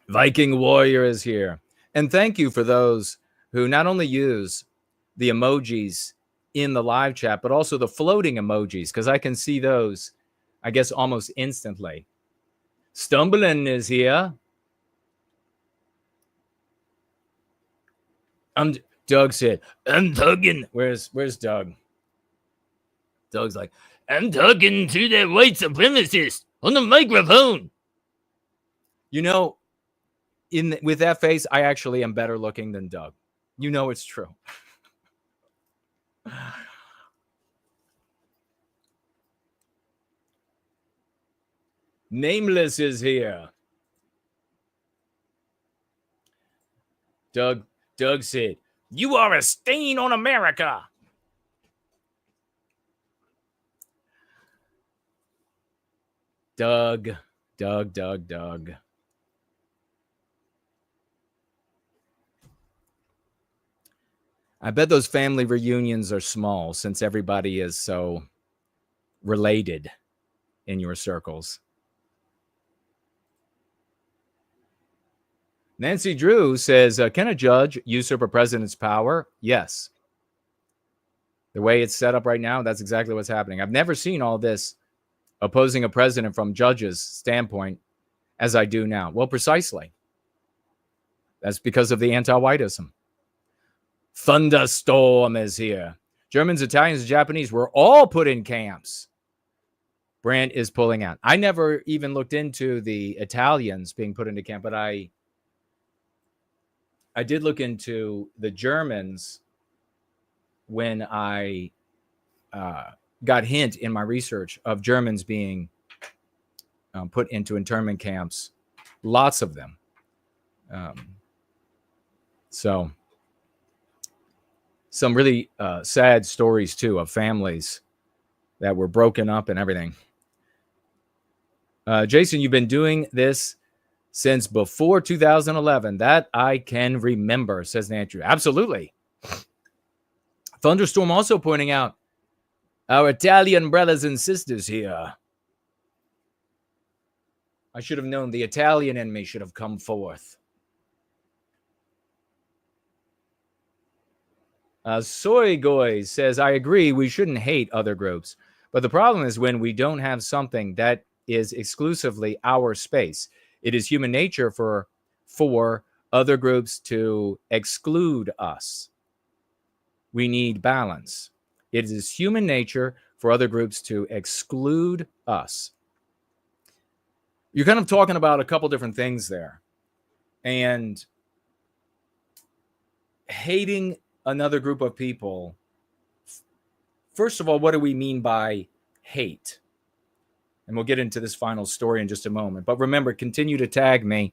Viking Warrior is here. And thank you for those who not only use the emojis in the live chat, but also the floating emojis, because I can see those, I guess, almost instantly. Stumbling is here. Doug said, I'm tugging. Where's Doug? Doug's like, I'm talking to that white supremacist on the microphone. You know, with that face, I actually am better looking than Doug. You know it's true. Nameless is here. Doug said, you are a stain on America. Doug. I bet those family reunions are small since everybody is so related in your circles. Nancy Drew says, can a judge usurp a president's power? Yes. The way it's set up right now, that's exactly what's happening. I've never seen all this opposing a president from judges' standpoint as I do now. Well, precisely. That's because of the anti-whiteism. Thunderstorm is here. Germans, Italians, and Japanese were all put in camps. Brandt is pulling out. I never even looked into the Italians being put into camp, but I did look into the Germans when I got hint in my research of Germans being put into internment camps. Lots of them. So some really sad stories, too, of families that were broken up and everything. Jason, you've been doing this since before 2011. That I can remember, says Andrew. Absolutely. Thunderstorm also pointing out our Italian brothers and sisters here. I should have known the Italian in me should have come forth. Soygoy says, I agree, we shouldn't hate other groups. But the problem is when we don't have something that is exclusively our space. It is human nature for other groups to exclude us. We need balance. It is human nature for other groups to exclude us. You're kind of talking about a couple different things there. And hating another group of people, first of all, what do we mean by hate? And we'll get into this final story in just a moment. But remember, continue to tag me.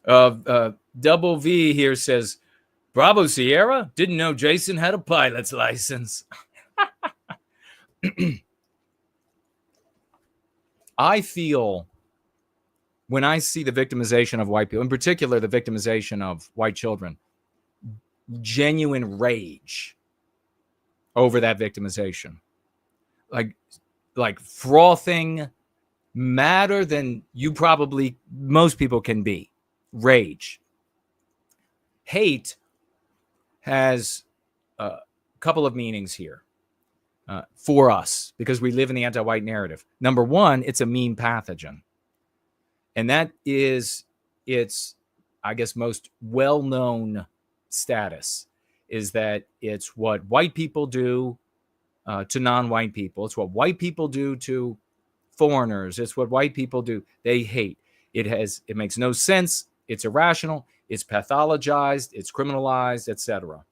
Double V here says, Bravo Sierra, didn't know Jason had a pilot's license. I feel when I see the victimization of white people, in particular the victimization of white children, genuine rage over that victimization. Like frothing, madder than you probably, most people can be. Rage. Hate has a couple of meanings here for us because we live in the anti-white narrative. Number one, it's a meme pathogen. And that is its, I guess, most well-known status is that it's what white people do to non-white people. It's what white people do to foreigners. It's what white people do. They hate. It makes no sense. It's irrational. It's pathologized. It's criminalized, etc.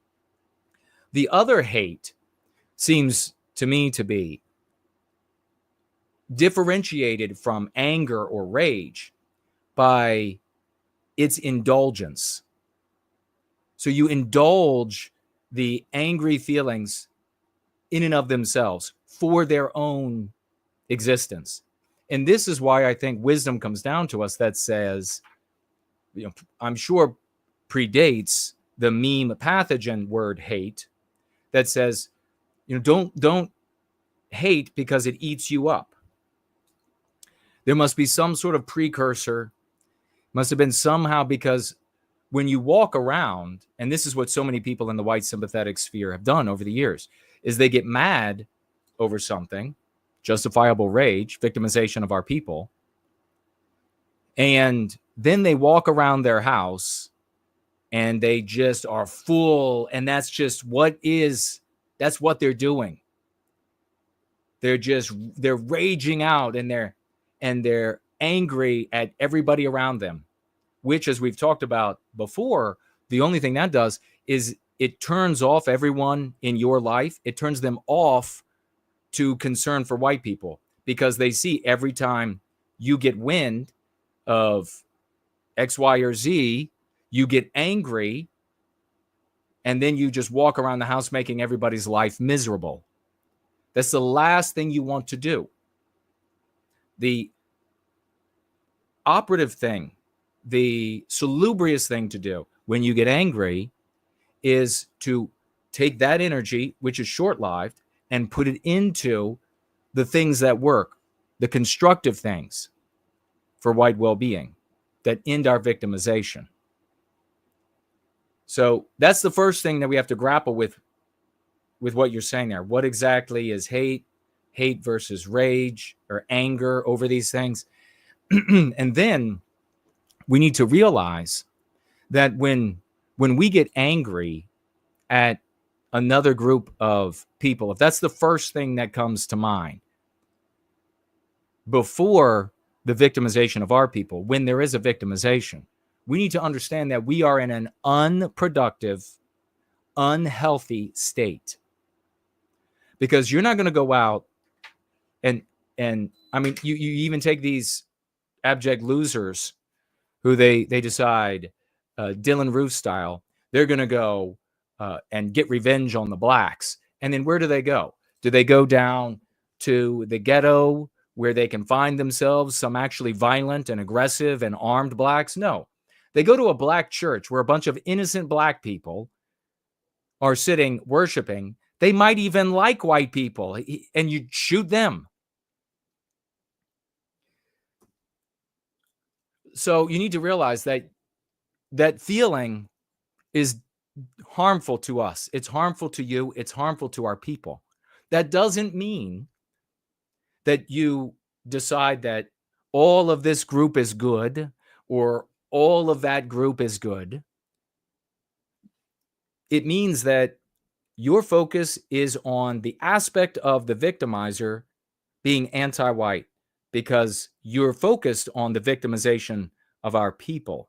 The other hate seems to me to be differentiated from anger or rage by its indulgence. So you indulge the angry feelings in and of themselves for their own existence. And this is why I think wisdom comes down to us that says, I'm sure predates the meme pathogen word hate, that says, don't hate because it eats you up. There must be some sort of precursor, must have been somehow, because when you walk around, and this is what so many people in the white sympathetic sphere have done over the years, is they get mad over something, justifiable rage, victimization of our people, and then they walk around their house and they just are full, and that's what they're doing. They're raging out, and they're angry at everybody around them, which, as we've talked about before, the only thing that does is it turns off everyone in your life. It turns them off to concern for white people, because they see every time you get wind of X, Y, or Z, you get angry, and then you just walk around the house making everybody's life miserable. That's the last thing you want to do. The operative thing, the salubrious thing to do when you get angry is to take that energy, which is short-lived, and put it into the things that work, the constructive things for white well-being that end our victimization. So that's the first thing that we have to grapple with what you're saying there. What exactly is hate versus rage or anger over these things? And then we need to realize that when we get angry at another group of people, if that's the first thing that comes to mind before the victimization of our people, when there is a victimization, we need to understand that we are in an unproductive, unhealthy state. Because you're not going to go out and I mean, you even take these abject losers who they decide, Dylan Roof style, they're going to go and get revenge on the blacks. And then where do they go? Do they go down to the ghetto where they can find themselves some actually violent and aggressive and armed blacks? No. They go to a black church where a bunch of innocent black people are sitting worshiping. They might even like white people, and you shoot them. So you need to realize that that feeling is harmful to us. It's harmful to you. It's harmful to our people. That doesn't mean that you decide that all of this group is good or all of that group is good. It means that your focus is on the aspect of the victimizer being anti-white, because you're focused on the victimization of our people.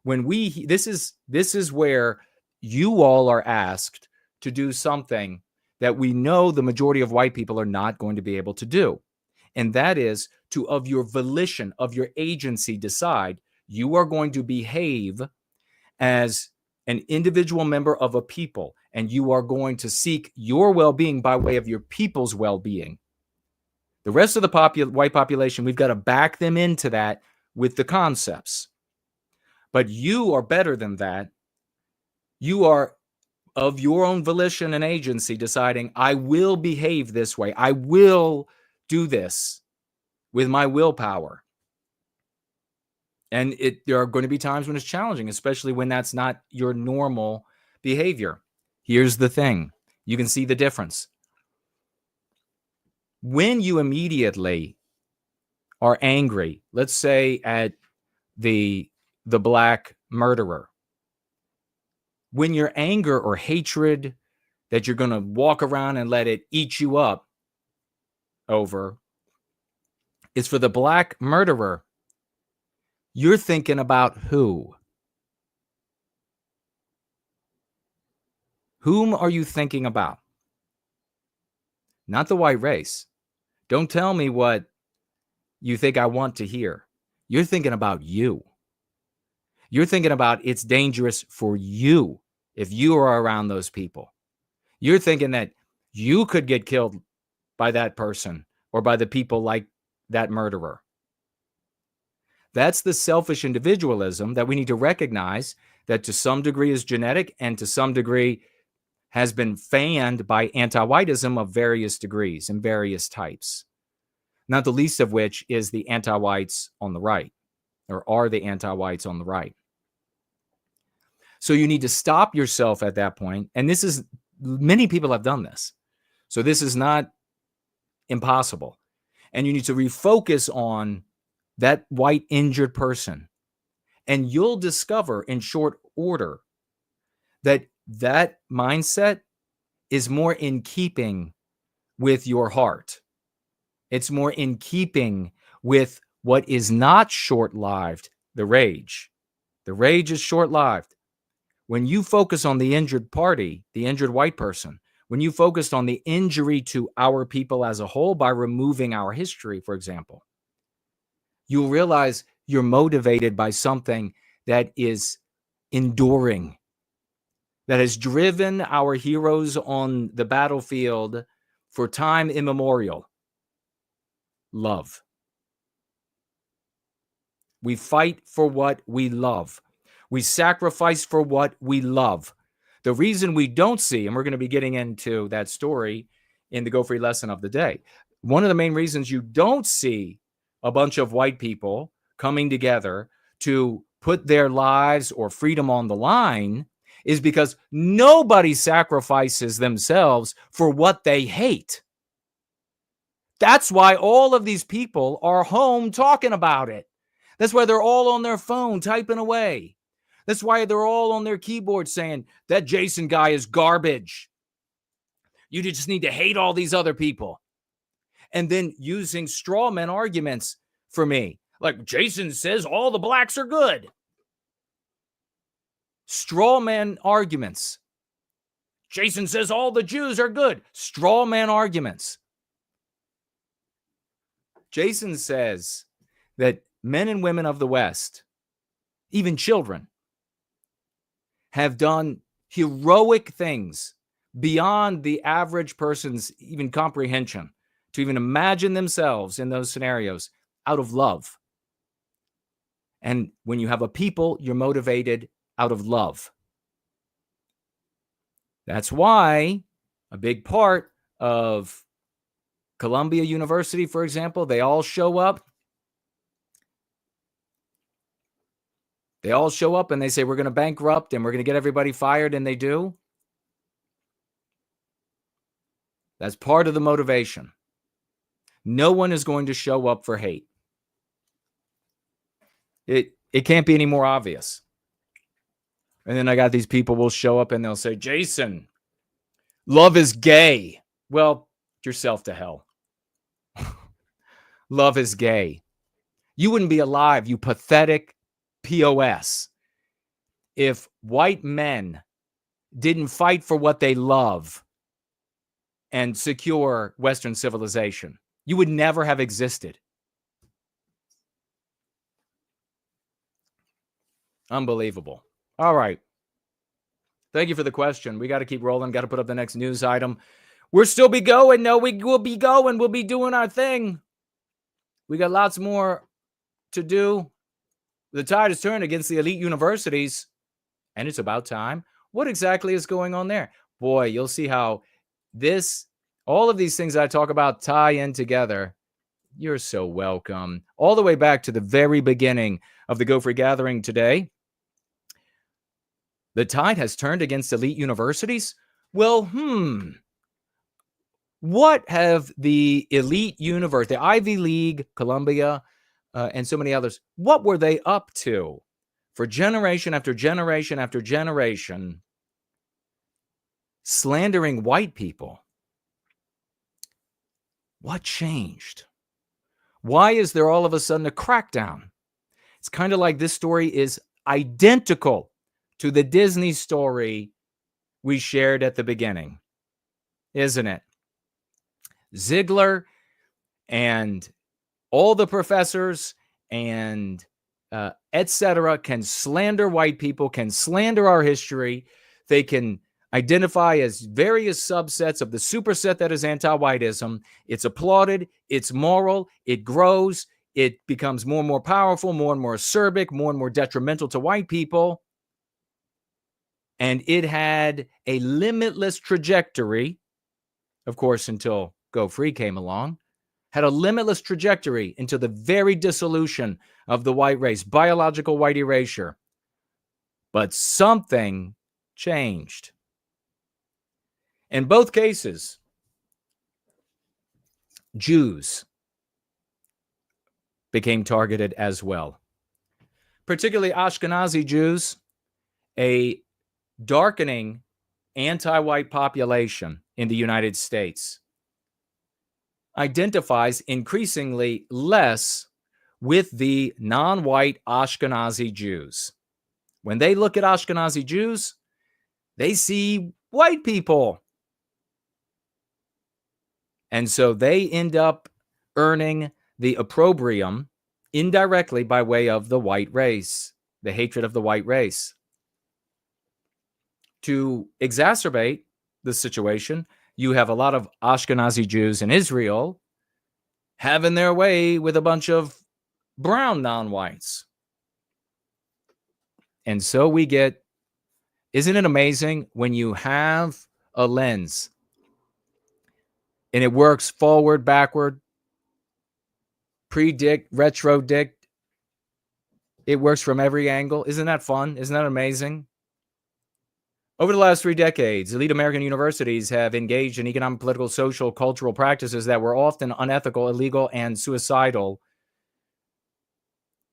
When this is where you all are asked to do something that we know the majority of white people are not going to be able to do. And that is to, of your volition, of your agency, decide you are going to behave as an individual member of a people, and you are going to seek your well-being by way of your people's well-being. The rest of the white population, we've got to back them into that with the concepts. But you are better than that. You are of your own volition and agency deciding, I will behave this way. I will do this with my willpower. And there are going to be times when it's challenging, especially when that's not your normal behavior. Here's the thing. You can see the difference. When you immediately are angry, let's say at the black murderer, when your anger or hatred that you're going to walk around and let it eat you up over is for the black murderer, you're thinking about who? Whom are you thinking about? Not the white race. Don't tell me what you think I want to hear. You're thinking about you. You're thinking about it's dangerous for you if you are around those people. You're thinking that you could get killed by that person or by the people like that murderer. That's the selfish individualism that we need to recognize, that to some degree is genetic and to some degree has been fanned by anti-whiteism of various degrees and various types. Not the least of which is the anti-whites on the right, or are the anti-whites on the right. So you need to stop yourself at that point. And this is, many people have done this. So this is not impossible. And you need to refocus on that white injured person. And you'll discover in short order that that mindset is more in keeping with your heart. It's more in keeping with what is not short-lived, the rage. The rage is short-lived. When you focus on the injured party, the injured white person, when you focused on the injury to our people as a whole by removing our history, for example, you'll realize you're motivated by something that is enduring, that has driven our heroes on the battlefield for time immemorial. Love. We fight for what we love. We sacrifice for what we love. The reason we don't see, and we're going to be getting into that story in the Go Free lesson of the day, one of the main reasons you don't see a bunch of white people coming together to put their lives or freedom on the line is because nobody sacrifices themselves for what they hate. That's why all of these people are home talking about it. That's why they're all on their phone typing away. That's why they're all on their keyboard saying, that Jason guy is garbage. You just need to hate all these other people. And then using straw man arguments for me. Like, Jason says all the blacks are good. Straw man arguments. Jason says all the Jews are good. Straw man arguments. Jason says that men and women of the West, even children, have done heroic things beyond the average person's even comprehension to even imagine themselves in those scenarios out of love. And when you have a people, you're motivated out of love. That's why a big part of Columbia University, for example, they all show up. They all show up and they say, we're going to bankrupt and we're going to get everybody fired, and they do. That's part of the motivation. No one is going to show up for hate. It can't be any more obvious. And then I got these people will show up and they'll say, Jason, love is gay. Well, yourself to hell. Love is gay. You wouldn't be alive, you pathetic POS, if white men didn't fight for what they love and secure Western civilization. You would never have existed. Unbelievable. All right. Thank you for the question. We got to keep rolling. Got to put up the next news item. We'll still be going. No, we will be going. We'll be doing our thing. We got lots more to do. The tide has turned against the elite universities, and it's about time. What exactly is going on there? Boy, you'll see how all of these things I talk about tie in together. You're so welcome. All the way back to the very beginning of the Go Free Gathering today. The tide has turned against elite universities? Well, what have the elite universities, the Ivy League, Columbia, and so many others, what were they up to for generation after generation after generation, slandering white people? What changed? Why is there all of a sudden a crackdown? It's kind of like this story is identical to the Disney story we shared at the beginning, isn't it? Zegler and all the professors and etc. can slander white people, can slander our history. They can identify as various subsets of the superset that is anti-whiteism. It's applauded, it's moral, it grows, it becomes more and more powerful, more and more acerbic, more and more detrimental to white people. And it had a limitless trajectory, of course, until Go Free came along, had a limitless trajectory into the very dissolution of the white race, biological white erasure. But something changed. In both cases, Jews became targeted as well, particularly Ashkenazi Jews, a darkening anti-white population in the United States, identifies increasingly less with the non-white Ashkenazi Jews. When they look at Ashkenazi Jews, they see white people. And so they end up earning the opprobrium indirectly by way of the white race, the hatred of the white race. To exacerbate the situation, you have a lot of Ashkenazi Jews in Israel having their way with a bunch of brown non-whites. And so we get, isn't it amazing when you have a lens and it works forward, backward, predict, retrodict, it works from every angle. Isn't that fun? Isn't that amazing? Over the last 3 decades, elite American universities have engaged in economic, political, social, cultural practices that were often unethical, illegal, and suicidal.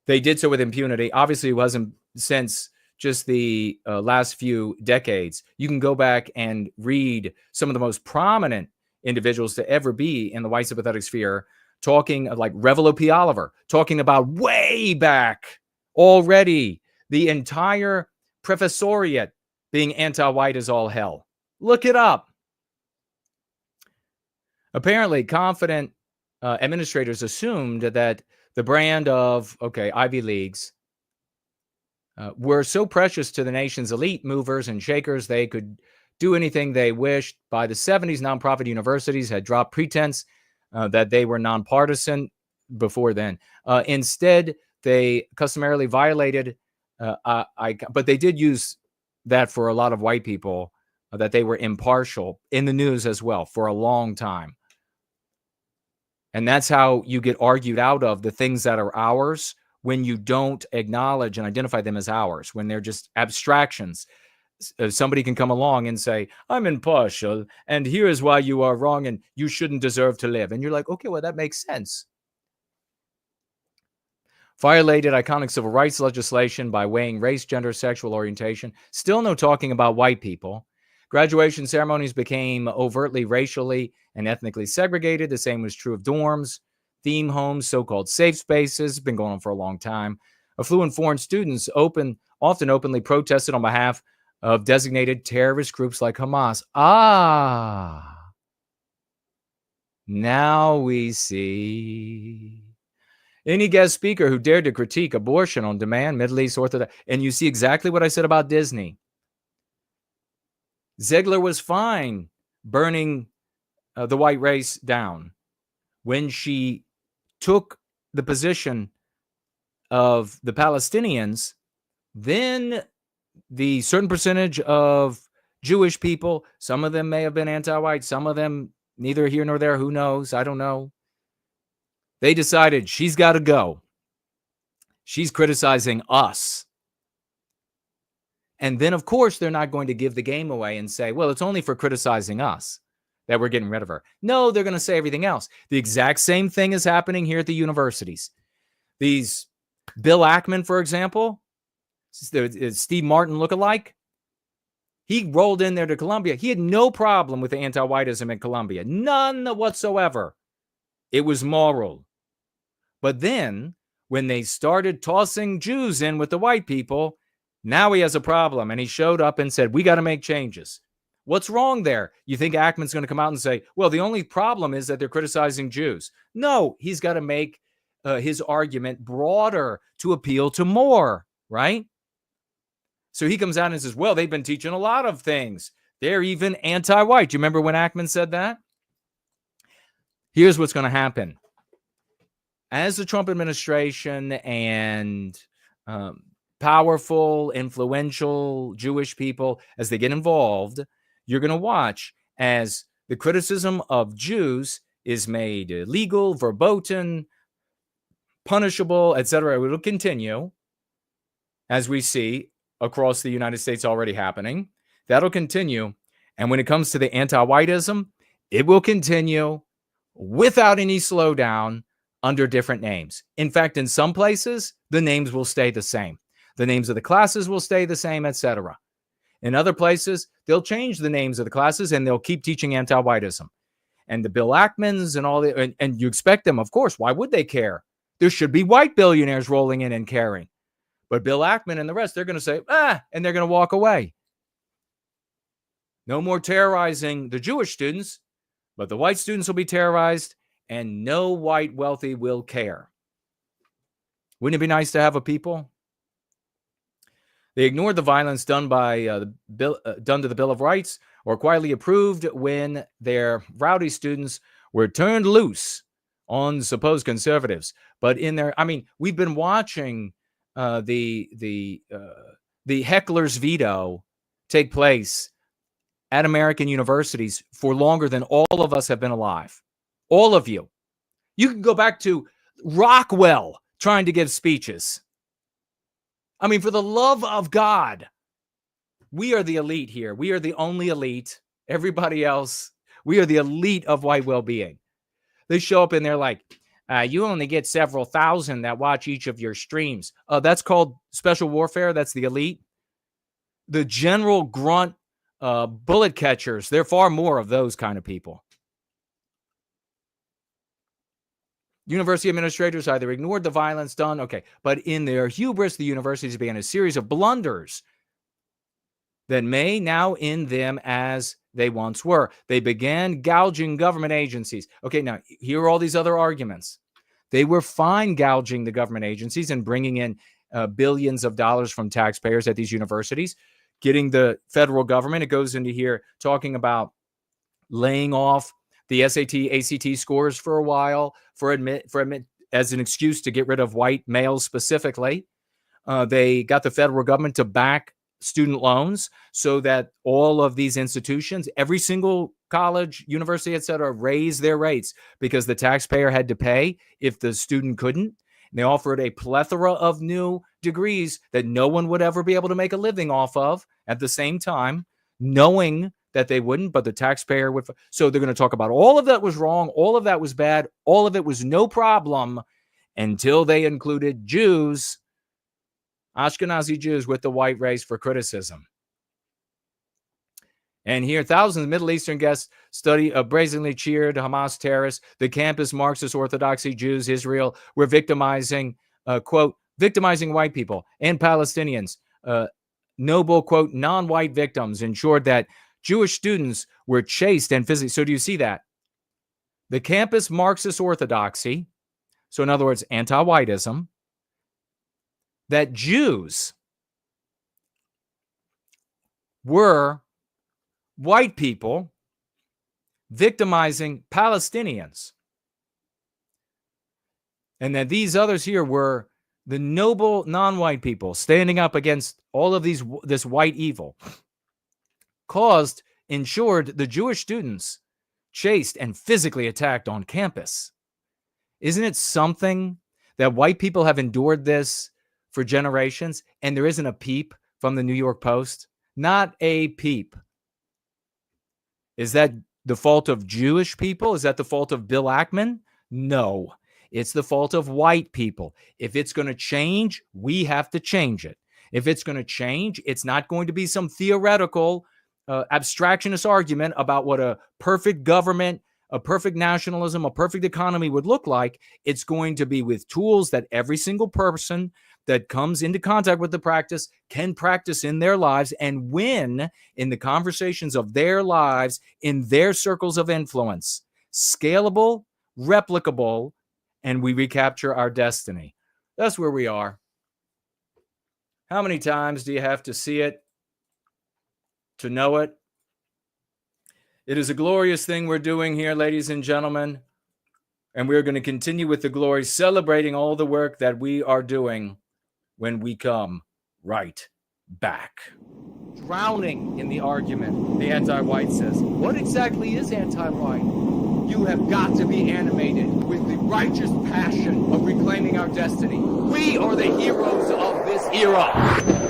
They did so with impunity. Obviously, it wasn't since just the last few decades. You can go back and read some of the most prominent individuals to ever be in the white sympathetic sphere, talking like Revelo P. Oliver, talking about way back already, the entire professoriate being anti-white as all hell. Look it up. Apparently, confident administrators assumed that the brand of, Ivy Leagues were so precious to the nation's elite movers and shakers, they could do anything they wished. By the 70s, nonprofit universities had dropped pretense that they were nonpartisan before then. Instead, they customarily violated, but they did use that for a lot of white people, that they were impartial in the news as well for a long time. And that's how you get argued out of the things that are ours when you don't acknowledge and identify them as ours, when they're just abstractions. Somebody can come along and say, I'm impartial, and here is why you are wrong, and you shouldn't deserve to live. And you're like, okay, well, that makes sense. Violated iconic civil rights legislation by weighing race, gender, sexual orientation. Still no talking about white people. Graduation ceremonies became overtly racially and ethnically segregated. The same was true of dorms, theme homes, so-called safe spaces. It's been going on for a long time. Affluent foreign students often openly protested on behalf of designated terrorist groups like Hamas. Now we see. Any guest speaker who dared to critique abortion on demand, Middle East Orthodox, and you see exactly what I said about Disney. Zegler was fine burning the white race down when she took the position of the Palestinians. Then the certain percentage of Jewish people, some of them may have been anti-white, some of them neither here nor there, who knows, I don't know. They decided she's got to go. She's criticizing us. And then, of course, they're not going to give the game away and say, well, it's only for criticizing us that we're getting rid of her. No, they're going to say everything else. The exact same thing is happening here at the universities. These Bill Ackman, for example, Steve Martin lookalike, he rolled in there to Columbia. He had no problem with the anti-whiteism in Columbia. None whatsoever. It was moral. But then, when they started tossing Jews in with the white people, now he has a problem. And he showed up and said, we got to make changes. What's wrong there? You think Ackman's going to come out and say, well, the only problem is that they're criticizing Jews. No, he's got to make his argument broader to appeal to more, right? So he comes out and says, well, they've been teaching a lot of things They're even anti-white. Do you remember when Ackman said that? Here's what's going to happen. As the Trump administration and powerful, influential Jewish people, as they get involved, you're going to watch as the criticism of Jews is made illegal, verboten, punishable, etc. It will continue, as we see across the United States already happening. That'll continue. And when it comes to the anti-whiteism, it will continue without any slowdown under different names. In fact, in some places, the names will stay the same. The names of the classes will stay the same, etc. In other places, they'll change the names of the classes and they'll keep teaching anti-whiteism. And the Bill Ackmans and all the, and you expect them, of course, why would they care? There should be white billionaires rolling in and caring. But Bill Ackman and the rest, they're going to say, and they're going to walk away. No more terrorizing the Jewish students, but the white students will be terrorized, and no white wealthy will care. Wouldn't it be nice to have a people? They ignored the violence done by done to the Bill of Rights, or quietly approved when their rowdy students were turned loose on supposed conservatives. But in their, I mean, we've been watching the heckler's veto take place at American universities for longer than all of us have been alive. All of you. You can go back to Rockwell trying to give speeches. I mean, for the love of God, we are the elite here. We are the only elite. Everybody else, we are the elite of white well-being. They show up and they're like, you only get several thousand that watch each of your streams. That's called special warfare. That's the elite. The general grunt bullet catchers, there are far more of those kind of people. University administrators either ignored the violence done, but in their hubris, the universities began a series of blunders that may now end them as they once were. They began gouging government agencies. Okay, now here are all these other arguments. They were fine gouging the government agencies and bringing in billions of dollars from taxpayers at these universities, getting the federal government. It goes into here talking about laying off the SAT, ACT scores for a while for admit as an excuse to get rid of white males specifically. They got the federal government to back student loans so that all of these institutions, every single college, university, etc., raised their rates because the taxpayer had to pay if the student couldn't. And they offered a plethora of new degrees that no one would ever be able to make a living off of at the same time, knowing that they wouldn't, but the taxpayer would. So they're going to talk about all of that was wrong, all of that was bad, all of it was no problem until they included Jews, Ashkenazi Jews, with the white race for criticism. And here, thousands of Middle Eastern guests brazenly cheered Hamas terrorists. The campus Marxist Orthodoxy Jews, Israel, were victimizing, quote, victimizing white people and Palestinians. Noble, quote, non-white victims ensured that Jewish students were chased and physically. So do you see that? The campus Marxist Orthodoxy, so in other words, anti-whiteism, that Jews were white people victimizing Palestinians. And that these others here were the noble non-white people standing up against all of this white evil, ensured the Jewish students chased and physically attacked on campus. Isn't it something that white people have endured this for generations and there isn't a peep from the New York Post? Not a peep. Is that the fault of Jewish people? Is that the fault of Bill Ackman? No, it's the fault of white people. If it's going to change, we have to change it. If it's going to change, it's not going to be some theoretical abstractionist argument about what a perfect government, a perfect nationalism, a perfect economy would look like. It's going to be with tools that every single person that comes into contact with the practice can practice in their lives and win in the conversations of their lives in their circles of influence. Scalable, replicable, and we recapture our destiny. That's where we are. How many times do you have to see it to know it? It is a glorious thing we're doing here, ladies and gentlemen. And we're going to continue with the glory, celebrating all the work that we are doing when we come right back. Drowning in the argument, the anti-white says, what exactly is anti-white? You have got to be animated with the righteous passion of reclaiming our destiny. We are the heroes of this era.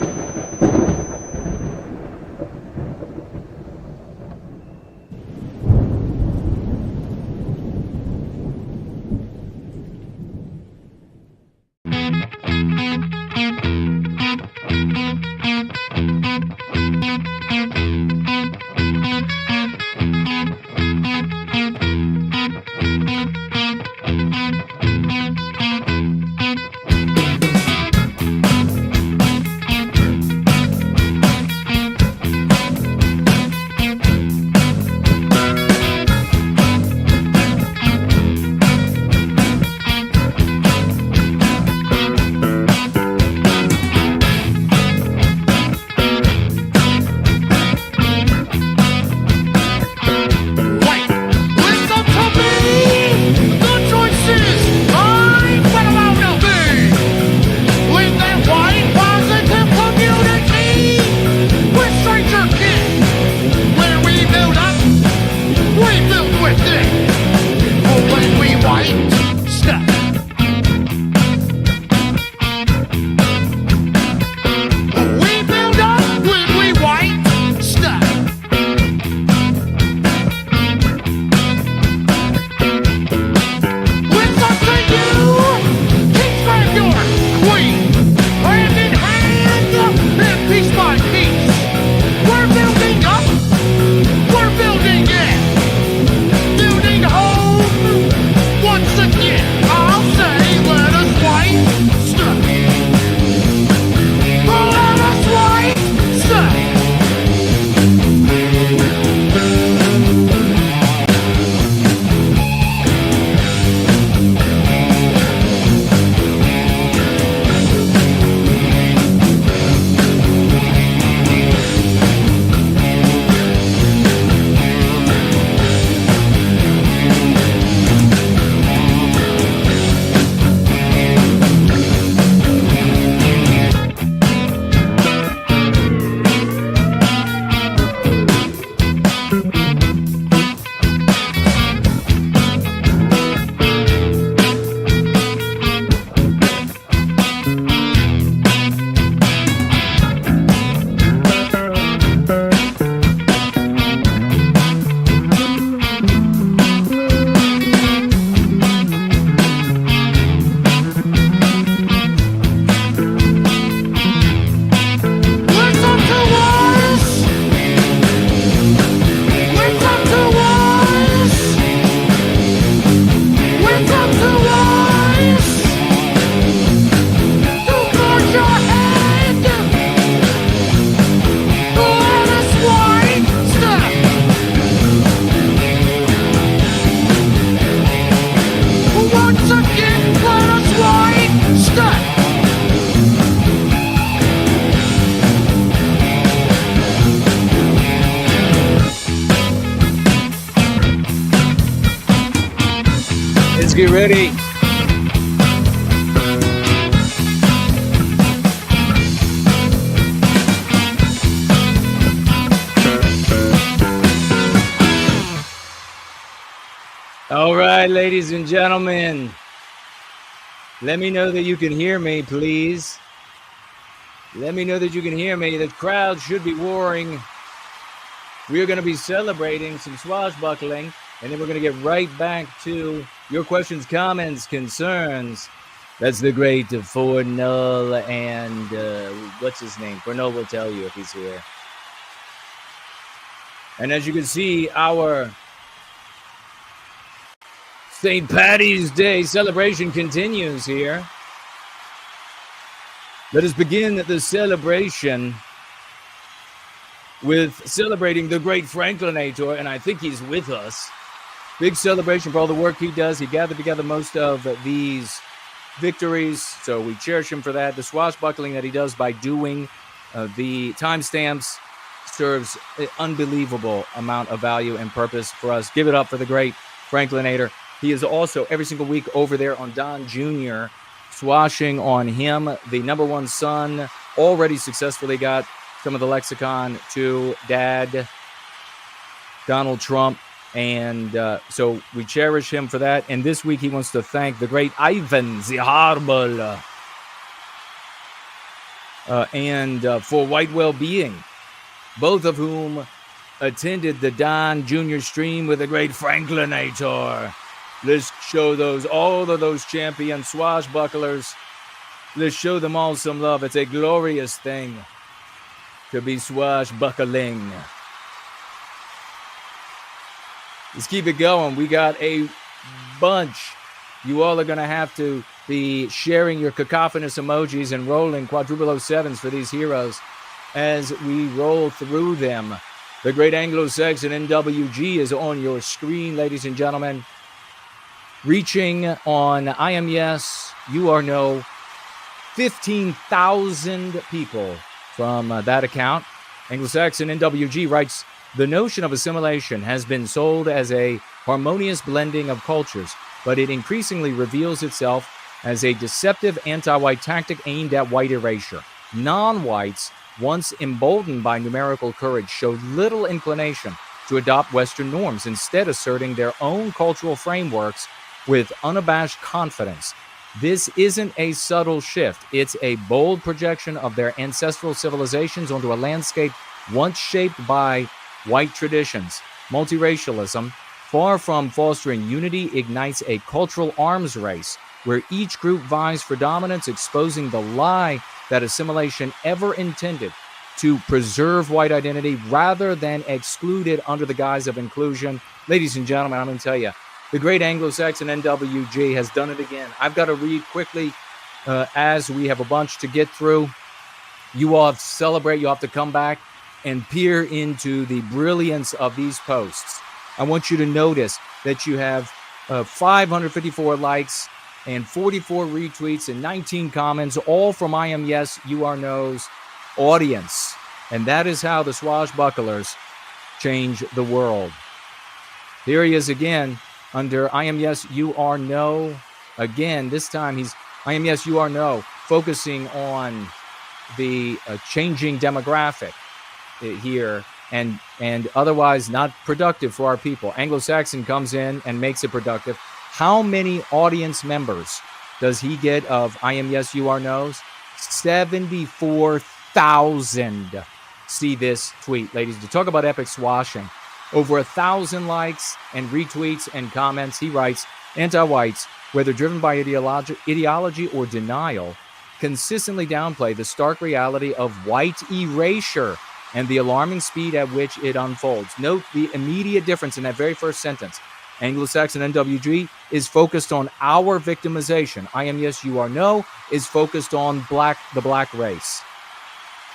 Get ready. All right, ladies and gentlemen, let me know that you can hear me, please. Let me know that you can hear me. The crowd should be roaring. We are going to be celebrating some swashbuckling, and then we're going to get right back to your questions, comments, concerns. That's the great ForNull and what's his name? ForNull will tell you if he's here. And as you can see, our St. Paddy's Day celebration continues here. Let us begin the celebration with celebrating the great Franklinator, and I think he's with us. Big celebration for all the work he does. He gathered together most of these victories, so we cherish him for that. The swashbuckling that he does by doing the timestamps, serves an unbelievable amount of value and purpose for us. Give it up for the great Franklinator. He is also every single week over there on Don Jr., swashing on him, the number one son, already successfully got some of the lexicon to Dad, Donald Trump. And so we cherish him for that. And this week he wants to thank the great Ivan Ziharbal and for White Wellbeing, both of whom attended the Don Jr. stream with the great Franklinator. Let's show all of those champion swashbucklers. Let's show them all some love. It's a glorious thing to be swashbuckling. Let's keep it going. We got a bunch. You all are going to have to be sharing your cacophonous emojis and rolling quadruple 07s for these heroes as we roll through them. The great Anglo-Saxon NWG is on your screen, ladies and gentlemen. Reaching on I Am Yes, You Are No, 15,000 people from that account. Anglo-Saxon NWG writes, the notion of assimilation has been sold as a harmonious blending of cultures, but it increasingly reveals itself as a deceptive anti-white tactic aimed at white erasure. Non-whites, once emboldened by numerical courage, showed little inclination to adopt Western norms, instead asserting their own cultural frameworks with unabashed confidence. This isn't a subtle shift. It's a bold projection of their ancestral civilizations onto a landscape once shaped by white traditions. Multiracialism, far from fostering unity, ignites a cultural arms race where each group vies for dominance, exposing the lie that assimilation ever intended to preserve white identity rather than exclude it under the guise of inclusion. Ladies and gentlemen, I'm going to tell you, the great Anglo-Saxon NWG has done it again. I've got to read quickly as we have a bunch to get through. You all have to celebrate. You have to come back and peer into the brilliance of these posts. I want you to notice that you have 554 likes and 44 retweets and 19 comments, all from I Am Yes, You Are No's audience. And that is how the swashbucklers change the world. Here he is again under I Am Yes, You Are No. Again, this time he's I Am Yes, You Are No, focusing on the changing demographic here and otherwise not productive for our people. Anglo-Saxon comes in and makes it productive. How many audience members does he get of I Am Yes, You Are No's? 74,000. See this tweet, ladies. To talk about epic swashing. Over 1,000 likes and retweets and comments. He writes, anti-whites, whether driven by ideology or denial, consistently downplay the stark reality of white erasure and the alarming speed at which it unfolds. Note the immediate difference in that very first sentence. Anglo-Saxon NWG is focused on our victimization. I Am Yes, You Are No is focused on the black race.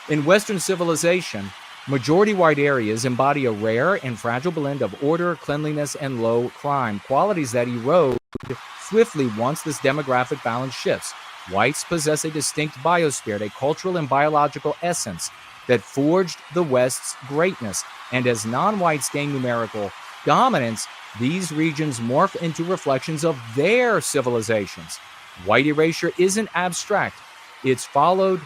In Western civilization, majority white areas embody a rare and fragile blend of order, cleanliness, and low crime, qualities that erode swiftly once this demographic balance shifts. Whites possess a distinct biospirit, a cultural and biological essence that forged the West's greatness. And as non-whites gain numerical dominance, these regions morph into reflections of their civilizations. White erasure isn't abstract. It's followed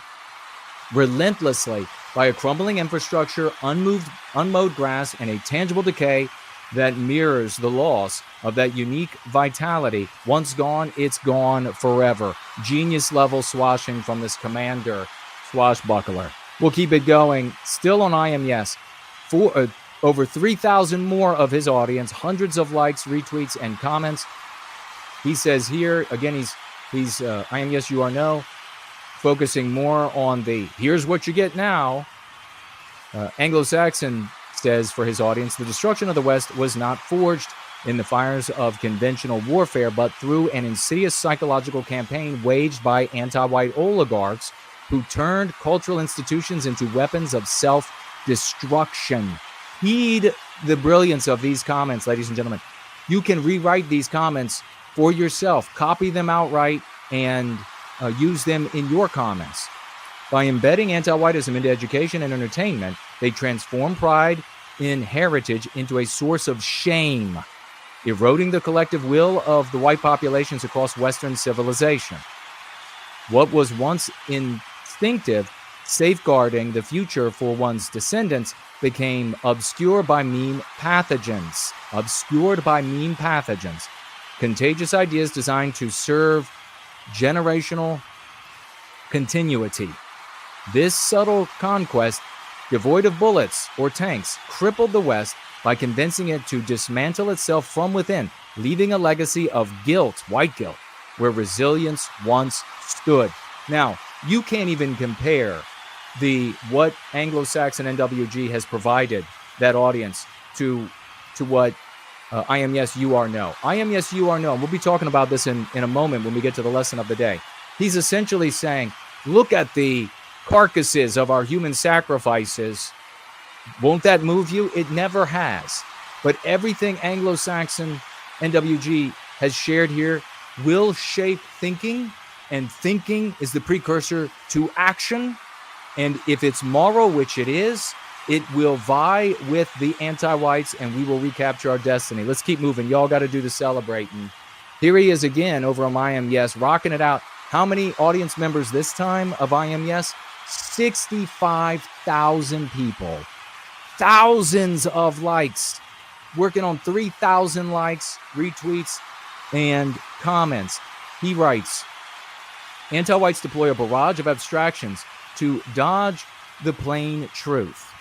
relentlessly by a crumbling infrastructure, unmowed grass, and a tangible decay that mirrors the loss of that unique vitality. Once gone, it's gone forever. Genius level swashing from this commander swashbuckler. We'll keep it going. Still on I Am Yes. Over 3,000 more of his audience, hundreds of likes, retweets, and comments. He says here, again, he's I Am Yes, You Are No, focusing more on the here's what you get now. Anglo-Saxon says for his audience, the destruction of the West was not forged in the fires of conventional warfare, but through an insidious psychological campaign waged by anti-white oligarchs who turned cultural institutions into weapons of self-destruction. Heed the brilliance of these comments, ladies and gentlemen. You can rewrite these comments for yourself, copy them outright, and use them in your comments.
By embedding anti-whiteism into education and entertainment, they transform pride in heritage into a source of shame, eroding the collective will of the white populations across Western civilization. What was once instinctive, safeguarding the future for one's descendants, became obscured by mean pathogens. Contagious ideas designed to serve generational continuity. This subtle conquest, devoid of bullets or tanks, crippled the West by convincing it to dismantle itself from within, leaving a legacy of guilt, white guilt, where resilience once stood. Now, you can't even compare what Anglo-Saxon NWG has provided that audience to what I Am Yes, You Are No. I Am Yes, You Are No, and we'll be talking about this in a moment when we get to the lesson of the day. He's essentially saying, look at the carcasses of our human sacrifices. Won't that move you? It never has. But everything Anglo-Saxon NWG has shared here will shape thinking, and thinking is the precursor to action. And if it's moral, which it is, it will vie with the anti-whites, and we will recapture our destiny. Let's keep moving. Y'all got to do the celebrating. Here he is again over on I Am Yes, rocking it out. How many audience members this time of I Am Yes? 65,000 people. Thousands of likes. Working on 3,000 likes, retweets, and comments. He writes, anti-whites deploy a barrage of abstractions to dodge the plain truth.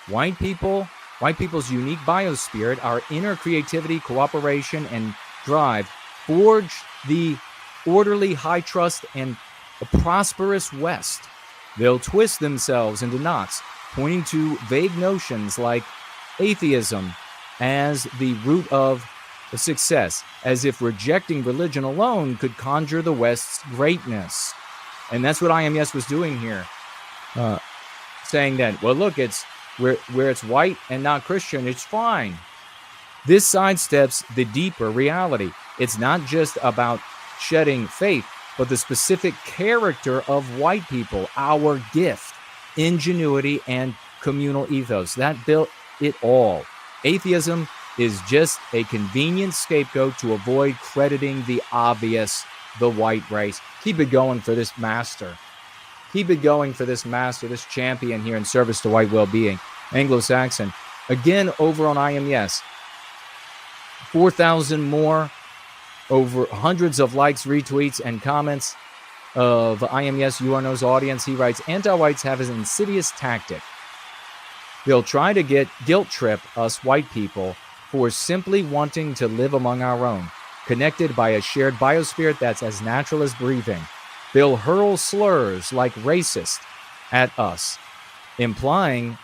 White people's unique biospirit, our inner creativity, cooperation, and drive forge the orderly, high trust, and a prosperous West. They'll twist themselves into knots, pointing to vague notions like atheism as the root of success, as if rejecting religion alone could conjure the West's greatness. And that's what I Am Yes was doing here, saying that, well, look, it's where it's white and not Christian, it's fine. This sidesteps the deeper reality. It's not just about shedding faith, but the specific character of white people, our gift, ingenuity, and communal ethos. That built it all. Atheism is just a convenient scapegoat to avoid crediting the obvious, the white race. Keep it going for this master. Keep it going for this master, this champion here in service to white well-being. Anglo-Saxon. Again, over on I Am Yes. 4,000 more, over hundreds of likes, retweets, and comments of I Am Yes, You Are No's audience. He writes, anti-whites have an insidious tactic. They'll try to guilt trip us white people for simply wanting to live among our own, connected by a shared biospirit that's as natural as breathing. They'll hurl slurs like racist at us, implying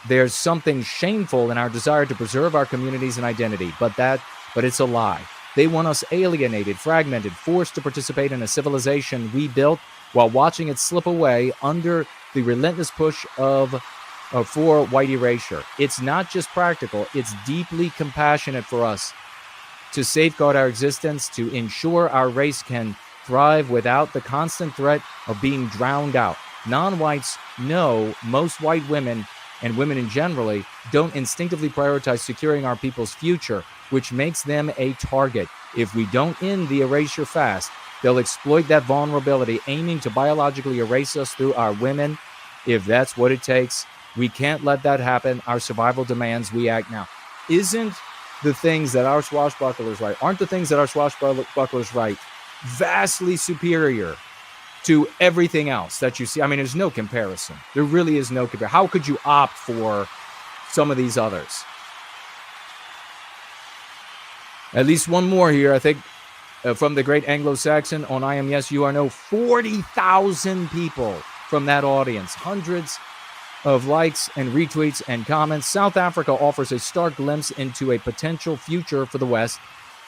there's something shameful in our desire to preserve our communities and identity, but it's a lie. They want us alienated, fragmented, forced to participate in a civilization we built while watching it slip away under the relentless push for white erasure. It's not just practical, it's deeply compassionate for us to safeguard our existence, to ensure our race can thrive without the constant threat of being drowned out. Non-whites know most white women and women in generally don't instinctively prioritize securing our people's future, which makes them a target. If we don't end the erasure fast, they'll exploit that vulnerability, aiming to biologically erase us through our women. If that's what it takes, we can't let that happen. Our survival demands we act now. Aren't the things that our swashbucklers write vastly superior to everything else that you see? I mean, there's no comparison. There really is no comparison. How could you opt for some of these others? At least one more here, I think, from the great Anglo-Saxon on I Am Yes, You Are No. 40,000 people from that audience. Hundreds of likes and retweets and comments. South Africa offers a stark glimpse into a potential future for the West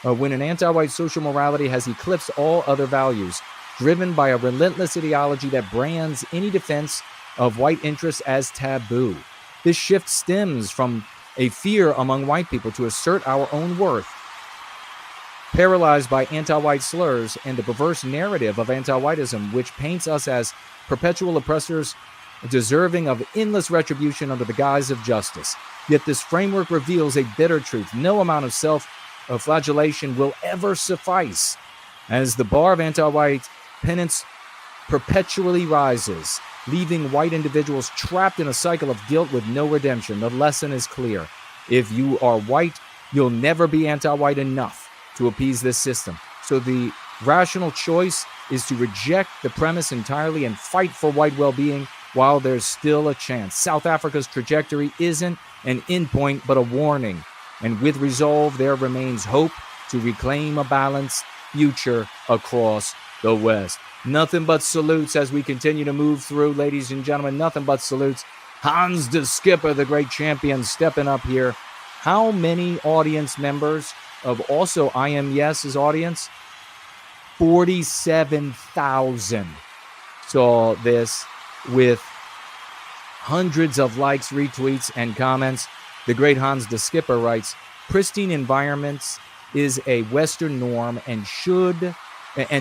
when an anti-white social morality has eclipsed all other values, driven by a relentless ideology that brands any defense of white interests as taboo. This shift stems from a fear among white people to assert our own worth paralyzed by anti-white slurs and the perverse narrative of anti-whiteism, which paints us as perpetual oppressors deserving of endless retribution under the guise of justice. Yet this framework reveals a bitter truth. No amount of self-flagellation will ever suffice, as the bar of anti-white penance perpetually rises, leaving white individuals trapped in a cycle of guilt with no redemption. The lesson is clear. If you are white, you'll never be anti-white enough to appease this system. So the rational choice is to reject the premise entirely and fight for white well-being while there's still a chance. South Africa's trajectory isn't an endpoint, but a warning. And with resolve, there remains hope to reclaim a balanced future across the West. Nothing but salutes as we continue to move through, ladies and gentlemen. Nothing but salutes. Hans de Skipper, the great champion, stepping up here. How many audience members of also I Am Yes's audience? 47,000 saw this, with hundreds of likes, retweets, and comments. The great Hans de Skipper writes, pristine environments is a Western norm and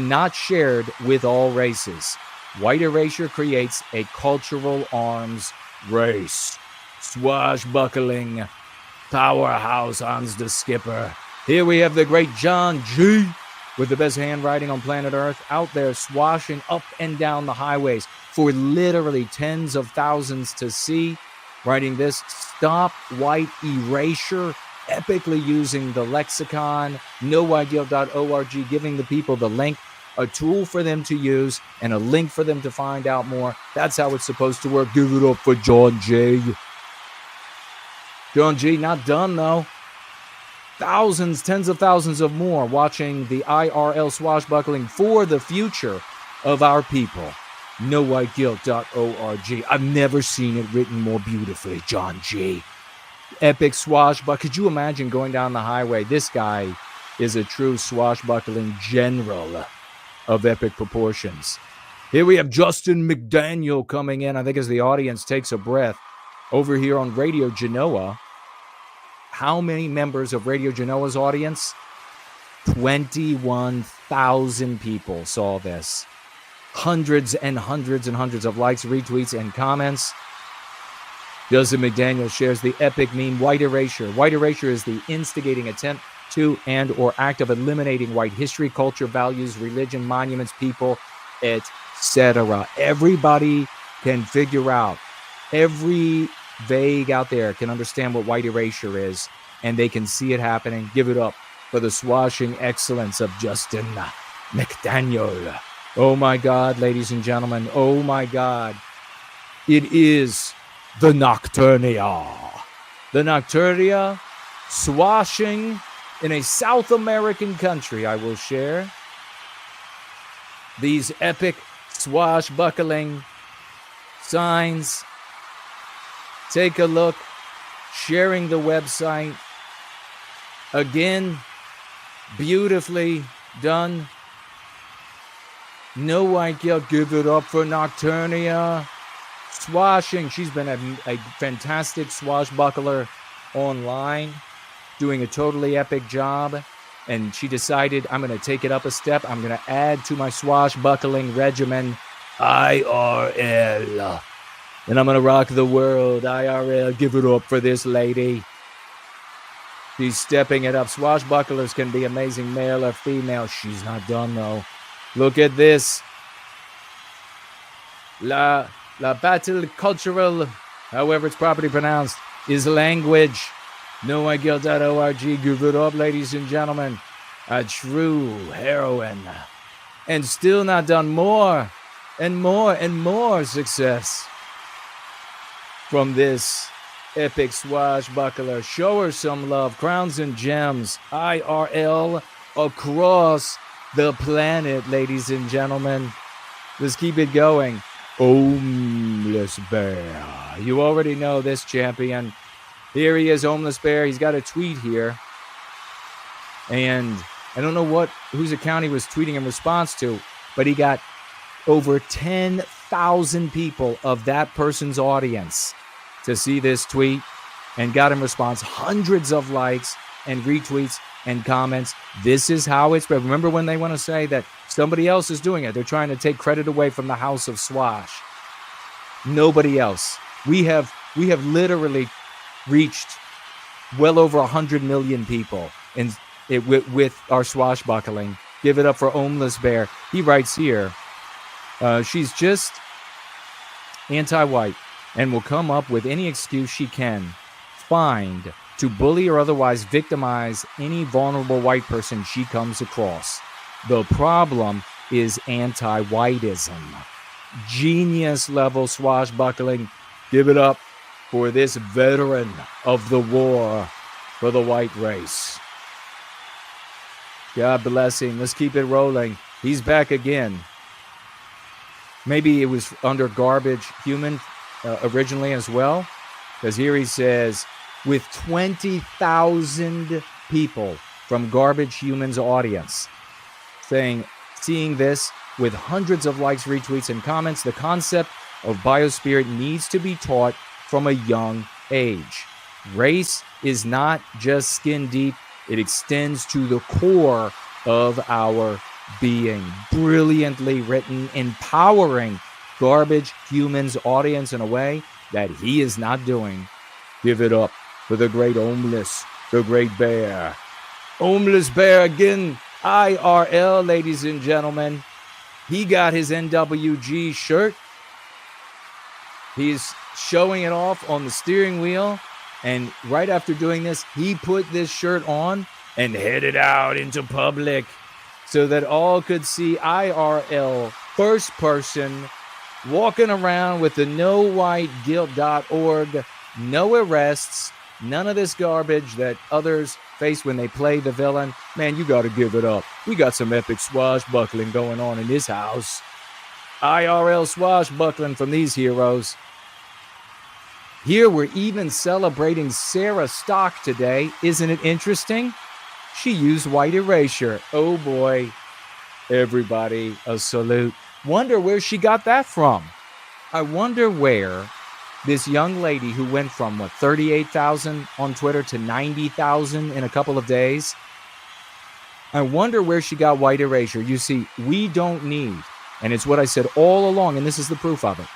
not shared with all races. White erasure creates a cultural arms race. Swashbuckling powerhouse Hans de Skipper. Here we have the great John G, with the best handwriting on planet Earth, out there swashing up and down the highways for literally tens of thousands to see, writing this: stop white erasure, epically using the lexicon, nowhiteguilt.org, giving the people the link, a tool for them to use, and a link for them to find out more. That's how it's supposed to work. Give it up for John G. John G, not done though. Thousands, tens of thousands of more watching the IRL swashbuckling for the future of our people. nowhiteguilt.org. I've never seen it written more beautifully, John G. Epic swashbuckling. Could you imagine going down the highway? This guy is a true swashbuckling general of epic proportions. Here we have Justin McDaniel coming in, I think, as the audience takes a breath over here on Radio Genoa. How many members of Radio Genoa's audience? 21,000 people saw this. Hundreds and hundreds and hundreds of likes, retweets, and comments. Justin McDaniel shares the epic meme, white erasure. White erasure is the instigating attempt to and or act of eliminating white history, culture, values, religion, monuments, people, etc. Everybody can figure out, every vague out there can understand what white erasure is, and they can see it happening. Give it up for the swashing excellence of Justin McDaniel. Oh my God, ladies and gentlemen. Oh my God. It is the Nocturnia. The Nocturnia swashing in a South American country, I will share. These epic swashbuckling signs. Take a look. Sharing the website. Again, beautifully done. No White Guilt, give it up for Nocturnia. Swashing. She's been a fantastic swashbuckler online, doing a totally epic job. And she decided, I'm going to take it up a step. I'm going to add to my swashbuckling regimen IRL. And I'm going to rock the world. IRL, give it up for this lady. She's stepping it up. Swashbucklers can be amazing, male or female. She's not done, though. Look at this. La battle cultural, however it's properly pronounced, is language. nowhiteguilt.org. Give it up, ladies and gentlemen. A true heroine. And still not done. More and more and more success from this epic swashbuckler. Show her some love. Crowns and gems. IRL across the planet, ladies and gentlemen. Let's keep it going. Homeless Bear. You already know this champion. Here he is, Homeless Bear. He's got a tweet here. And I don't know whose account he was tweeting in response to, but he got over 10,000 people of that person's audience to see this tweet and got in response hundreds of likes,
and retweets and comments. This is how it's spread. Remember when they want to say that somebody else is doing it? They're trying to take credit away from the House of Swash. Nobody else. We have literally reached well over 100 million people with our swashbuckling. Give it up for Homeless Bear. He writes here, she's just anti-white and will come up with any excuse she can find to bully or otherwise victimize any vulnerable white person she comes across. The problem is anti-whiteism. Genius level swashbuckling. Give it up for this veteran of the war for the white race. God bless him. Let's keep it rolling. He's back again. Maybe it was under Garbage Human originally as well, because here he says, with 20,000 people from Garbage Human's audience seeing this with hundreds of likes, retweets, and comments, the concept of biospirit needs to be taught from a young age. Race is not just skin deep, it extends to the core of our being. Brilliantly written, empowering Garbage Human's audience in a way that he is not doing. Give it up for the great Homeless, the great bear. Homeless Bear again, IRL, ladies and gentlemen. He got his NWG shirt. He's showing it off on the steering wheel. And right after doing this, he put this shirt on and headed out into public so that all could see IRL, first person, walking around with the nowhiteguilt.org, no arrests, none of this garbage that others face when they play the villain. Man, you got to give it up. We got some epic swashbuckling going on in this house. IRL swashbuckling from these heroes. Here we're even celebrating Sarah Stock today. Isn't it interesting? She used white erasure. Oh boy. Everybody, a salute. Wonder where she got that from. I wonder where this young lady who went from, 38,000 on Twitter to 90,000 in a couple of days. I wonder where she got white erasure. You see, we don't need, and it's what I said all along, and this is the proof of it.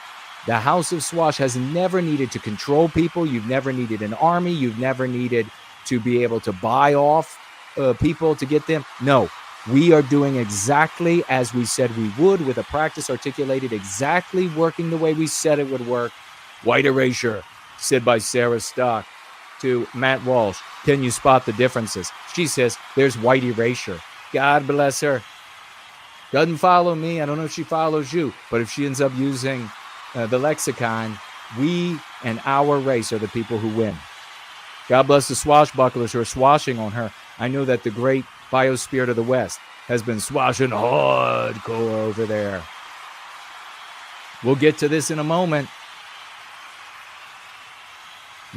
The House of Swash has never needed to control people. You've never needed an army. You've never needed to be able to buy off people to get them. No, we are doing exactly as we said we would, with a practice articulated exactly working the way we said it would work. White erasure, said by Sarah Stock to Matt Walsh. Can you spot the differences? She says, there's white erasure. God bless her. Doesn't follow me. I don't know if she follows you, but if she ends up using the lexicon, we and our race are the people who win. God bless the swashbucklers who are swashing on her. I know that the great biospirit of the West has been swashing hardcore over there. We'll get to this in a moment.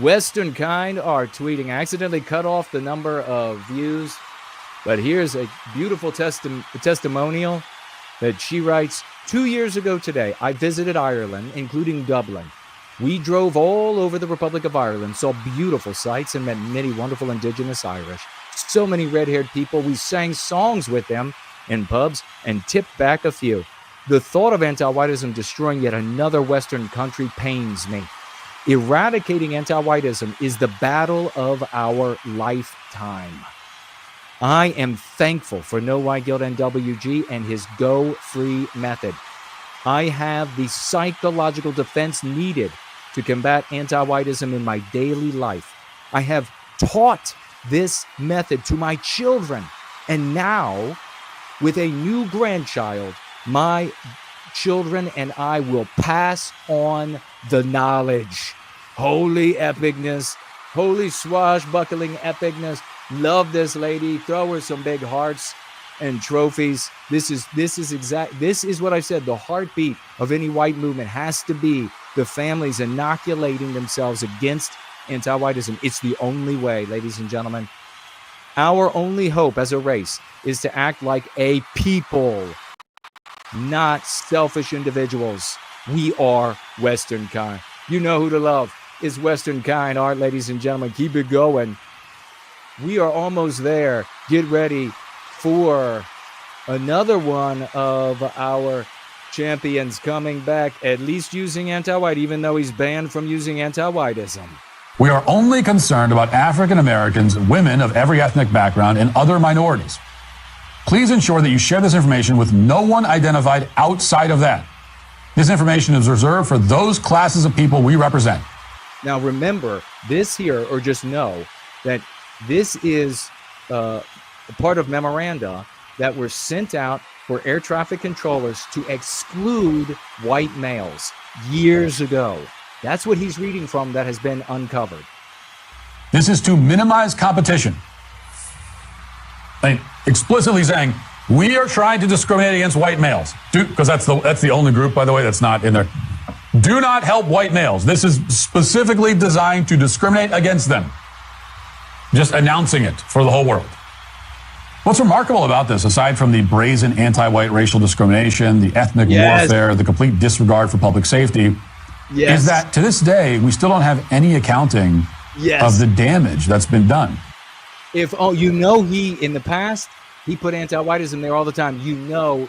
Western Kind are tweeting, I accidentally cut off the number of views, but here's a beautiful testimonial that she writes. 2 years ago today, I visited Ireland, including Dublin. We drove all over the Republic of Ireland, saw beautiful sights, and met many wonderful indigenous Irish. So many red-haired people. We sang songs with them in pubs and tipped back a few. The thought of anti-whiteism destroying yet another Western country pains me. Eradicating anti-whiteism is the battle of our lifetime. I am thankful for No White Guilt NWG and his Go Free method. I have the psychological defense needed to combat anti-whiteism in my daily life. I have taught this method to my children, and now, with a new grandchild, my children and I will pass on the knowledge. Holy epicness, holy swashbuckling epicness. Love this lady. Throw her some big hearts and trophies. This is what I said. The heartbeat of any white movement has to be the families inoculating themselves against anti-whiteism. It's the only way, ladies and gentlemen. Our only hope as a race is to act like a people, not selfish individuals. We are Western Kind. You know who to love is Western Kind art, ladies and gentlemen. Keep it going. We are almost there. Get ready for another one of our champions coming back, at least using anti-white, even though he's banned from using anti-whiteism.
We are only concerned about African Americans, women of every ethnic background, and other minorities. Please ensure that you share this information with no one identified outside of that. This information is reserved for those classes of people we represent.
Now, remember this here, or just know that this is a part of memoranda that were sent out for air traffic controllers to exclude white males years ago. That's what he's reading from that has been uncovered.
This is to minimize competition. Like, explicitly saying, we are trying to discriminate against white males. Because that's the only group, by the way, that's not in there. Do not help white males. This is specifically designed to discriminate against them. Just announcing it for the whole world. What's remarkable about this, aside from the brazen anti-white racial discrimination, the ethnic warfare, the complete disregard for public safety, is that to this day, we still don't have any accounting of the damage that's been done.
If, he, in the past, he put anti-whiteism there all the time.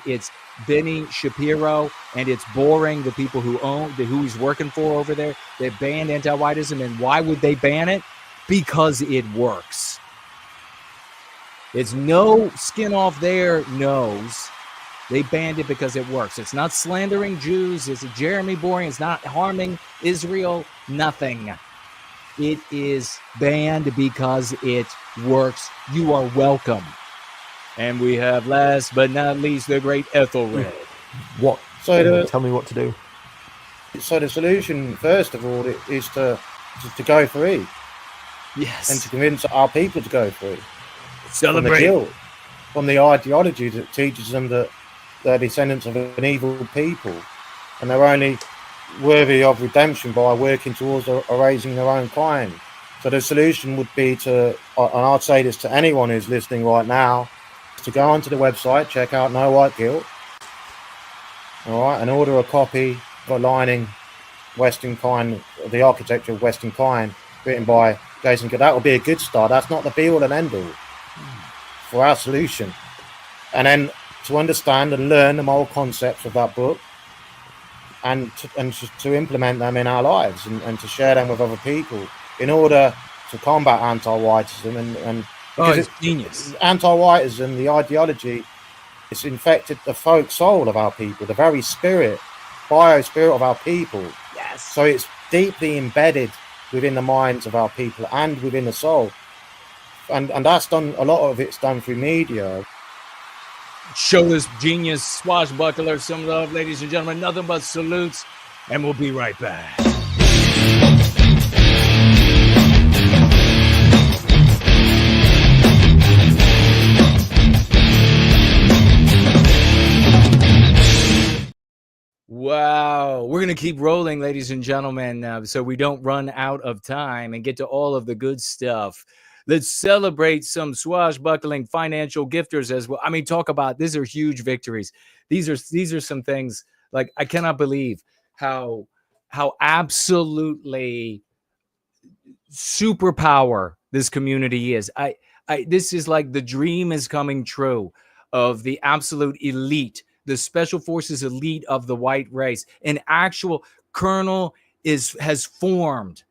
It's Benny Shapiro, and it's boring, the people who he's working for over there. They banned anti-whiteism, and why would they ban it? Because it works. It's no skin off their nose. They banned it because it works. It's not slandering Jews. It's Jeremy Boring. It's not harming Israel. Nothing. It is banned because it works. You are welcome. And we have, last but not least, the great Ethelred.
What?
So
tell me what to do.
So the solution, first of all, is to go free.
Yes.
And to convince our people to go free.
Celebrate.
From the guilt, from the ideology that teaches them that they're descendants of an evil people, and they're only worthy of redemption by working towards erasing their own kind. So the solution would be to, and I'd say this to anyone who's listening right now, to go onto the website, check out No White Guilt, all right, and order a copy aligning Western Kind, the architecture of Western Kind, written by Jason Gadot. That would be a good start. That's not the be-all and end-all for our solution. And then to understand and learn the moral concepts of that book, and to implement them in our lives, and to share them with other people in order to combat anti-whiteism and because
it's genius.
Anti-whiteism, the ideology, it's infected the folk soul of our people, the very spirit, bio-spirit of our people.
Yes.
So it's deeply embedded within the minds of our people and within the soul. And that's done, a lot of it's done through media.
Show this genius swashbuckler some love, ladies and gentlemen. Nothing but salutes, and we'll be right back. Wow. We're going to keep rolling, ladies and gentlemen, so we don't run out of time and get to all of the good stuff. Let's celebrate some swashbuckling financial gifters as well. I mean, talk about, these are huge victories. These are some things, like, I cannot believe how absolutely superpower this community is. This is like the dream is coming true of the absolute elite, the special forces elite of the white race. An actual kernel has formed.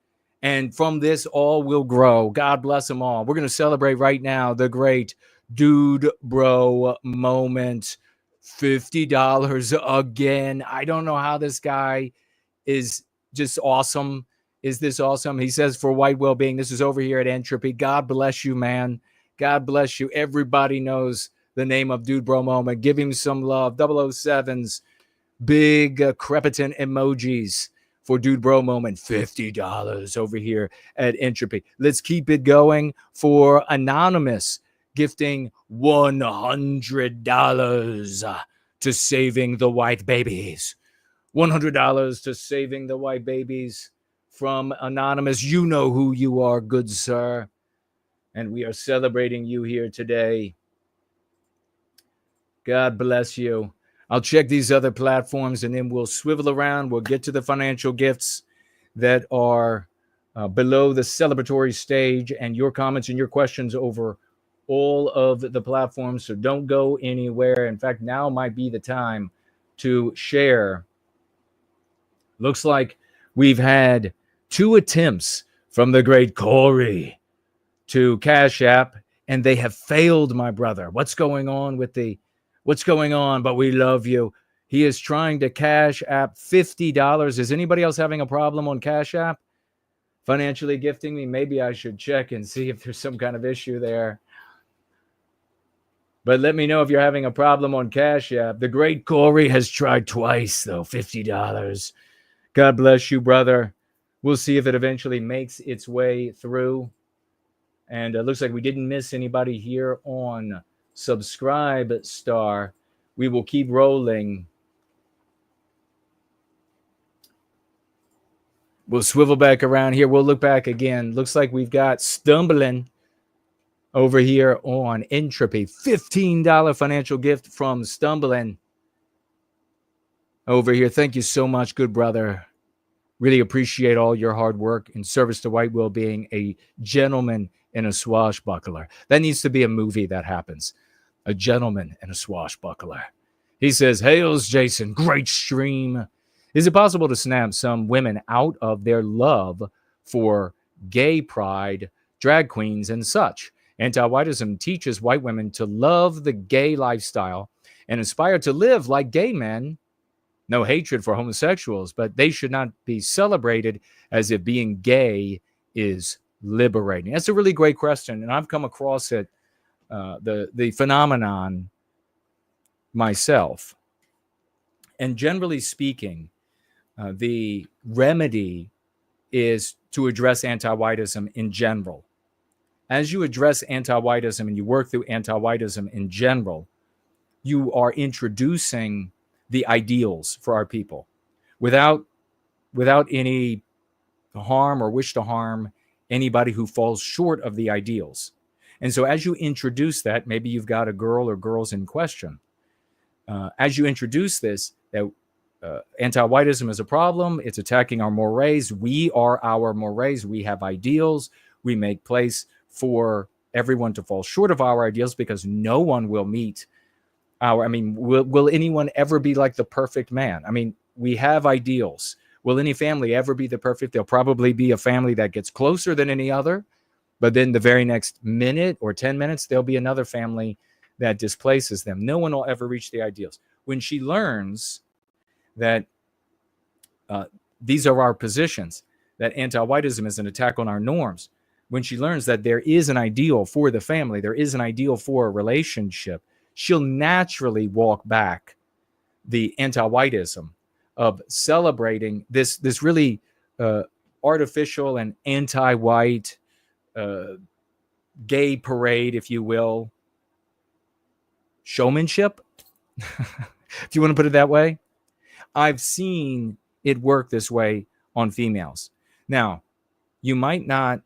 And from this, all will grow. God bless them all. We're going to celebrate right now the great Dude Bro moment. $50 again. I don't know how this guy is just awesome. Is this awesome? He says for White Wellbeing. This is over here at Entropy. God bless you, man. God bless you. Everybody knows the name of Dude Bro moment. Give him some love. 007's big crepitant emojis. For Dude Bro moment, $50 over here at Entropy. Let's keep it going for Anonymous, gifting $100 to saving the white babies. $100 to saving the white babies from Anonymous. You know who you are, good sir. And we are celebrating you here today. God bless you. I'll check these other platforms and then we'll swivel around. We'll get to the financial gifts that are below the celebratory stage, and your comments and your questions over all of the platforms. So don't go anywhere. In fact, now might be the time to share. Looks like we've had 2 attempts from the great Corey to Cash App, and they have failed, my brother. What's going on? But we love you. He is trying to Cash App $50. Is anybody else having a problem on Cash App? Financially gifting me? Maybe I should check and see if there's some kind of issue there. But let me know if you're having a problem on Cash App. The great Corey has tried twice, though. $50. God bless you, brother. We'll see if it eventually makes its way through. And it looks like we didn't miss anybody here on Subscribe Star. We will keep rolling. We'll swivel back around here. We'll look back again. Looks like we've got Stumbling over here on Entropy. $15 financial gift from Stumbling over here. Thank you so much, good brother. Really appreciate all your hard work in service to white well-being, a gentleman and a swashbuckler. That needs to be a movie that happens. A gentleman and a swashbuckler. He says, "Hails, Jason. Great stream. Is it possible to snap some women out of their love for gay pride, drag queens, and such? Anti-whiteism teaches white women to love the gay lifestyle and aspire to live like gay men. No hatred for homosexuals, but they should not be celebrated as if being gay is liberating." That's a really great question, and I've come across it, the phenomenon myself. And generally speaking, the remedy is to address anti-whiteism in general. As you address anti-whiteism and you work through anti-whiteism in general, you are introducing the ideals for our people without any harm or wish to harm anybody who falls short of the ideals. And so as you introduce that, maybe you've got a girl or girls in question. As you introduce this, that anti-whiteism is a problem, it's attacking our mores. We are our mores. We have ideals. We make place for everyone to fall short of our ideals because no one will meet will anyone ever be like the perfect man? I mean, we have ideals. Will any family ever be the perfect? There'll probably be a family that gets closer than any other, but then the very next minute or 10 minutes, there'll be another family that displaces them. No one will ever reach the ideals. When she learns that these are our positions, that anti-whiteism is an attack on our norms, when she learns that there is an ideal for the family, there is an ideal for a relationship, she'll naturally walk back the anti-whiteism of celebrating this really artificial and anti-white gay parade, if you will, showmanship, if you want to put it that way. I've seen it work this way on females. Now, you might not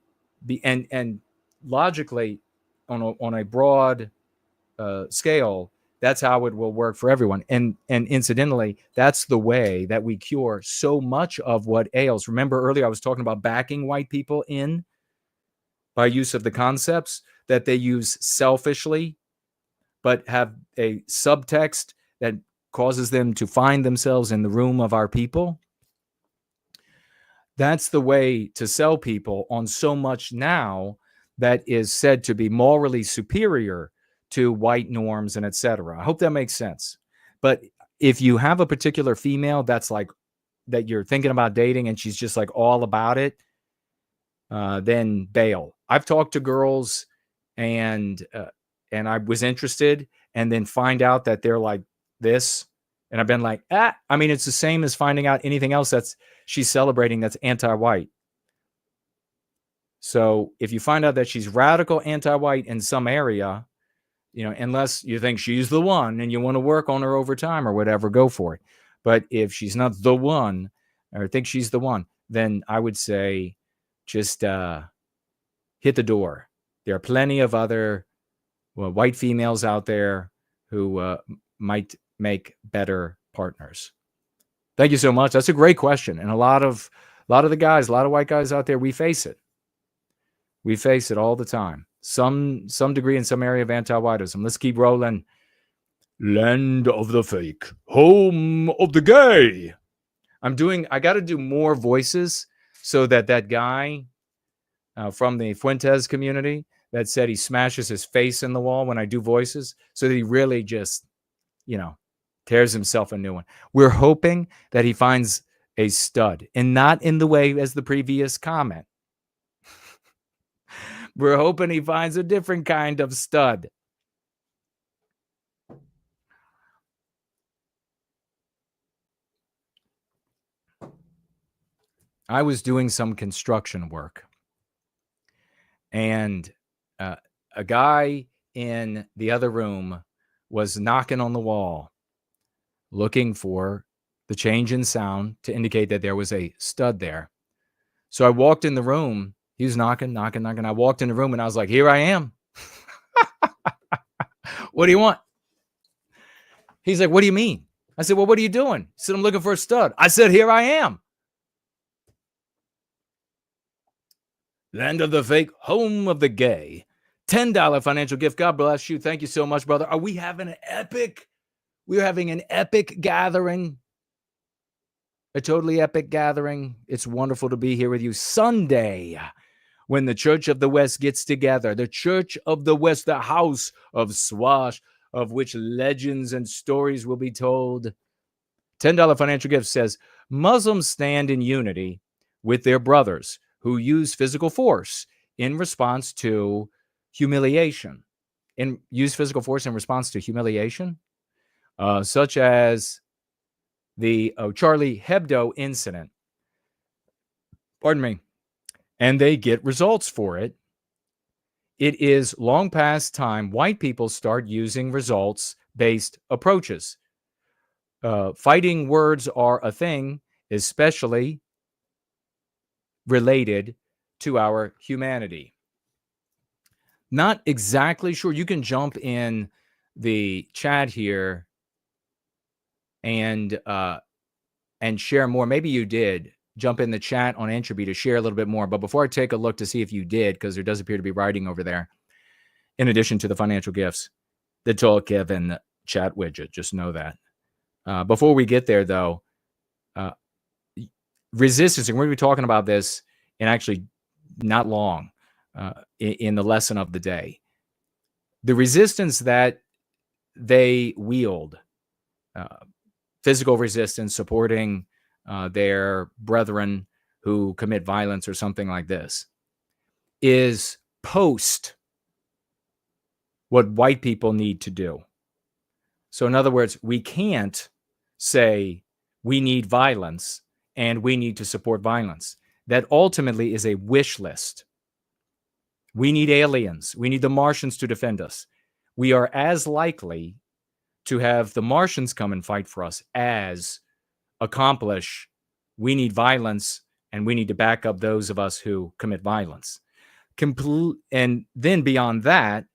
be, and logically, on a broad scale, that's how it will work for everyone. And incidentally, that's the way that we cure so much of what ails. Remember earlier I was talking about backing white people in by use of the concepts that they use selfishly, but have a subtext that causes them to find themselves in the room of our people. That's the way to sell people on so much now that is said to be morally superior to white norms and etc. I hope that makes sense. But if you have a particular female that's like that you're thinking about dating and she's just like all about it, then bail. I've talked to girls and I was interested and then find out that they're like this. And I've been like, I mean, it's the same as finding out anything else that's she's celebrating that's anti-white. So if you find out that she's radical anti-white in some area, you know, unless you think she's the one and you want to work on her over time or whatever, go for it. But if she's not the one or think she's the one, then I would say just hit the door. There are plenty of other white females out there who might make better partners. Thank you so much. That's a great question. And a lot of A lot of the guys, a lot of white guys out there, we face it. We face it all the time. Some degree in some area of anti-whiteism. Let's keep rolling. Land of the fake, home of the gay. I got to do more voices so that guy from the Fuentes community that said he smashes his face in the wall when I do voices, so that he really just, tears himself a new one. We're hoping that he finds a stud, and not in the way as the previous comment. We're hoping he finds a different kind of stud. I was doing some construction work, and a guy in the other room was knocking on the wall, looking for the change in sound to indicate that there was a stud there. So I walked in the room. He was knocking. I walked in the room and I was like, here I am. What do you want? He's like, what do you mean? I said, well, what are you doing? He said, I'm looking for a stud. I said, here I am. Land of the fake, home of the gay. $10 financial gift. God bless you. Thank you so much, brother. Are we having an epic? We're having an epic gathering. A totally epic gathering. It's wonderful to be here with you. Sunday, when the Church of the West gets together. The Church of the West, the house of Swash, of which legends and stories will be told. $10 financial gift says, Muslims stand in unity with their brothers who use physical force in response to humiliation. Use physical force in response to humiliation, such as the Charlie Hebdo incident. Pardon me. And they get results for it. It is long past time white people start using results-based approaches. Fighting words are a thing, especially related to our humanity. Not exactly sure. You can jump in the chat here and share more. Maybe you did jump in the chat on Entropy to share a little bit more. But before I take a look to see if you did, because there does appear to be writing over there, in addition to the financial gifts, the Tall Kevin chat widget. Just know that. Before we get there, though, resistance, and we're going to be talking about this in actually not long in the lesson of the day. The resistance that they wield, physical resistance, supporting their brethren who commit violence or something like this, is post what white people need to do. So in other words, we can't say we need violence and we need to support violence. That ultimately is a wish list. We need aliens. We need the Martians to defend us. We are as likely to have the Martians come and fight for us as accomplish we need violence and we need to back up those of us who commit violence. And then beyond that,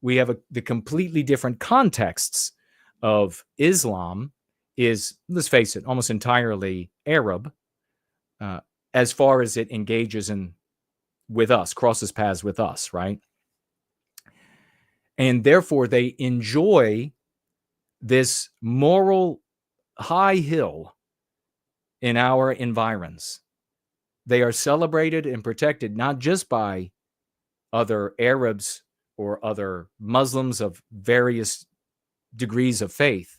we have the completely different contexts of Islam is, let's face it, almost entirely Arab, as far as it engages with us, crosses paths with us, right? And therefore, they enjoy this moral high hill in our environs. They are celebrated and protected not just by other Arabs or other Muslims of various degrees of faith,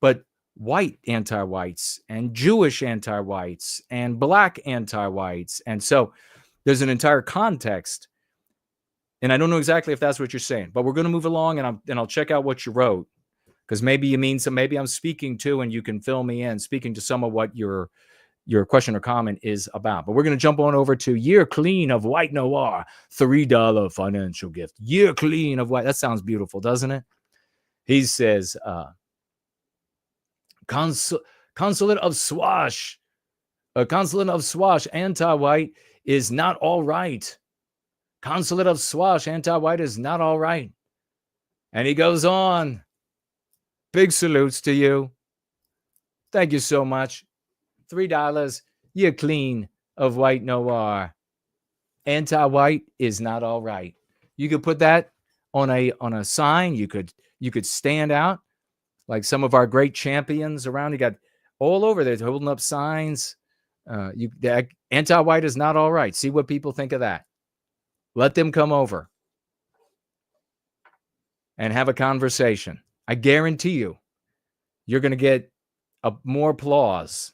but white anti-whites and Jewish anti-whites and black anti-whites. And so there's an entire context. And I don't know exactly if that's what you're saying, but we're going to move along and I'll check out what you wrote, because maybe you mean maybe I'm speaking to, and you can fill me in, speaking to some of what your question or comment is about. But we're going to jump on over to Year Clean of White Noir, $3 financial gift. Year Clean of White. That sounds beautiful, doesn't it? He says, Consulate of Swash, anti-white is not all right. Consulate of Swash, anti-white is not all right. And he goes on. Big salutes to you. Thank you so much. $3. You're clean of white noir. Anti-white is not all right. You could put that on a sign. You could stand out like some of our great champions around. You got all over there holding up signs. Anti-white is not all right. See what people think of that. Let them come over and have a conversation. I guarantee you're going to get more applause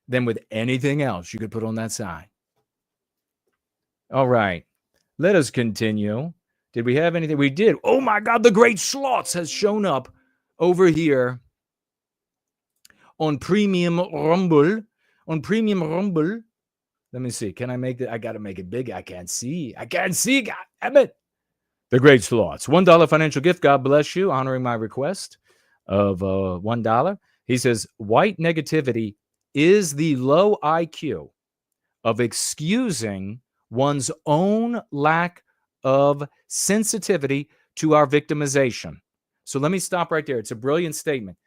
than with anything else you could put on that sign. All right, let us continue. Did we have anything? We did. Oh my God, the Great Slots has shown up over here on Premium Rumble. On Premium Rumble. Let me see. Can I make that? I got to make it big. I can't see. God damn it. The Great Slots. $1 financial gift. God bless you. Honoring my request of $1. He says, white negativity is the low IQ of excusing one's own lack of sensitivity to our victimization. So let me stop right there. It's a brilliant statement.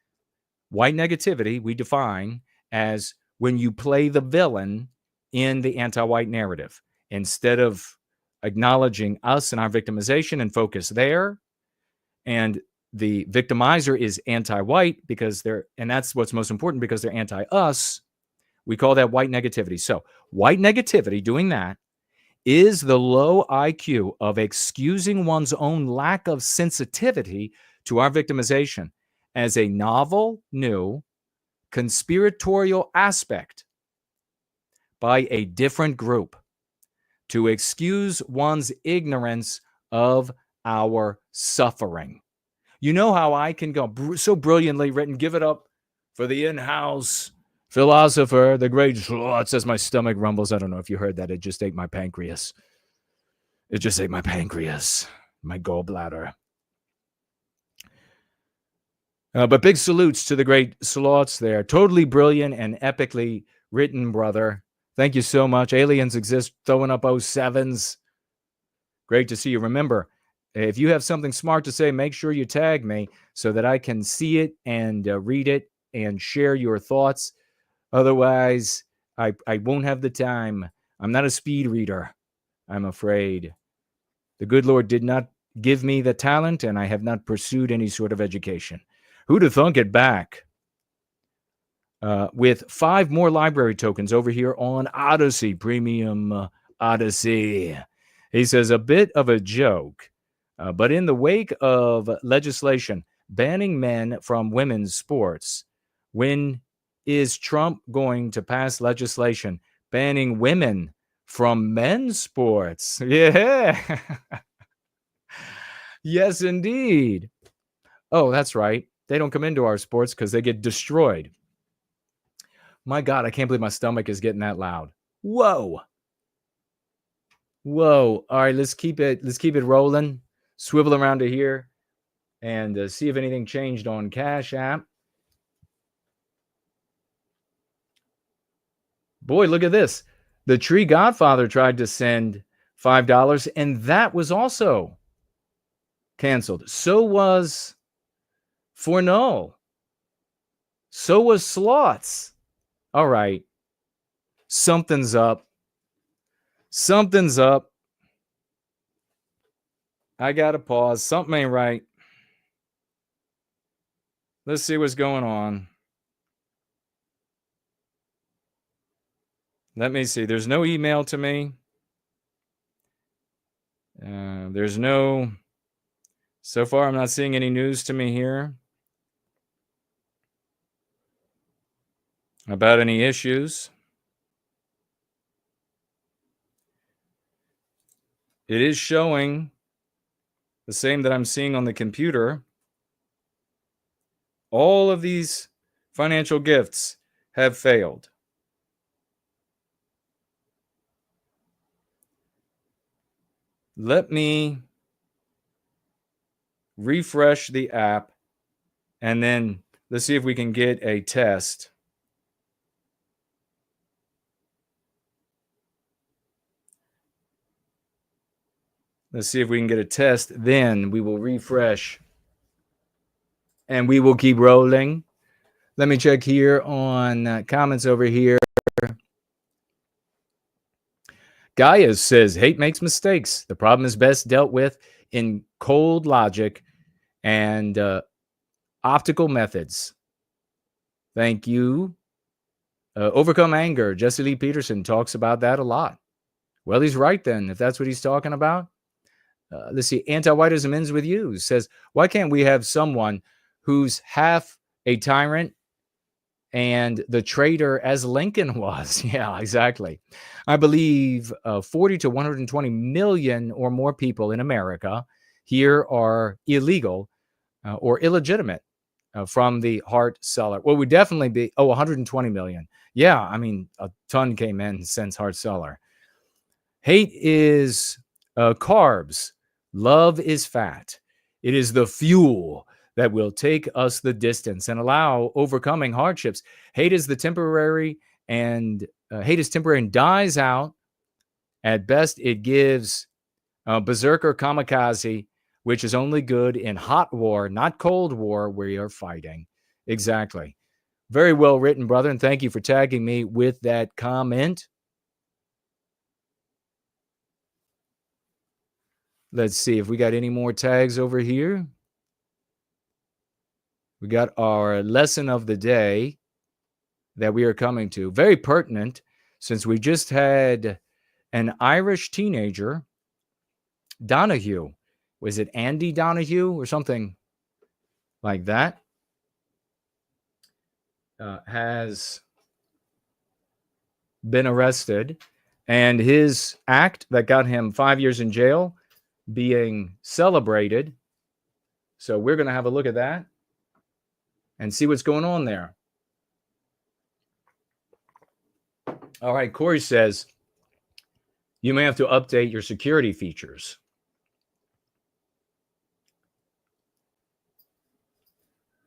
White negativity we define as when you play the villain in the anti-white narrative. Instead of acknowledging us and our victimization and focus there, and the victimizer is anti-white because and that's what's most important because they're anti-us, we call that white negativity. So white negativity, doing that, is the low IQ of excusing one's own lack of sensitivity to our victimization as a novel, new, conspiratorial aspect by a different group to excuse one's ignorance of our suffering. You know how I can go so brilliantly written. Give it up for the in-house philosopher, the Great Slots, as my stomach rumbles. I don't know if you heard that. It just ate my pancreas. My gallbladder. But big salutes to the Great Slots there. Totally brilliant and epically written, brother. Thank you so much. Aliens exist, throwing up 07s. Great to see you. Remember, if you have something smart to say, make sure you tag me so that I can see it and read it and share your thoughts. Otherwise, I won't have the time. I'm not a speed reader, I'm afraid. The good Lord did not give me the talent, and I have not pursued any sort of education. Who'd have thunk it back? With 5 more library tokens over here on Odyssey, Premium Odyssey. He says, a bit of a joke, but in the wake of legislation banning men from women's sports, when is Trump going to pass legislation banning women from men's sports? Yeah. Yes, indeed. Oh, that's right. They don't come into our sports because they get destroyed. My God, I can't believe my stomach is getting that loud. Whoa. All right, let's keep it rolling. Swivel around to here and see if anything changed on Cash App. Boy, look at this. The Tree Godfather tried to send $5, and that was also canceled. So was ForNull. So was Slots. All right. Something's up. I got to pause. Something ain't right. Let's see what's going on. Let me see. There's no email to me. So far I'm not seeing any news to me here about any issues. It is showing the same that I'm seeing on the computer. All of these financial gifts have failed. Let me refresh the app, and then let's see if we can get a test. Let's see if we can get a test. Then we will refresh, and we will keep rolling. Let me check here on comments over here. Gaius says, hate makes mistakes. The problem is best dealt with in cold logic and optical methods. Thank you. Overcome anger. Jesse Lee Peterson talks about that a lot. Well, he's right then, if that's what he's talking about. Let's see. Anti-whiteism ends with you. Says, why can't we have someone who's half a tyrant and the traitor as Lincoln was? Yeah, exactly. I believe 40 to 120 million or more people in America here are illegal or illegitimate from the Hart Cellar. Well, would definitely be, 120 million. Yeah, I mean, a ton came in since Hart Cellar. Hate is carbs. Love is fat. It is the fuel that will take us the distance and allow overcoming hardships. Hate is temporary and dies out. At best, it gives berserker kamikaze, which is only good in hot war, not cold war, where you're fighting. Exactly. Very well written, brother, and thank you for tagging me with that comment. Let's see if we got any more tags over here. We got our lesson of the day that we are coming to. Very pertinent, since we just had an Irish teenager, Donahue. Was it Andy Donahue or something like that? Has been arrested, and his act that got him 5 years in jail being celebrated. So we're going to have a look at that and see what's going on there. All right, Corey says, you may have to update your security features.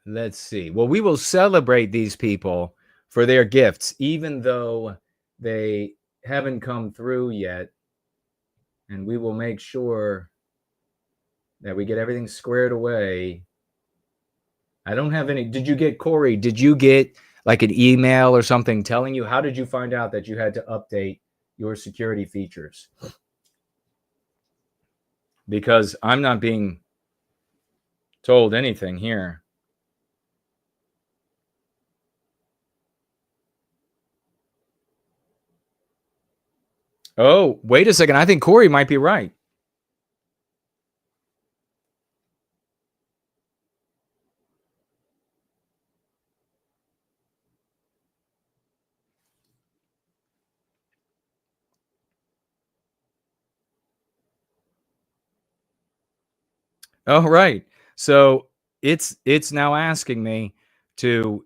Let's see. Well, we will celebrate these people for their gifts, even though they haven't come through yet. And we will make sure that we get everything squared away. I don't have any. Did you get, Corey, did you get like an email or something telling you? How did you find out that you had to update your security features? Because I'm not being told anything here. Oh, wait a second. I think Corey might be right. Oh, right. So it's now asking me to,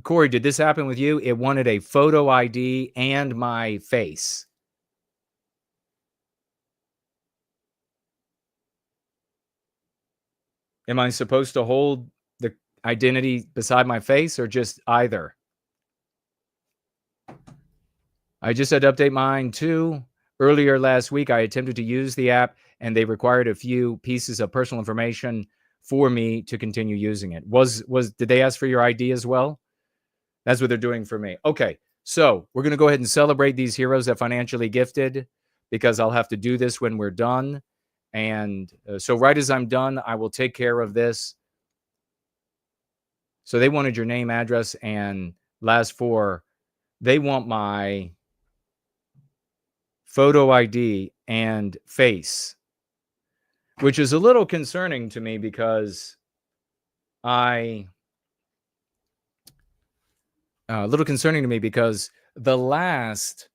Corey, did this happen with you? It wanted a photo ID and my face. Am I supposed to hold the identity beside my face or just either? I just had to update mine too. Earlier last week, I attempted to use the app and they required a few pieces of personal information for me to continue using it. Did they ask for your ID as well? That's what they're doing for me. Okay, so we're going to go ahead and celebrate these heroes that financially gifted, because I'll have to do this when we're done. And so right as I'm done, I will take care of this. So they wanted your name, address, and last four. They want my photo ID and face, which is a little concerning to me because the last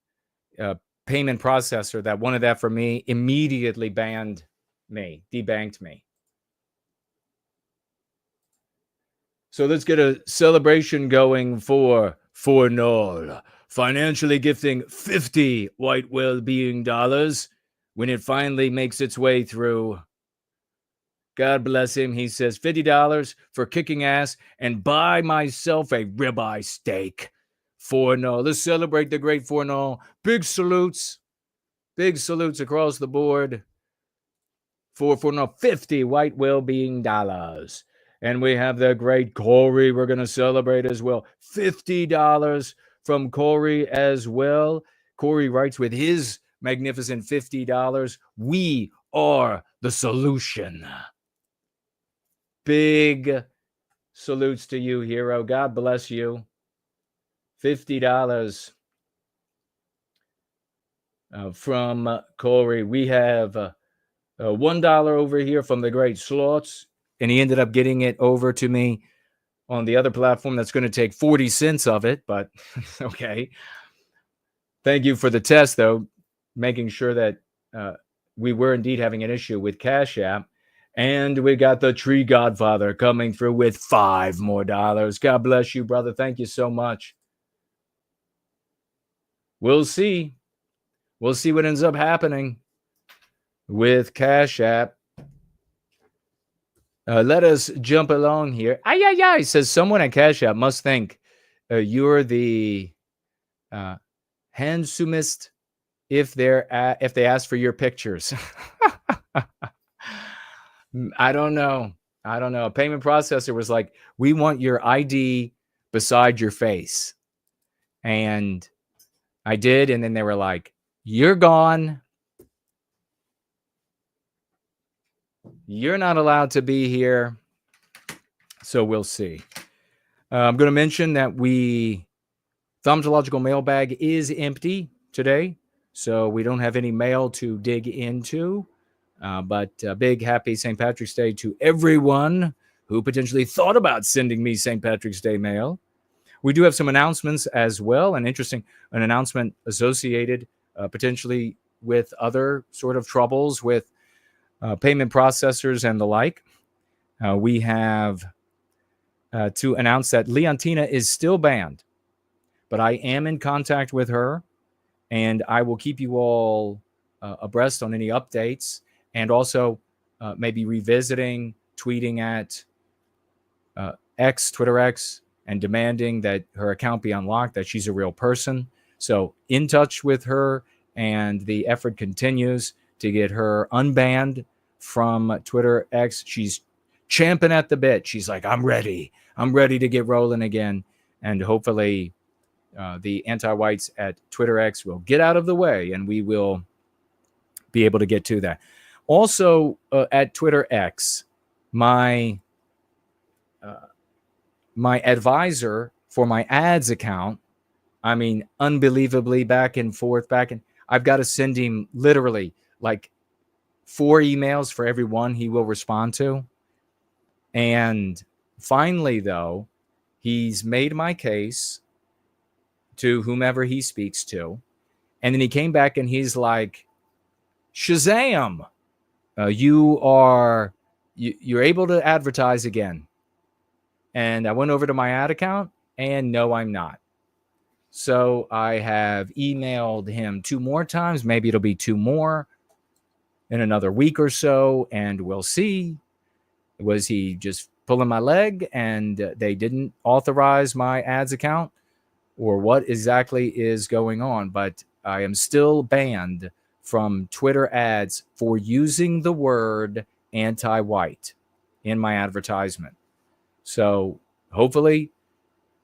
payment processor that wanted that for me immediately debanked me. So let's get a celebration going for ForNull, financially gifting 50 White Wellbeing dollars when it finally makes its way through. God bless him. He says $50 for kicking ass and buy myself a ribeye steak. ForNull. Let's celebrate the great ForNull. Big salutes across the board for ForNull. 50 White Wellbeing dollars. And we have the great Corey we're going to celebrate as well. $50 from Corey as well. Corey writes with his magnificent $50. We are the solution. Big salutes to you, hero. God bless you. $50 from Corey. We have $1 over here from the great Slots, and he ended up getting it over to me on the other platform. That's going to take 40 cents of it, but okay. Thank you for the test, though, making sure that we were indeed having an issue with Cash App. And we got the Tree Godfather coming through with $5 more. God bless you, brother. Thank you so much. We'll see. We'll see what ends up happening with Cash App. Let us jump along here. He says someone at Cash App must think you're the handsomest if they ask for your pictures. I don't know. A payment processor was like, we want your ID beside your face. And I did. And then they were like, you're gone. You're not allowed to be here. So we'll see. I'm going to mention that Thaumatological mailbag is empty today. So we don't have any mail to dig into. But big happy St. Patrick's Day to everyone who potentially thought about sending me St. Patrick's Day mail. We do have some announcements as well. An announcement associated potentially with other sort of troubles with payment processors and the like. We have to announce that Leontina is still banned, but I am in contact with her, and I will keep you all abreast on any updates. And also maybe revisiting, tweeting at Twitter X, and demanding that her account be unlocked, that she's a real person. So in touch with her, and the effort continues to get her unbanned from Twitter X. She's champing at the bit. She's like, I'm ready to get rolling again. And hopefully the anti-whites at Twitter X will get out of the way, and we will be able to get to that. Also, at Twitter X, my advisor for my ads account, I mean, unbelievably back and forth, I've got to send him literally like 4 emails for every one he will respond to. And finally, though, he's made my case to whomever he speaks to. And then he came back and he's like, Shazam! You're able to advertise again. And I went over to my ad account, and no, I'm not. So I have emailed him 2 more times. Maybe it'll be 2 more in another week or so, and we'll see. Was he just pulling my leg and they didn't authorize my ads account, or what exactly is going on? But I am still banned from Twitter ads for using the word anti-white in my advertisement. So hopefully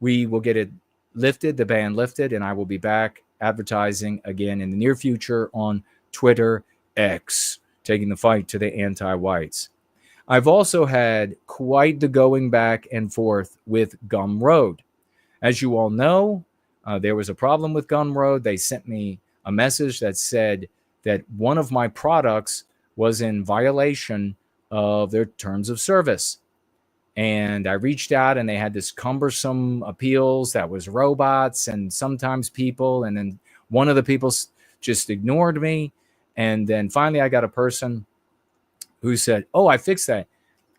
we will get it lifted, the ban lifted, and I will be back advertising again in the near future on Twitter X, taking the fight to the anti-whites. I've also had quite the going back and forth with Gumroad. As you all know, there was a problem with Gumroad. They sent me a message that said that one of my products was in violation of their terms of service. And I reached out, and they had this cumbersome appeals that was robots and sometimes people. And then one of the people just ignored me. And then finally I got a person who said, oh, I fixed that.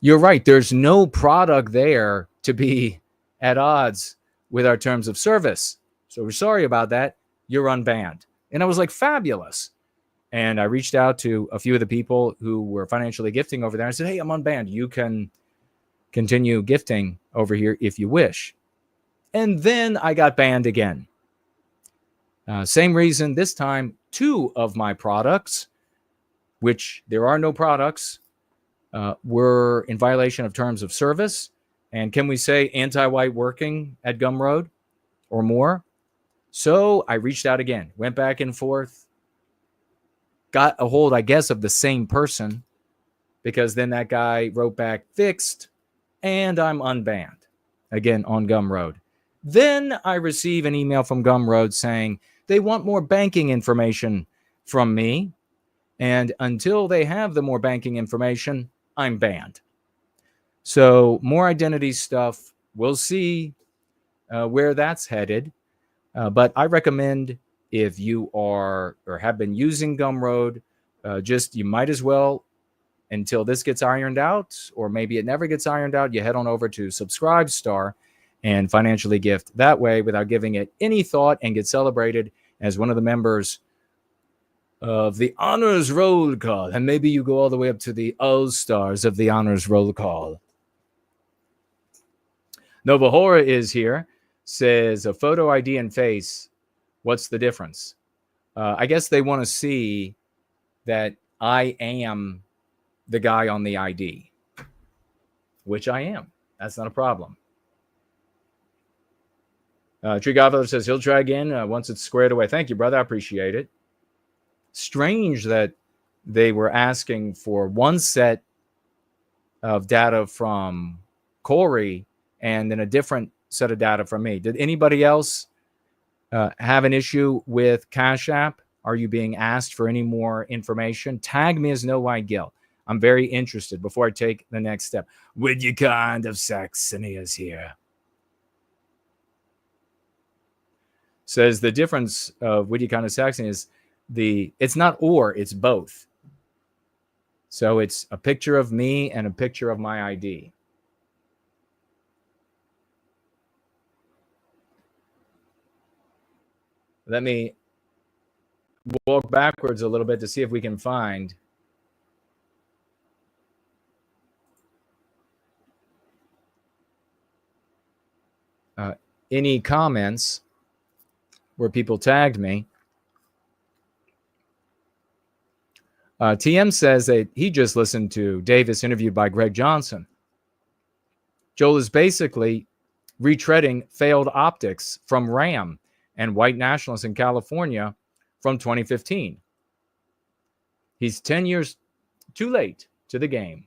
You're right. There's no product there to be at odds with our terms of service. So we're sorry about that. You're unbanned. And I was like, fabulous. And I reached out to a few of the people who were financially gifting over there. I said, hey, I'm unbanned. You can continue gifting over here if you wish. And then I got banned again. Same reason. This time, 2 of my products, which there are no products, were in violation of terms of service. And can we say anti-white working at Gumroad or more? So I reached out again, went back and forth.
got a hold, I guess, of the same person, because then that guy wrote back, fixed, and I'm unbanned again on Gumroad. Then I receive an email from Gumroad saying they want more banking information from me. And until they have the more banking information, I'm banned. So more identity stuff. We'll see where that's headed. But I recommend, if you are or have been using Gumroad, you might as well, until this gets ironed out, or maybe it never gets ironed out, you head on over to Subscribestar and financially gift that way without giving it any thought, and get celebrated as one of the members of the Honors Roll Call. And maybe you go all the way up to the All-Stars of the Honors Roll Call. Nova Horror is here, says a photo ID and face. What's the difference? I guess they want to see that I am the guy on the ID, which I am. That's not a problem. Tree Godfather says he'll try again once it's squared away. Thank you, brother. I appreciate it. Strange that they were asking for one set of data from Corey and then a different set of data from me. Did anybody else have an issue with Cash App? Are you being asked for any more information? Tag me as No White Gil. I'm very interested before I take the next step. With you kind of Saxony is here. Says the difference of with you kind of Saxony is it's not or, it's both. So it's a picture of me and a picture of my ID. Let me walk backwards a little bit to see if we can find any comments where people tagged me. TM says that he just listened to Davis interviewed by Greg Johnson. Joel is basically retreading failed optics from RAM and white nationalists in California from 2015. He's 10 years too late to the game.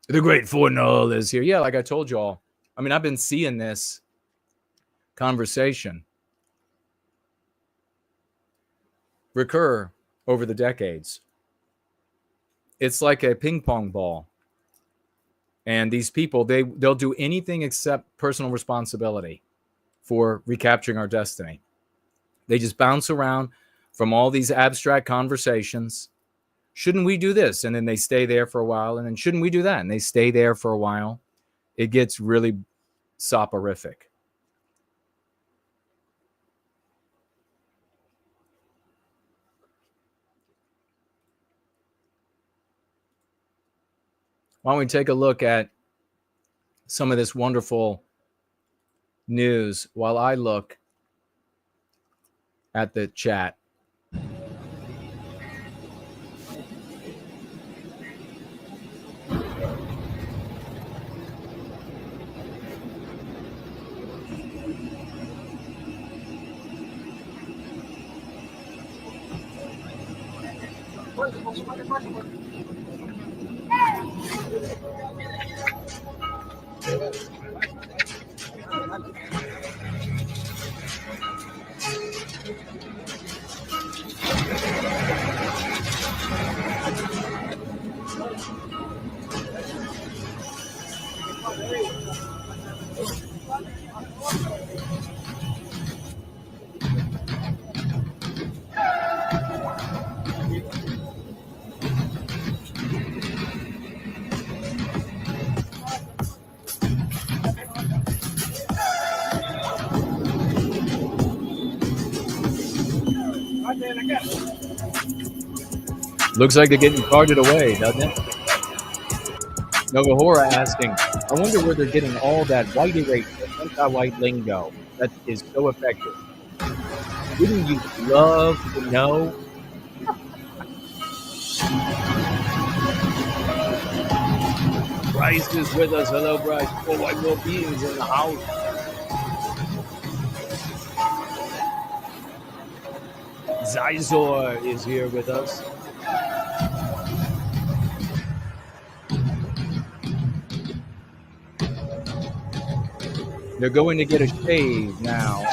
The great ForNull is here. Yeah, like I told you all. I mean, I've been seeing this conversation recur over the decades. It's like a ping pong ball. And these people, they'll do anything except personal responsibility for recapturing our destiny. They just bounce around from all these abstract conversations. Shouldn't we do this? And then they stay there for a while. And then shouldn't we do that? And they stay there for a while. It gets really soporific. Why don't we take a look at some of this wonderful news while I look at the chat. Looks like they're getting carted away, doesn't it? Nova Horror asking, I wonder where they're getting all that white erasure, anti-white lingo that is so effective. Wouldn't you love to know? Bryce is with us. Hello, Bryce. Oh, White Wellbeing's in the house.
Zizor is here with us. They're going to get a shave now.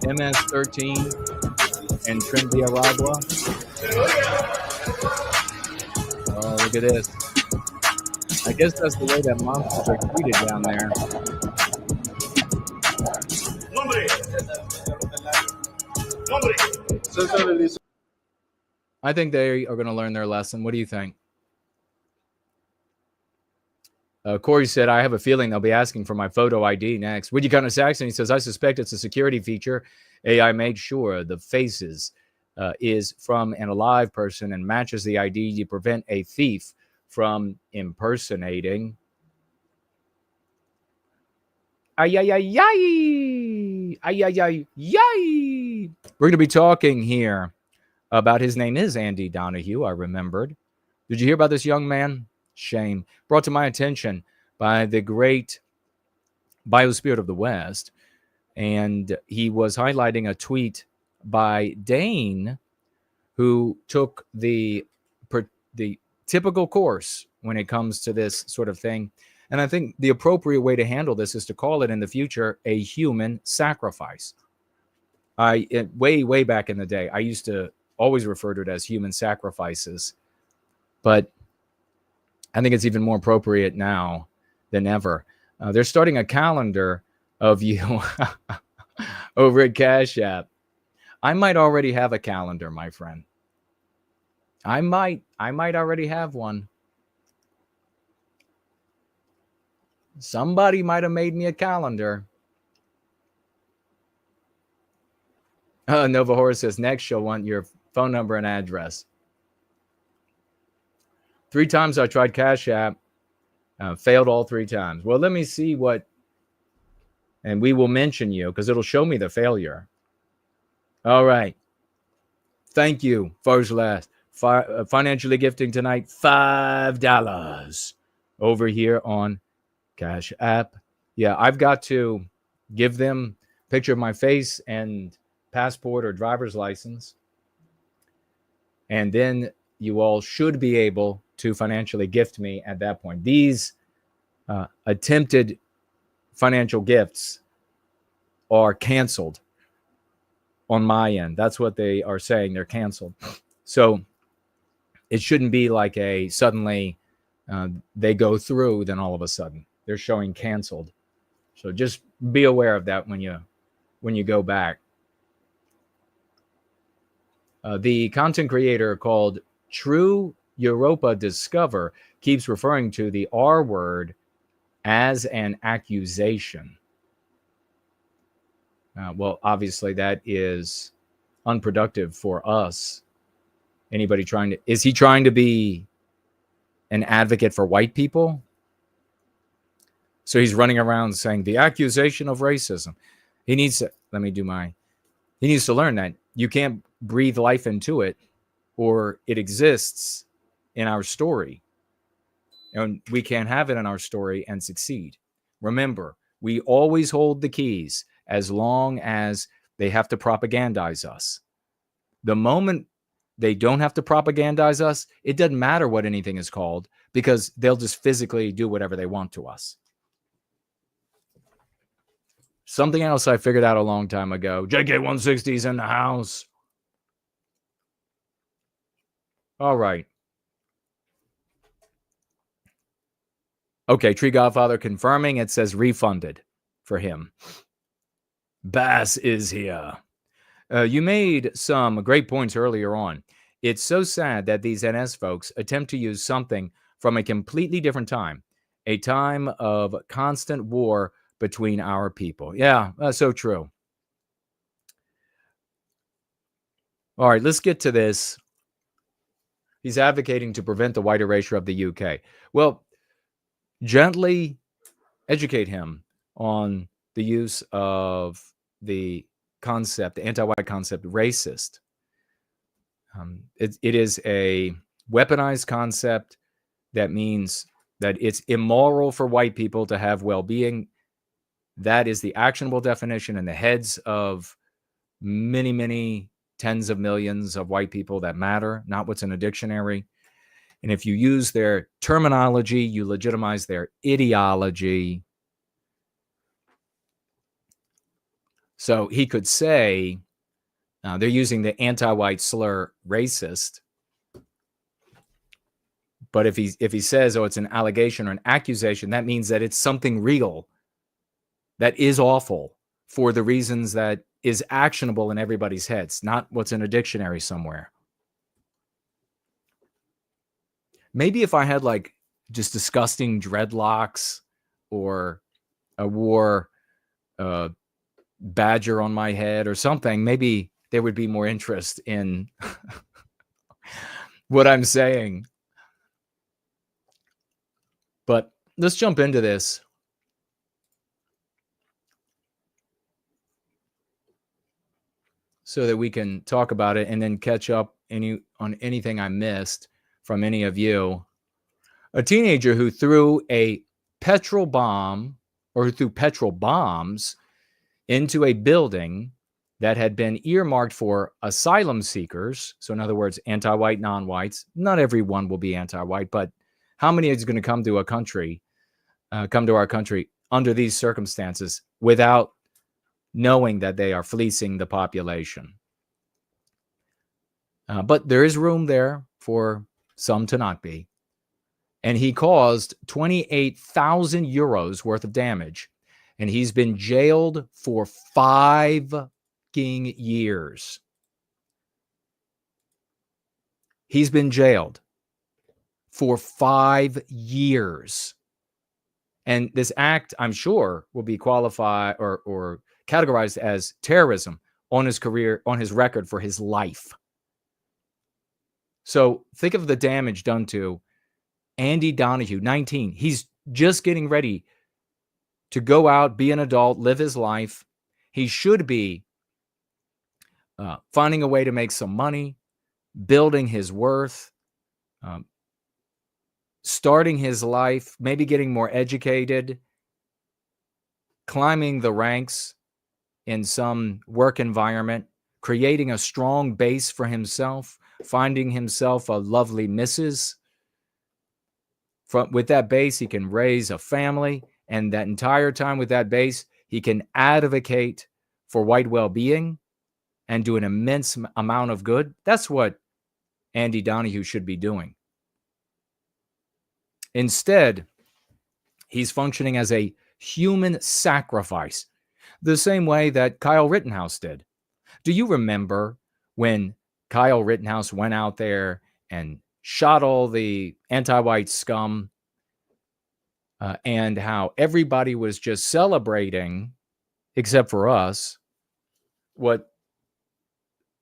MS-13 and Trinidad. Oh, look at this. I guess that's the way that monsters are treated down there. I think they are going to learn their lesson. What do you think? Corey said, I have a feeling they'll be asking for my photo ID next. Would you kind of Saxon? He says, I suspect it's a security feature. AI made sure the faces is from an alive person and matches the ID to prevent a thief from impersonating. Ay, ay, ay, ay. Ay, ay, ay, ay. We're going to be talking here about, his name is Andy Donahue, I remembered. Did you hear about this young man? Shame. Brought to my attention by the great Biospirit of the West. And he was highlighting a tweet by Dane, who took the typical course when it comes to this sort of thing. And I think the appropriate way to handle this is to call it in the future a human sacrifice. Way back in the day, I used to always refer to it as human sacrifices. But I think it's even more appropriate now than ever. They're starting a calendar of you over at Cash App. I might already have a calendar, my friend. I might already have one. Somebody might have made me a calendar. Nova Horror says, next you'll want your phone number and address. 3 times I tried Cash App, failed all 3 times. Well, let me see what, and we will mention you because it'll show me the failure. All right. Thank you, first last. Financially gifting tonight, $5 over here on Cash App. Yeah, I've got to give them a picture of my face and passport or driver's license. And then you all should be able to financially gift me at that point. These attempted financial gifts are canceled on my end. That's what they are saying. They're canceled. So it shouldn't be like a suddenly they go through, then all of a sudden they're showing canceled. So just be aware of that when you go back. The content creator called True Europa Discover keeps referring to the R word as an accusation. Well, obviously that is unproductive for us. Anybody is he trying to be an advocate for white people? So he's running around saying the accusation of racism. He needs to, he needs to learn that you can't breathe life into it or it exists in our story. And we can't have it in our story and succeed. Remember, we always hold the keys as long as they have to propagandize us. The moment they don't have to propagandize us, it doesn't matter what anything is called because they'll just physically do whatever they want to us. Something else I figured out a long time ago. JK160's in the house. All right. Okay, Tree Godfather confirming. It says refunded for him. Bass is here. You made some great points earlier on. It's so sad that these NS folks attempt to use something from a completely different time, a time of constant war between our people. Yeah, so true. All right, let's get to this. He's advocating to prevent the white erasure of the UK. Well, gently educate him on the use of the
concept, the anti-white concept, racist. It is a weaponized concept that means that it's immoral for white people to have well-being. That is the actionable definition in the heads of many, many tens of millions of white people that matter, not what's in a dictionary. And if you use their terminology, you legitimize their ideology. So he could say, they're using the anti-white slur racist. But if he says, oh, it's an allegation or an accusation, that means that it's something real that is awful for the reasons that is actionable in everybody's heads, not what's in a dictionary somewhere. Maybe if I had like just disgusting dreadlocks, or I wore a badger on my head or something, maybe there would be more interest in what I'm saying. But let's jump into this. So that we can talk about it and then catch up on anything I missed from any of you. A teenager who threw a petrol bomb, or who threw petrol bombs into a building that had been earmarked for asylum seekers. So in other words, anti-white, non-whites. Not everyone will be anti-white, but how many is going to come to our country under these circumstances without knowing that they are fleecing the population? But there is room there for some to not be. And he caused 28,000 euros worth of damage. And he's been jailed for 5 years. He's been jailed for 5 years. And this act, I'm sure, will be qualified or categorized as terrorism on his career, on his record for his life. So think of the damage done to Andy Donahue, 19. He's just getting ready to go out, be an adult, live his life. He should be finding a way to make some money, building his worth, starting his life, maybe getting more educated, climbing the ranks in some work environment, creating a strong base for himself, finding himself a lovely missus. With that base, he can raise a family, and that entire time with that base, he can advocate for white well-being and do an immense amount of good. That's what Andy Donahue should be doing. Instead, he's functioning as a human sacrifice, the same way that Kyle Rittenhouse did. Do you remember when Kyle Rittenhouse went out there and shot all the anti-white scum, and how everybody was just celebrating, except for us, what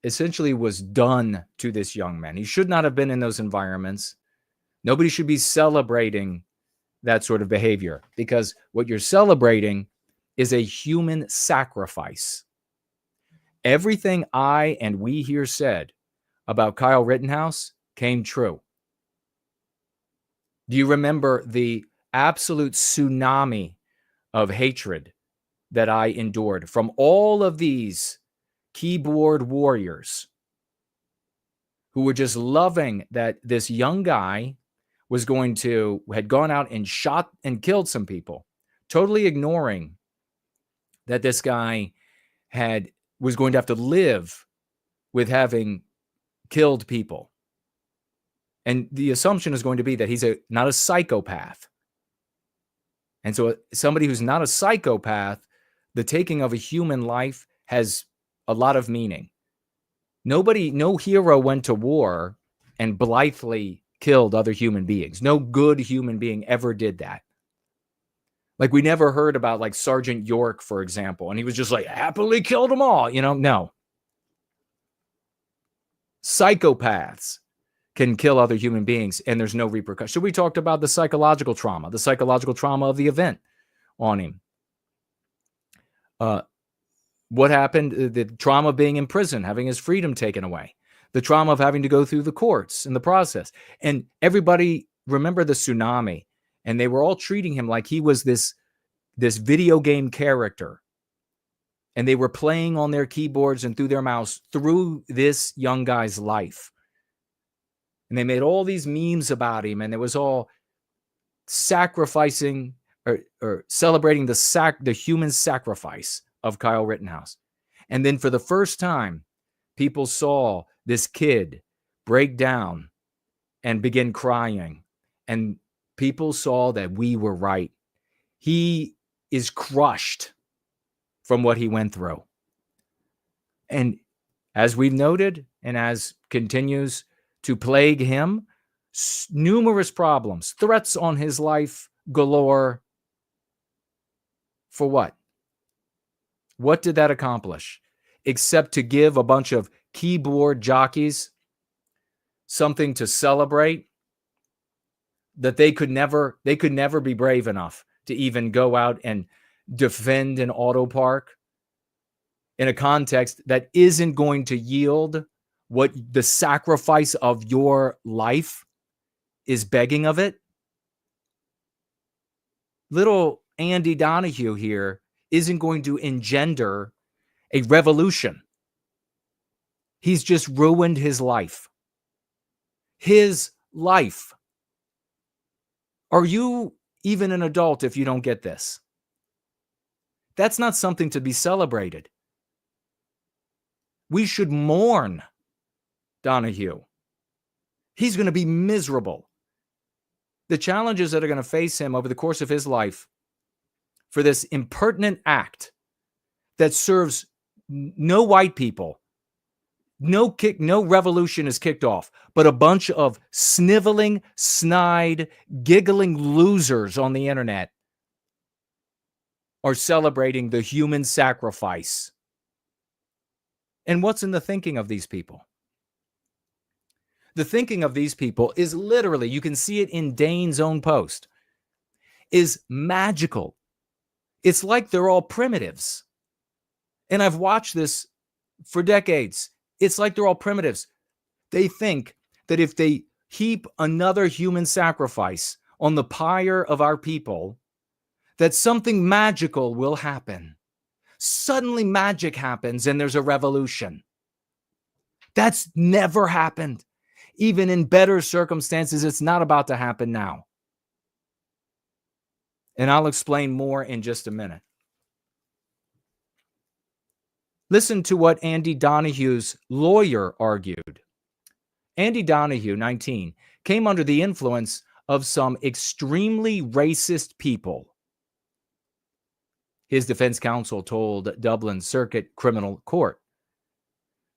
essentially was done to this young man? He should not have been in those environments. Nobody should be celebrating that sort of behavior, because what you're celebrating is a human sacrifice. Everything I and we here said about Kyle Rittenhouse came true. Do you remember the absolute tsunami of hatred that I endured from all of these keyboard warriors who were just loving that this young guy had gone out and shot and killed some people, totally ignoring that this guy was going to have to live with having killed people. And the assumption is going to be that he's not a psychopath. And so somebody who's not a psychopath, the taking of a human life has a lot of meaning. No hero went to war and blithely killed other human beings. No good human being ever did that. Like, we never heard about like Sergeant York, for example, and he was just like happily killed them all. No. Psychopaths can kill other human beings and there's no repercussion. So we talked about the psychological trauma of the event on him. What happened? The trauma of being in prison, having his freedom taken away, the trauma of having to go through the courts in the process. And everybody remember the tsunami, and they were all treating him like he was this video game character. And they were playing on their keyboards and through their mouse through this young guy's life. And they made all these memes about him, and it was all sacrificing or celebrating the human sacrifice of Kyle Rittenhouse. And then for the first time, people saw this kid break down and begin crying. And people saw that we were right. He is crushed from what he went through. And as we've noted, and as continues to plague him, numerous problems, threats on his life galore. For what? What did that accomplish? Except to give a bunch of keyboard jockeys something to celebrate that they could never be brave enough to even go out and defend an auto park in a context that isn't going to yield what the sacrifice of your life is begging of it. Little Andy Donahue here isn't going to engender a revolution. He's just ruined his life. His life. Are you even an adult if you don't get this? That's not something to be celebrated. We should mourn Donahue. He's going to be miserable. The challenges that are going to face him over the course of his life for this impertinent act that serves no white people, no revolution is kicked off, but a bunch of sniveling, snide, giggling losers on the internet are celebrating the human sacrifice. And what's in the thinking of these people? The thinking of these people is literally, you can see it in Dane's own post, is magical. It's like they're all primitives. And I've watched this for decades. It's like they're all primitives. They think that if they heap another human sacrifice on the pyre of our people, that something magical will happen. Suddenly magic happens and there's a revolution. That's never happened. Even in better circumstances, it's not about to happen now. And I'll explain more in just a minute. Listen to what Andy Donahue's lawyer argued. Andy Donahue, 19, came under the influence of some extremely racist people. His defense counsel told Dublin Circuit Criminal Court.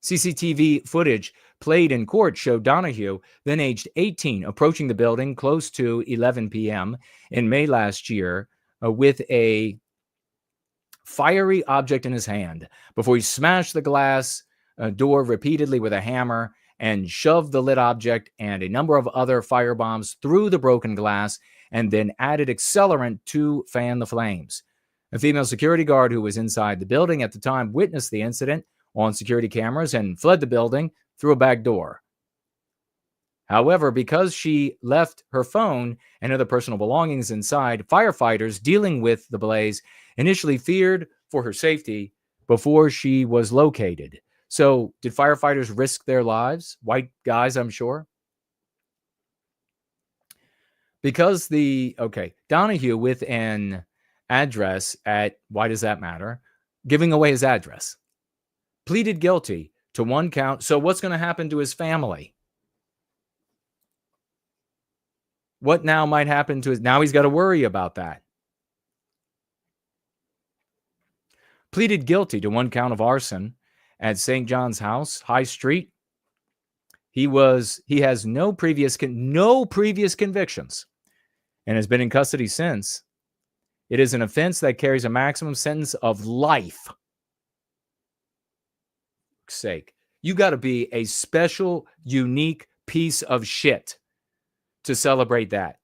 CCTV footage played in court showed Donahue, then aged 18, approaching the building close to 11 p.m. in May last year with a fiery object in his hand before he smashed the glass door repeatedly with a hammer and shoved the lit object and a number of other firebombs through the broken glass and then added accelerant to fan the flames. A female security guard who was inside the building at the time witnessed the incident on security cameras and fled the building through a back door. However, because she left her phone and other personal belongings inside, firefighters dealing with the blaze initially feared for her safety before she was located. So, did firefighters risk their lives? White guys, I'm sure. Because Donahue with an address at, why does that matter? Giving away his address. Pleaded guilty to one count. So what's going to happen to his family? What now might happen to his... Now he's got to worry about that. Pleaded guilty to one count of arson at St. John's House, High Street. He has no previous convictions and has been in custody since. It is an offense that carries a maximum sentence of life. Sake. You got to be a special, unique piece of shit to celebrate that.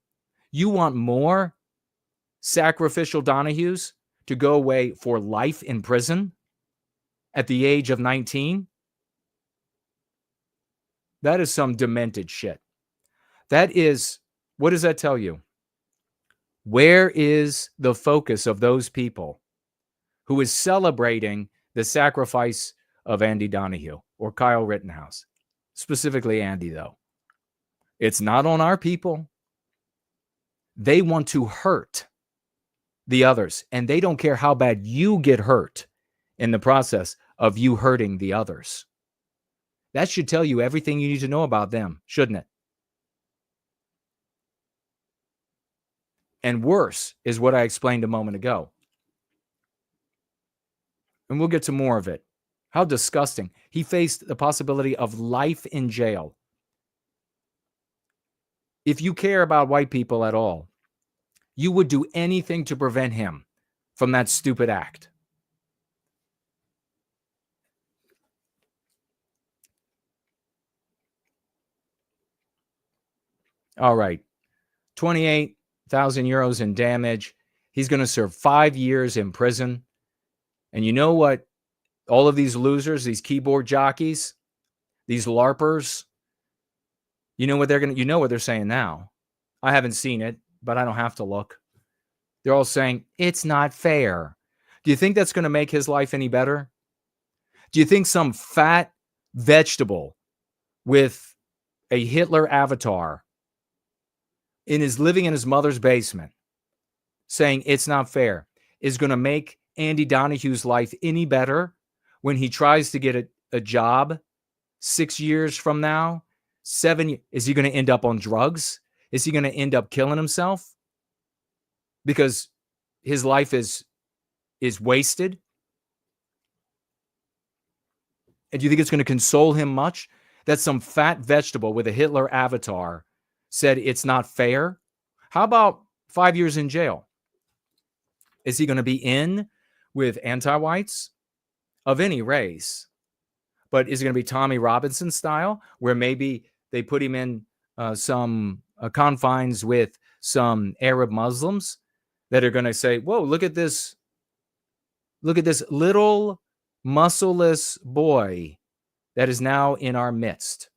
You want more sacrificial Donahues to go away for life in prison? at the age of 19? That is some demented shit. That is, what does that tell you? Where is the focus of those people who is celebrating the sacrifice of Andy Donahue or Kyle Rittenhouse? Specifically Andy, though. It's not on our people. They want to hurt the others, and they don't care how bad you get hurt in the process of you hurting the others. That should tell you everything you need to know about them, shouldn't it? And worse is what I explained a moment ago. And we'll get to more of it. How disgusting. He faced the possibility of life in jail. If you care about white people at all, you would do anything to prevent him from that stupid act. All right. 28,000 euros in damage. He's going to serve 5 years in prison. And you know what? All of these losers, these keyboard jockeys, these LARPers, you know what they're saying now. I haven't seen it, but I don't have to look. They're all saying, it's not fair. Do you think that's going to make his life any better? Do you think some fat vegetable with a Hitler avatar living in his mother's basement saying it's not fair is going to make Andy Donahue's life any better when he tries to get a job 6 years from now? 7 is he going to end up on drugs? Is he going to end up killing himself because his life is wasted? And do you think it's going to console him much that some fat vegetable with a Hitler avatar said it's not fair? How about 5 years in jail? Is he going to be in with anti-whites of any race? But is it going to be Tommy Robinson style, where maybe they put him in some confines with some Arab Muslims that are going to say, whoa, look at this little muscleless boy that is now in our midst,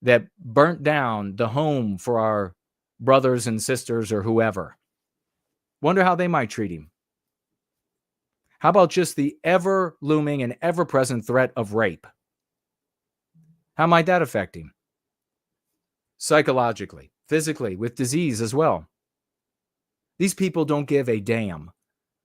that burnt down the home for our brothers and sisters or whoever. Wonder how they might treat him. How about just the ever-looming and ever-present threat of rape? How might that affect him? Psychologically, physically, with disease as well. These people don't give a damn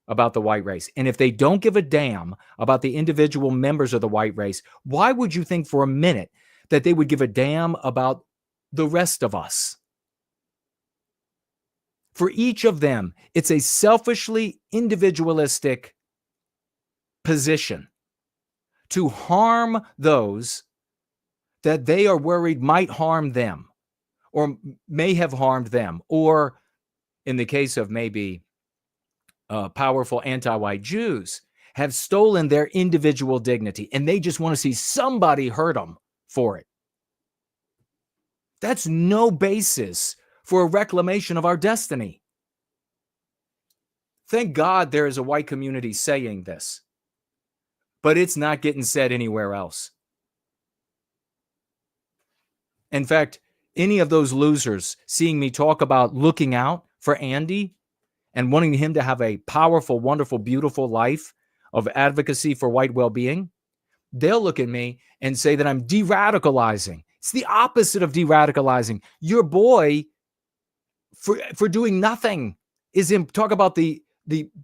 about the white race. And if they don't give a damn about the individual members of the white race, why would you think for a minute that they would give a damn about the rest of us? For each of them, it's a selfishly individualistic position to harm those that they are worried might harm them or may have harmed them, or in the case of maybe powerful anti-white Jews, have stolen their individual dignity and they just want to see somebody hurt them for it. That's no basis for a reclamation of our destiny. Thank God there is a white community saying this, but it's not getting said anywhere else. In fact, any of those losers seeing me talk about looking out for Andy and wanting him to have a powerful, wonderful, beautiful life of advocacy for white well-being, they'll look at me and say that I'm de-radicalizing. It's the opposite of de-radicalizing. Your boy, for doing nothing, talk about the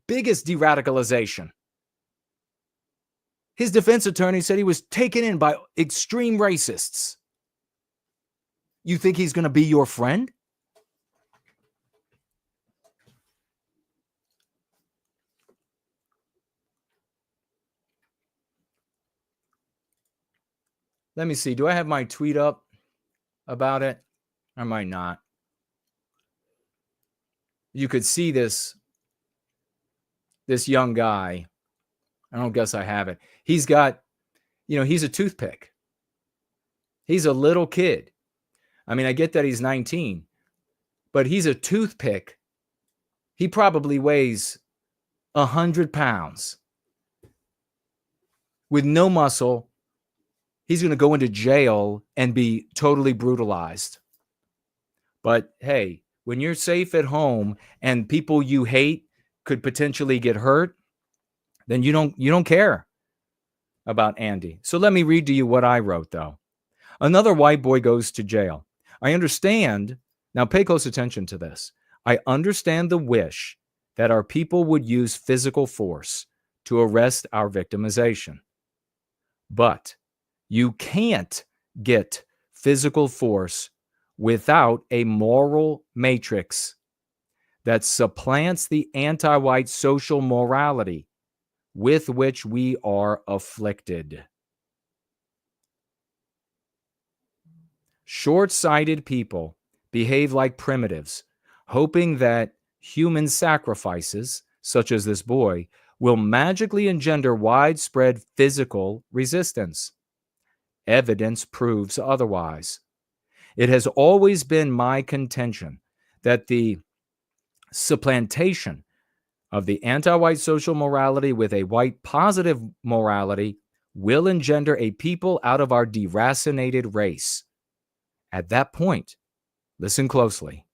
biggest de-radicalization. His defense attorney said he was taken in by extreme racists. You think he's going to be your friend? Let me see. Do I have my tweet up about it? I might not. You could see this young guy. I don't guess I have it. He's got, he's a toothpick. He's a little kid. I mean, I get that he's 19, but he's a toothpick. He probably weighs 100 pounds. with no muscle. He's going to go into jail and be totally brutalized. But hey, when you're safe at home and people you hate could potentially get hurt, then you don't care about Andy. So let me read to you what I wrote, though. Another white boy goes to jail. I understand. Now pay close attention to this. I understand the wish that our people would use physical force to arrest our victimization. But you can't get physical force without a moral matrix that supplants the anti-white social morality with which we are afflicted. Short-sighted people behave like primitives, hoping that human sacrifices, such as this boy, will magically engender widespread physical resistance. Evidence proves otherwise. It has always been my contention that the supplantation of the anti-white social morality with a white positive morality will engender a people out of our deracinated race. At that point, listen closely.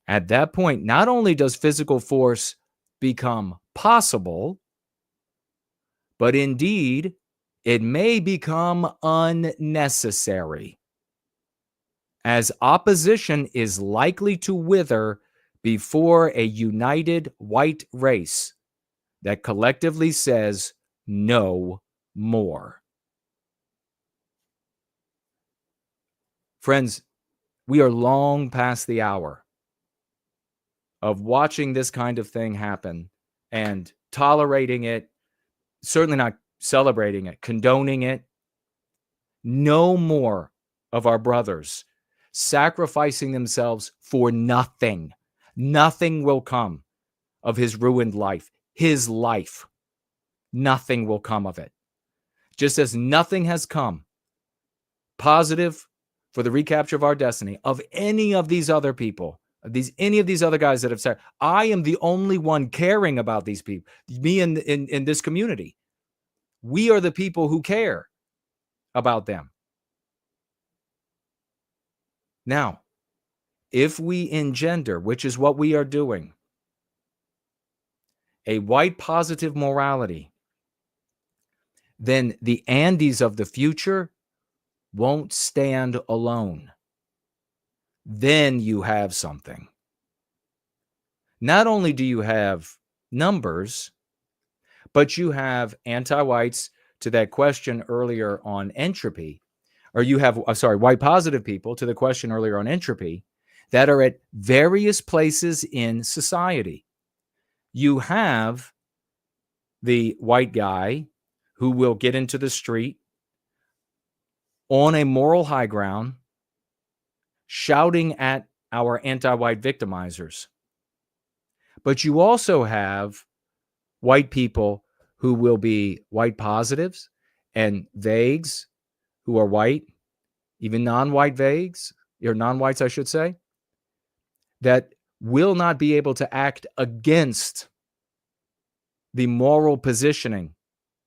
At that point, not only does physical force become possible, but indeed, it may become unnecessary, as opposition is likely to wither before a united white race that collectively says no more. Friends, we are long past the hour of watching this kind of thing happen and tolerating it, certainly not celebrating it, condoning it. No more of our brothers sacrificing themselves for nothing. Nothing will come of his ruined life. His life. Nothing will come of it. Just as nothing has come positive for the recapture of our destiny of any of these other people, any of these other guys that have said, I am the only one caring about these people, me in this community. We are the people who care about them. Now, if we engender, which is what we are doing, a white positive morality, then the Andys of the future won't stand alone. Then you have something. Not only do you have numbers, but you have anti-whites to that question earlier on entropy, or you have, white positive people to the question earlier on entropy that are at various places in society. You have the white guy who will get into the street on a moral high ground, shouting at our anti-white victimizers. But you also have white people who will be white positives and vagues who are white, even non-white vagues, or non-whites, I should say, that will not be able to act against the moral positioning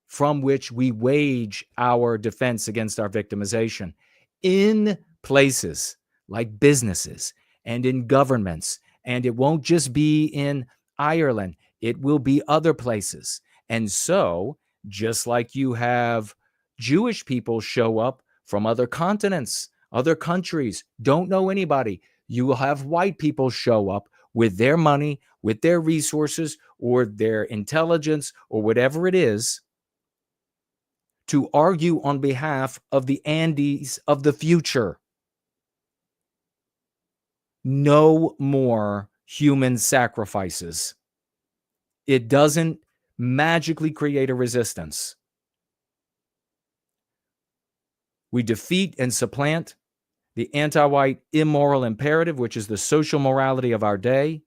from which we wage our defense against our victimization in places like businesses and in governments. And it won't just be in Ireland. It will be other places. And so, just like you have Jewish people show up from other continents, other countries, don't know anybody, you will have white people show up with their money, with their resources, or their intelligence, or whatever it is, to argue on behalf of the Andys of the future. No more human sacrifices. It doesn't magically create a resistance. We defeat and supplant the anti-white immoral imperative, which is the social morality of our day.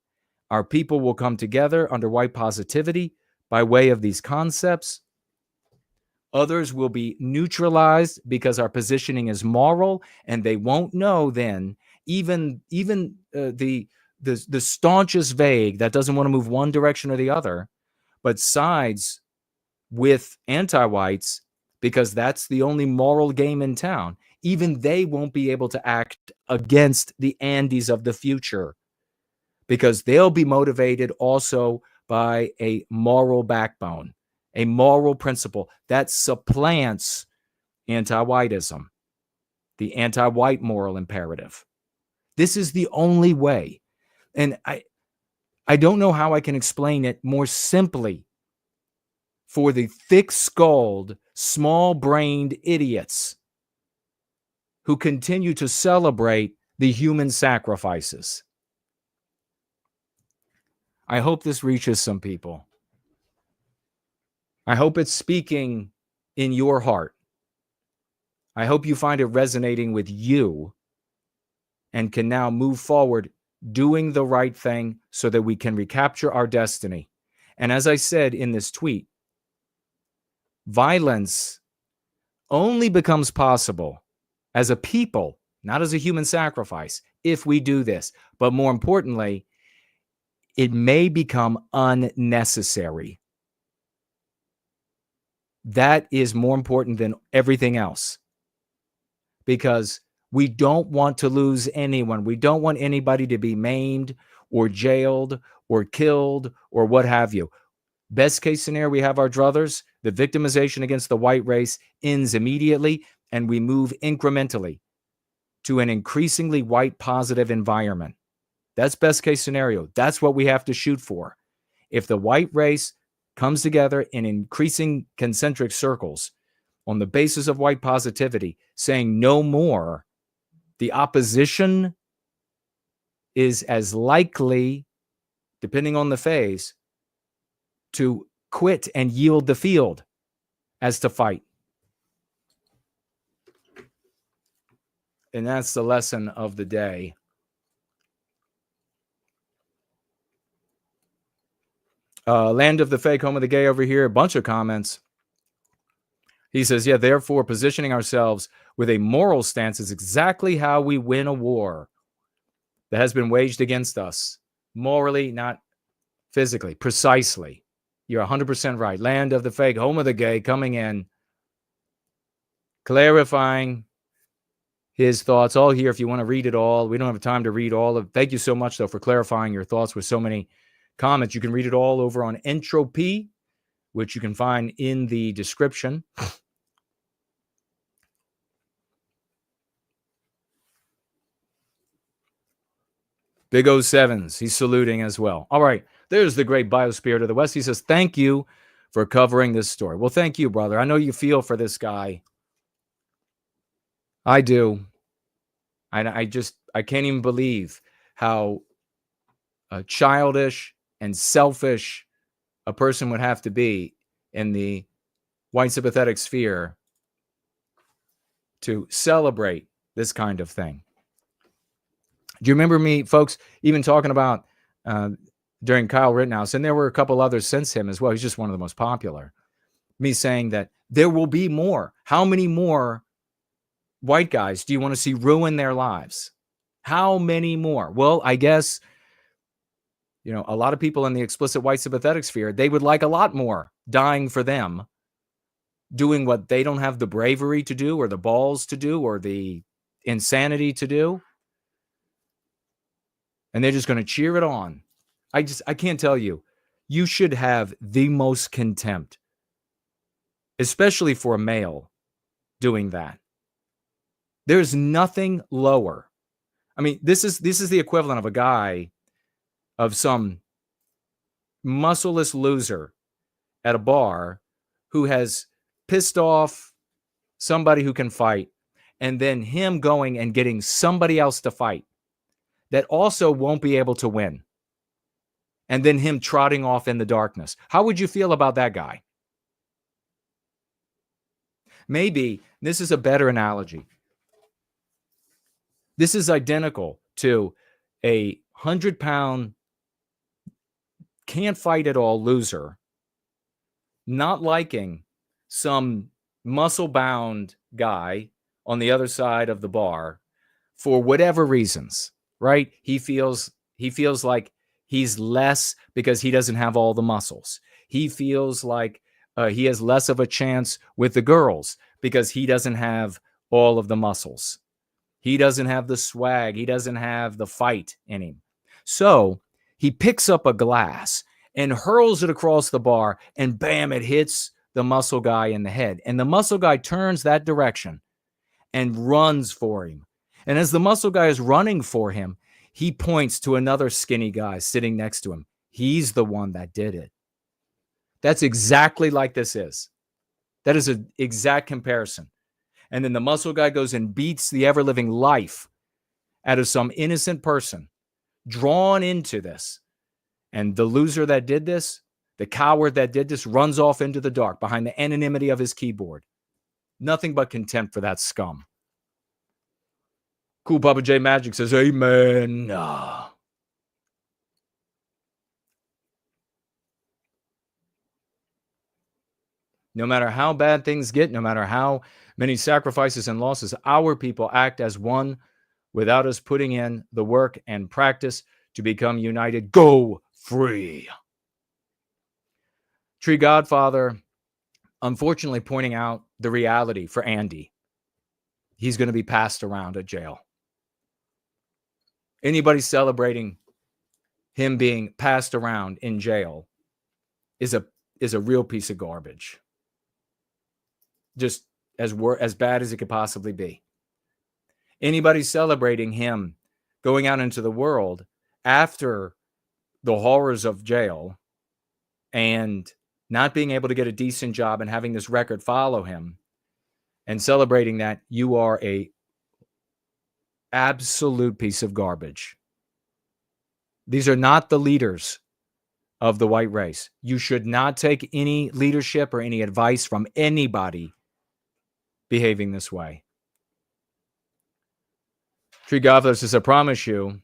Our people will come together under white positivity by way of these concepts. Others will be neutralized because our positioning is moral, and they won't know then, even the staunchest vague that doesn't want to move one direction or the other, but sides with anti-whites, because that's the only moral game in town, even they won't be able to act against the Andes of the future, because they'll be motivated also by a moral backbone, a moral principle that supplants anti-whiteism, the anti-white moral imperative. This is the only way. And I don't know how I can explain it more simply for the thick-skulled, small-brained idiots who continue to celebrate the human sacrifices. I hope this reaches some people. I hope it's speaking in your heart. I hope you find it resonating with you and can now move forward doing the right thing so that we can recapture our destiny. And as I said in this tweet, violence only becomes possible as a people, not as a human sacrifice, if we do this. But more importantly, it may become unnecessary. That is more important than everything else, because we don't want to lose anyone. We don't want anybody to be maimed or jailed or killed or what have you. Best case scenario, we have our druthers. The victimization against the white race ends immediately, and we move incrementally to an increasingly white positive environment. That's best case scenario. That's what we have to shoot for. If the white race comes together in increasing concentric circles on the basis of white positivity, saying no more, the opposition is as likely, depending on the phase, to quit and yield the field as to fight. And that's the lesson of the day. Land of the Fake, Home of the Gay over here. A bunch of comments. He says, yeah, therefore, positioning ourselves with a moral stance is exactly how we win a war that has been waged against us. Morally, not physically. Precisely. You're 100% right. Land of the Fake, Home of the Gay, coming in, clarifying his thoughts. All here if you want to read it all. We don't have time to read all of. Thank you so much, though, for clarifying your thoughts with so many comments. You can read it all over on Entropy, which you can find in the description. Big O7s, he's saluting as well. All right, there's the great biospirit of the West. He says, thank you for covering this story. Well, thank you, brother. I know you feel for this guy. I do. I can't even believe how childish and selfish a person would have to be in the white sympathetic sphere to celebrate this kind of thing. Do you remember me, folks, even talking about during Kyle Rittenhouse, and there were a couple others since him as well. He's just one of the most popular. Me saying that there will be more. How many more white guys do you want to see ruin their lives? How many more? Well, I guess, a lot of people in the explicit white sympathetic sphere, they would like a lot more dying for them, doing what they don't have the bravery to do or the balls to do or the insanity to do. And they're just going to cheer it on. I can't tell you. You should have the most contempt, especially for a male doing that. There's nothing lower. I mean, this is the equivalent of a guy, of some muscleless loser at a bar who has pissed off somebody who can fight, and then him going and getting somebody else to fight that also won't be able to win, and then him trotting off in the darkness. How would you feel about that guy? Maybe this is a better analogy. This is identical to a 100-pound, can't fight at all loser not liking some muscle-bound guy on the other side of the bar for whatever reasons, right? He feels like he's less because he doesn't have all the muscles. He feels like he has less of a chance with the girls because he doesn't have all of the muscles. He doesn't have the swag. He doesn't have the fight in him. So he picks up a glass and hurls it across the bar, and bam, it hits the muscle guy in the head. And the muscle guy turns that direction and runs for him. And as the muscle guy is running for him, he points to another skinny guy sitting next to him. He's the one that did it. That's exactly like this is. That is an exact comparison. And then the muscle guy goes and beats the ever-living life out of some innocent person drawn into this. And the loser that did this, the coward that did this, runs off into the dark behind the anonymity of his keyboard. Nothing but contempt for that scum. Cool Papa J Magic says, amen. No matter how bad things get, no matter how many sacrifices and losses, our people act as one without us putting in the work and practice to become united. Go free. Tree Godfather, unfortunately, pointing out the reality for Andy. He's going to be passed around at jail. Anybody celebrating him being passed around in jail is a real piece of garbage. Just as bad as it could possibly be. Anybody celebrating him going out into the world after the horrors of jail and not being able to get a decent job and having this record follow him and celebrating that, you are a absolute piece of garbage. These are not the leaders of the white race. You should not take any leadership or any advice from anybody behaving this way. Tree Godfather says, I promise you,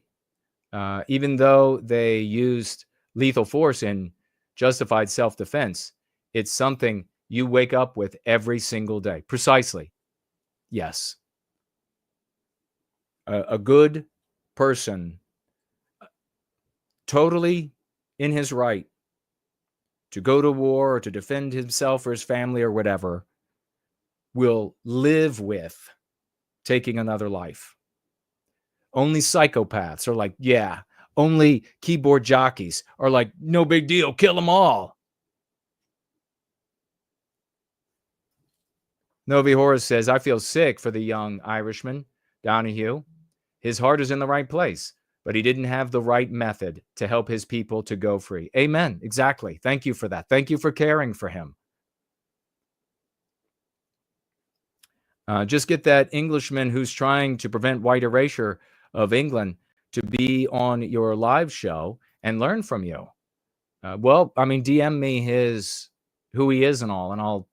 even though they used lethal force in justified self-defense, it's something you wake up with every single day. Precisely. Yes. A good person, totally in his right to go to war or to defend himself or his family or whatever, will live with taking another life. Only psychopaths are like, yeah. Only keyboard jockeys are like, no big deal, kill them all. Novi Horace says, I feel sick for the young Irishman, Donahue. His heart is in the right place, but he didn't have the right method to help his people to go free. Amen. Exactly. Thank you for that. Thank you for caring for him. Just get that Englishman who's trying to prevent white erasure of England to be on your live show and learn from you. Well, I mean, DM me who he is and all, and I'll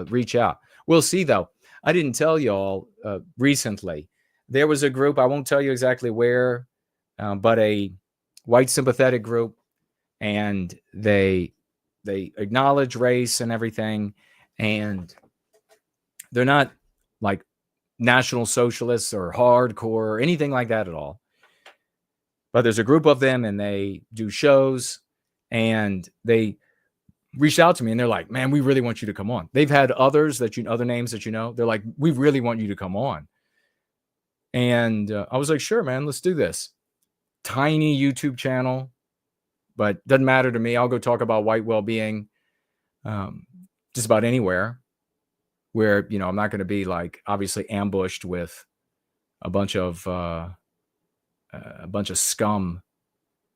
reach out. We'll see, though. I didn't tell you all recently. There was a group, I won't tell you exactly where, but a white sympathetic group, and they acknowledge race and everything, and they're not like National Socialists or hardcore or anything like that at all. But there's a group of them, and they do shows, and they reached out to me, and they're like, man, we really want you to come on. They've had others other names that you know. They're like, we really want you to come on. And I was like, sure, man, let's do this. Tiny YouTube channel, but doesn't matter to me. I'll go talk about white well-being just about anywhere where, I'm not going to be like obviously ambushed with a bunch of scum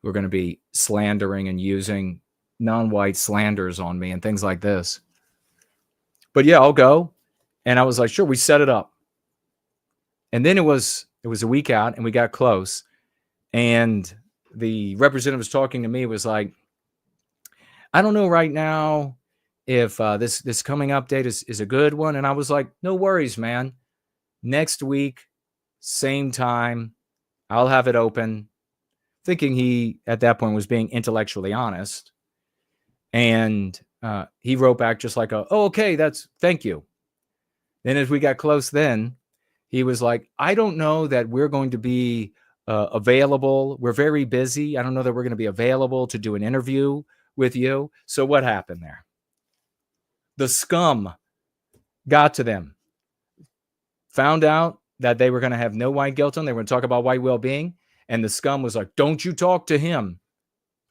who are going to be slandering and using non-white slanders on me and things like this. But yeah, I'll go. And I was like, sure, we set it up. And then it was a week out, and we got close. And the representative was talking to me, was like, I don't know right now if this coming update is a good one. And I was like, no worries, man. Next week, same time, I'll have it open. Thinking he, at that point, was being intellectually honest. And he wrote back just like, oh, okay, thank you. Then as we got close then, he was like, I don't know that we're going to be available. We're very busy. I don't know that we're going to be available to do an interview with you. So what happened there? The scum got to them, found out that they were going to have no white guilt on. They were going to talk about white well-being. And the scum was like, don't you talk to him,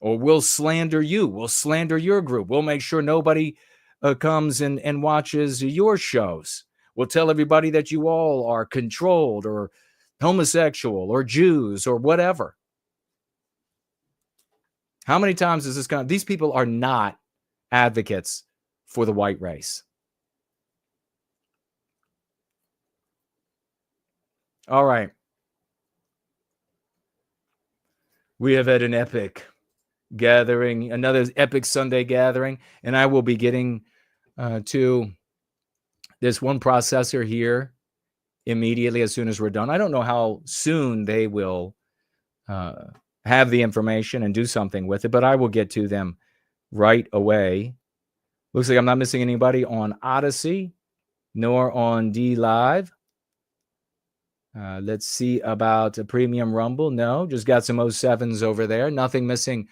or we'll slander you. We'll slander your group. We'll make sure nobody comes and watches your shows. We'll tell everybody that you all are controlled or homosexual or Jews or whatever. How many times is this going? These people are not advocates for the white race. All right. We have had an epic gathering, another epic Sunday gathering, and I will be getting to this one processor here immediately as soon as we're done. I don't know how soon they will have the information and do something with it, but I will get to them right away. Looks like I'm not missing anybody on Odyssey nor on D Live. Let's see about a Premium Rumble. No, just got some 07s over there. Nothing missing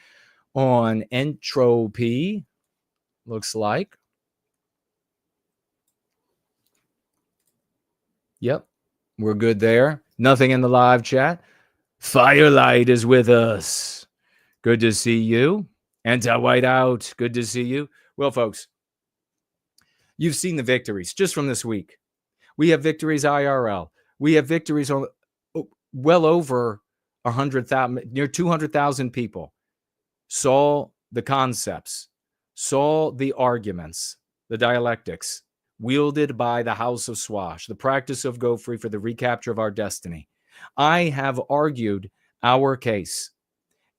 on Entropy, looks like. Yep, we're good there. Nothing in the live chat. Firelight is with us. Good to see you. Anti-Whiteout, good to see you. Well, folks, you've seen the victories just from this week. We have victories IRL. We have victories on well over 100,000, near 200,000 people saw the concepts, saw the arguments, the dialectics wielded by the House of Swash, the practice of Go Free for the recapture of our destiny. I have argued our case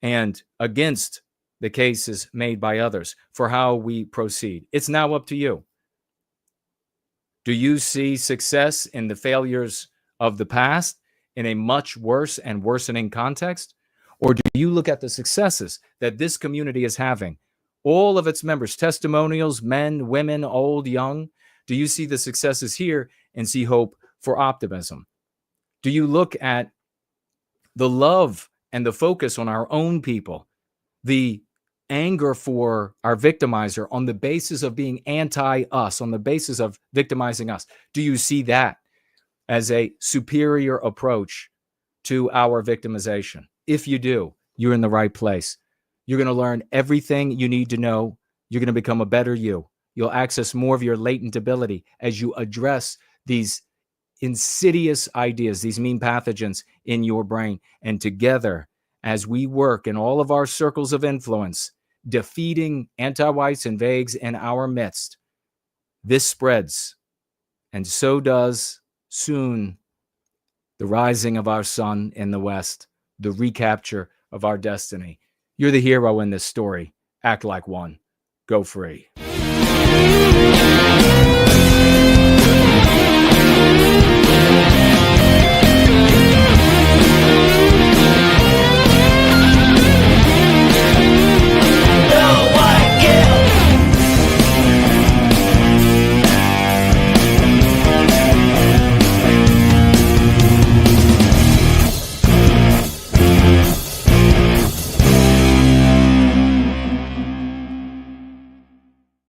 and against the cases made by others for how we proceed. It's now up to you. Do you see success in the failures of the past in a much worse and worsening context? Or do you look at the successes that this community is having? All of its members, testimonials, men, women, old, young. Do you see the successes here and see hope for optimism? Do you look at the love and the focus on our own people, the anger for our victimizer on the basis of being anti-us, on the basis of victimizing us? Do you see that as a superior approach to our victimization? If you do, you're in the right place. You're going to learn everything you need to know. You're going to become a better you. You'll access more of your latent ability as you address these insidious ideas, these mean pathogens in your brain. And together, as we work in all of our circles of influence, defeating anti-whites and vagues in our midst, this spreads. And so does soon the rising of our sun in the West, the recapture of our destiny. You're the hero in this story. Act like one. Go free.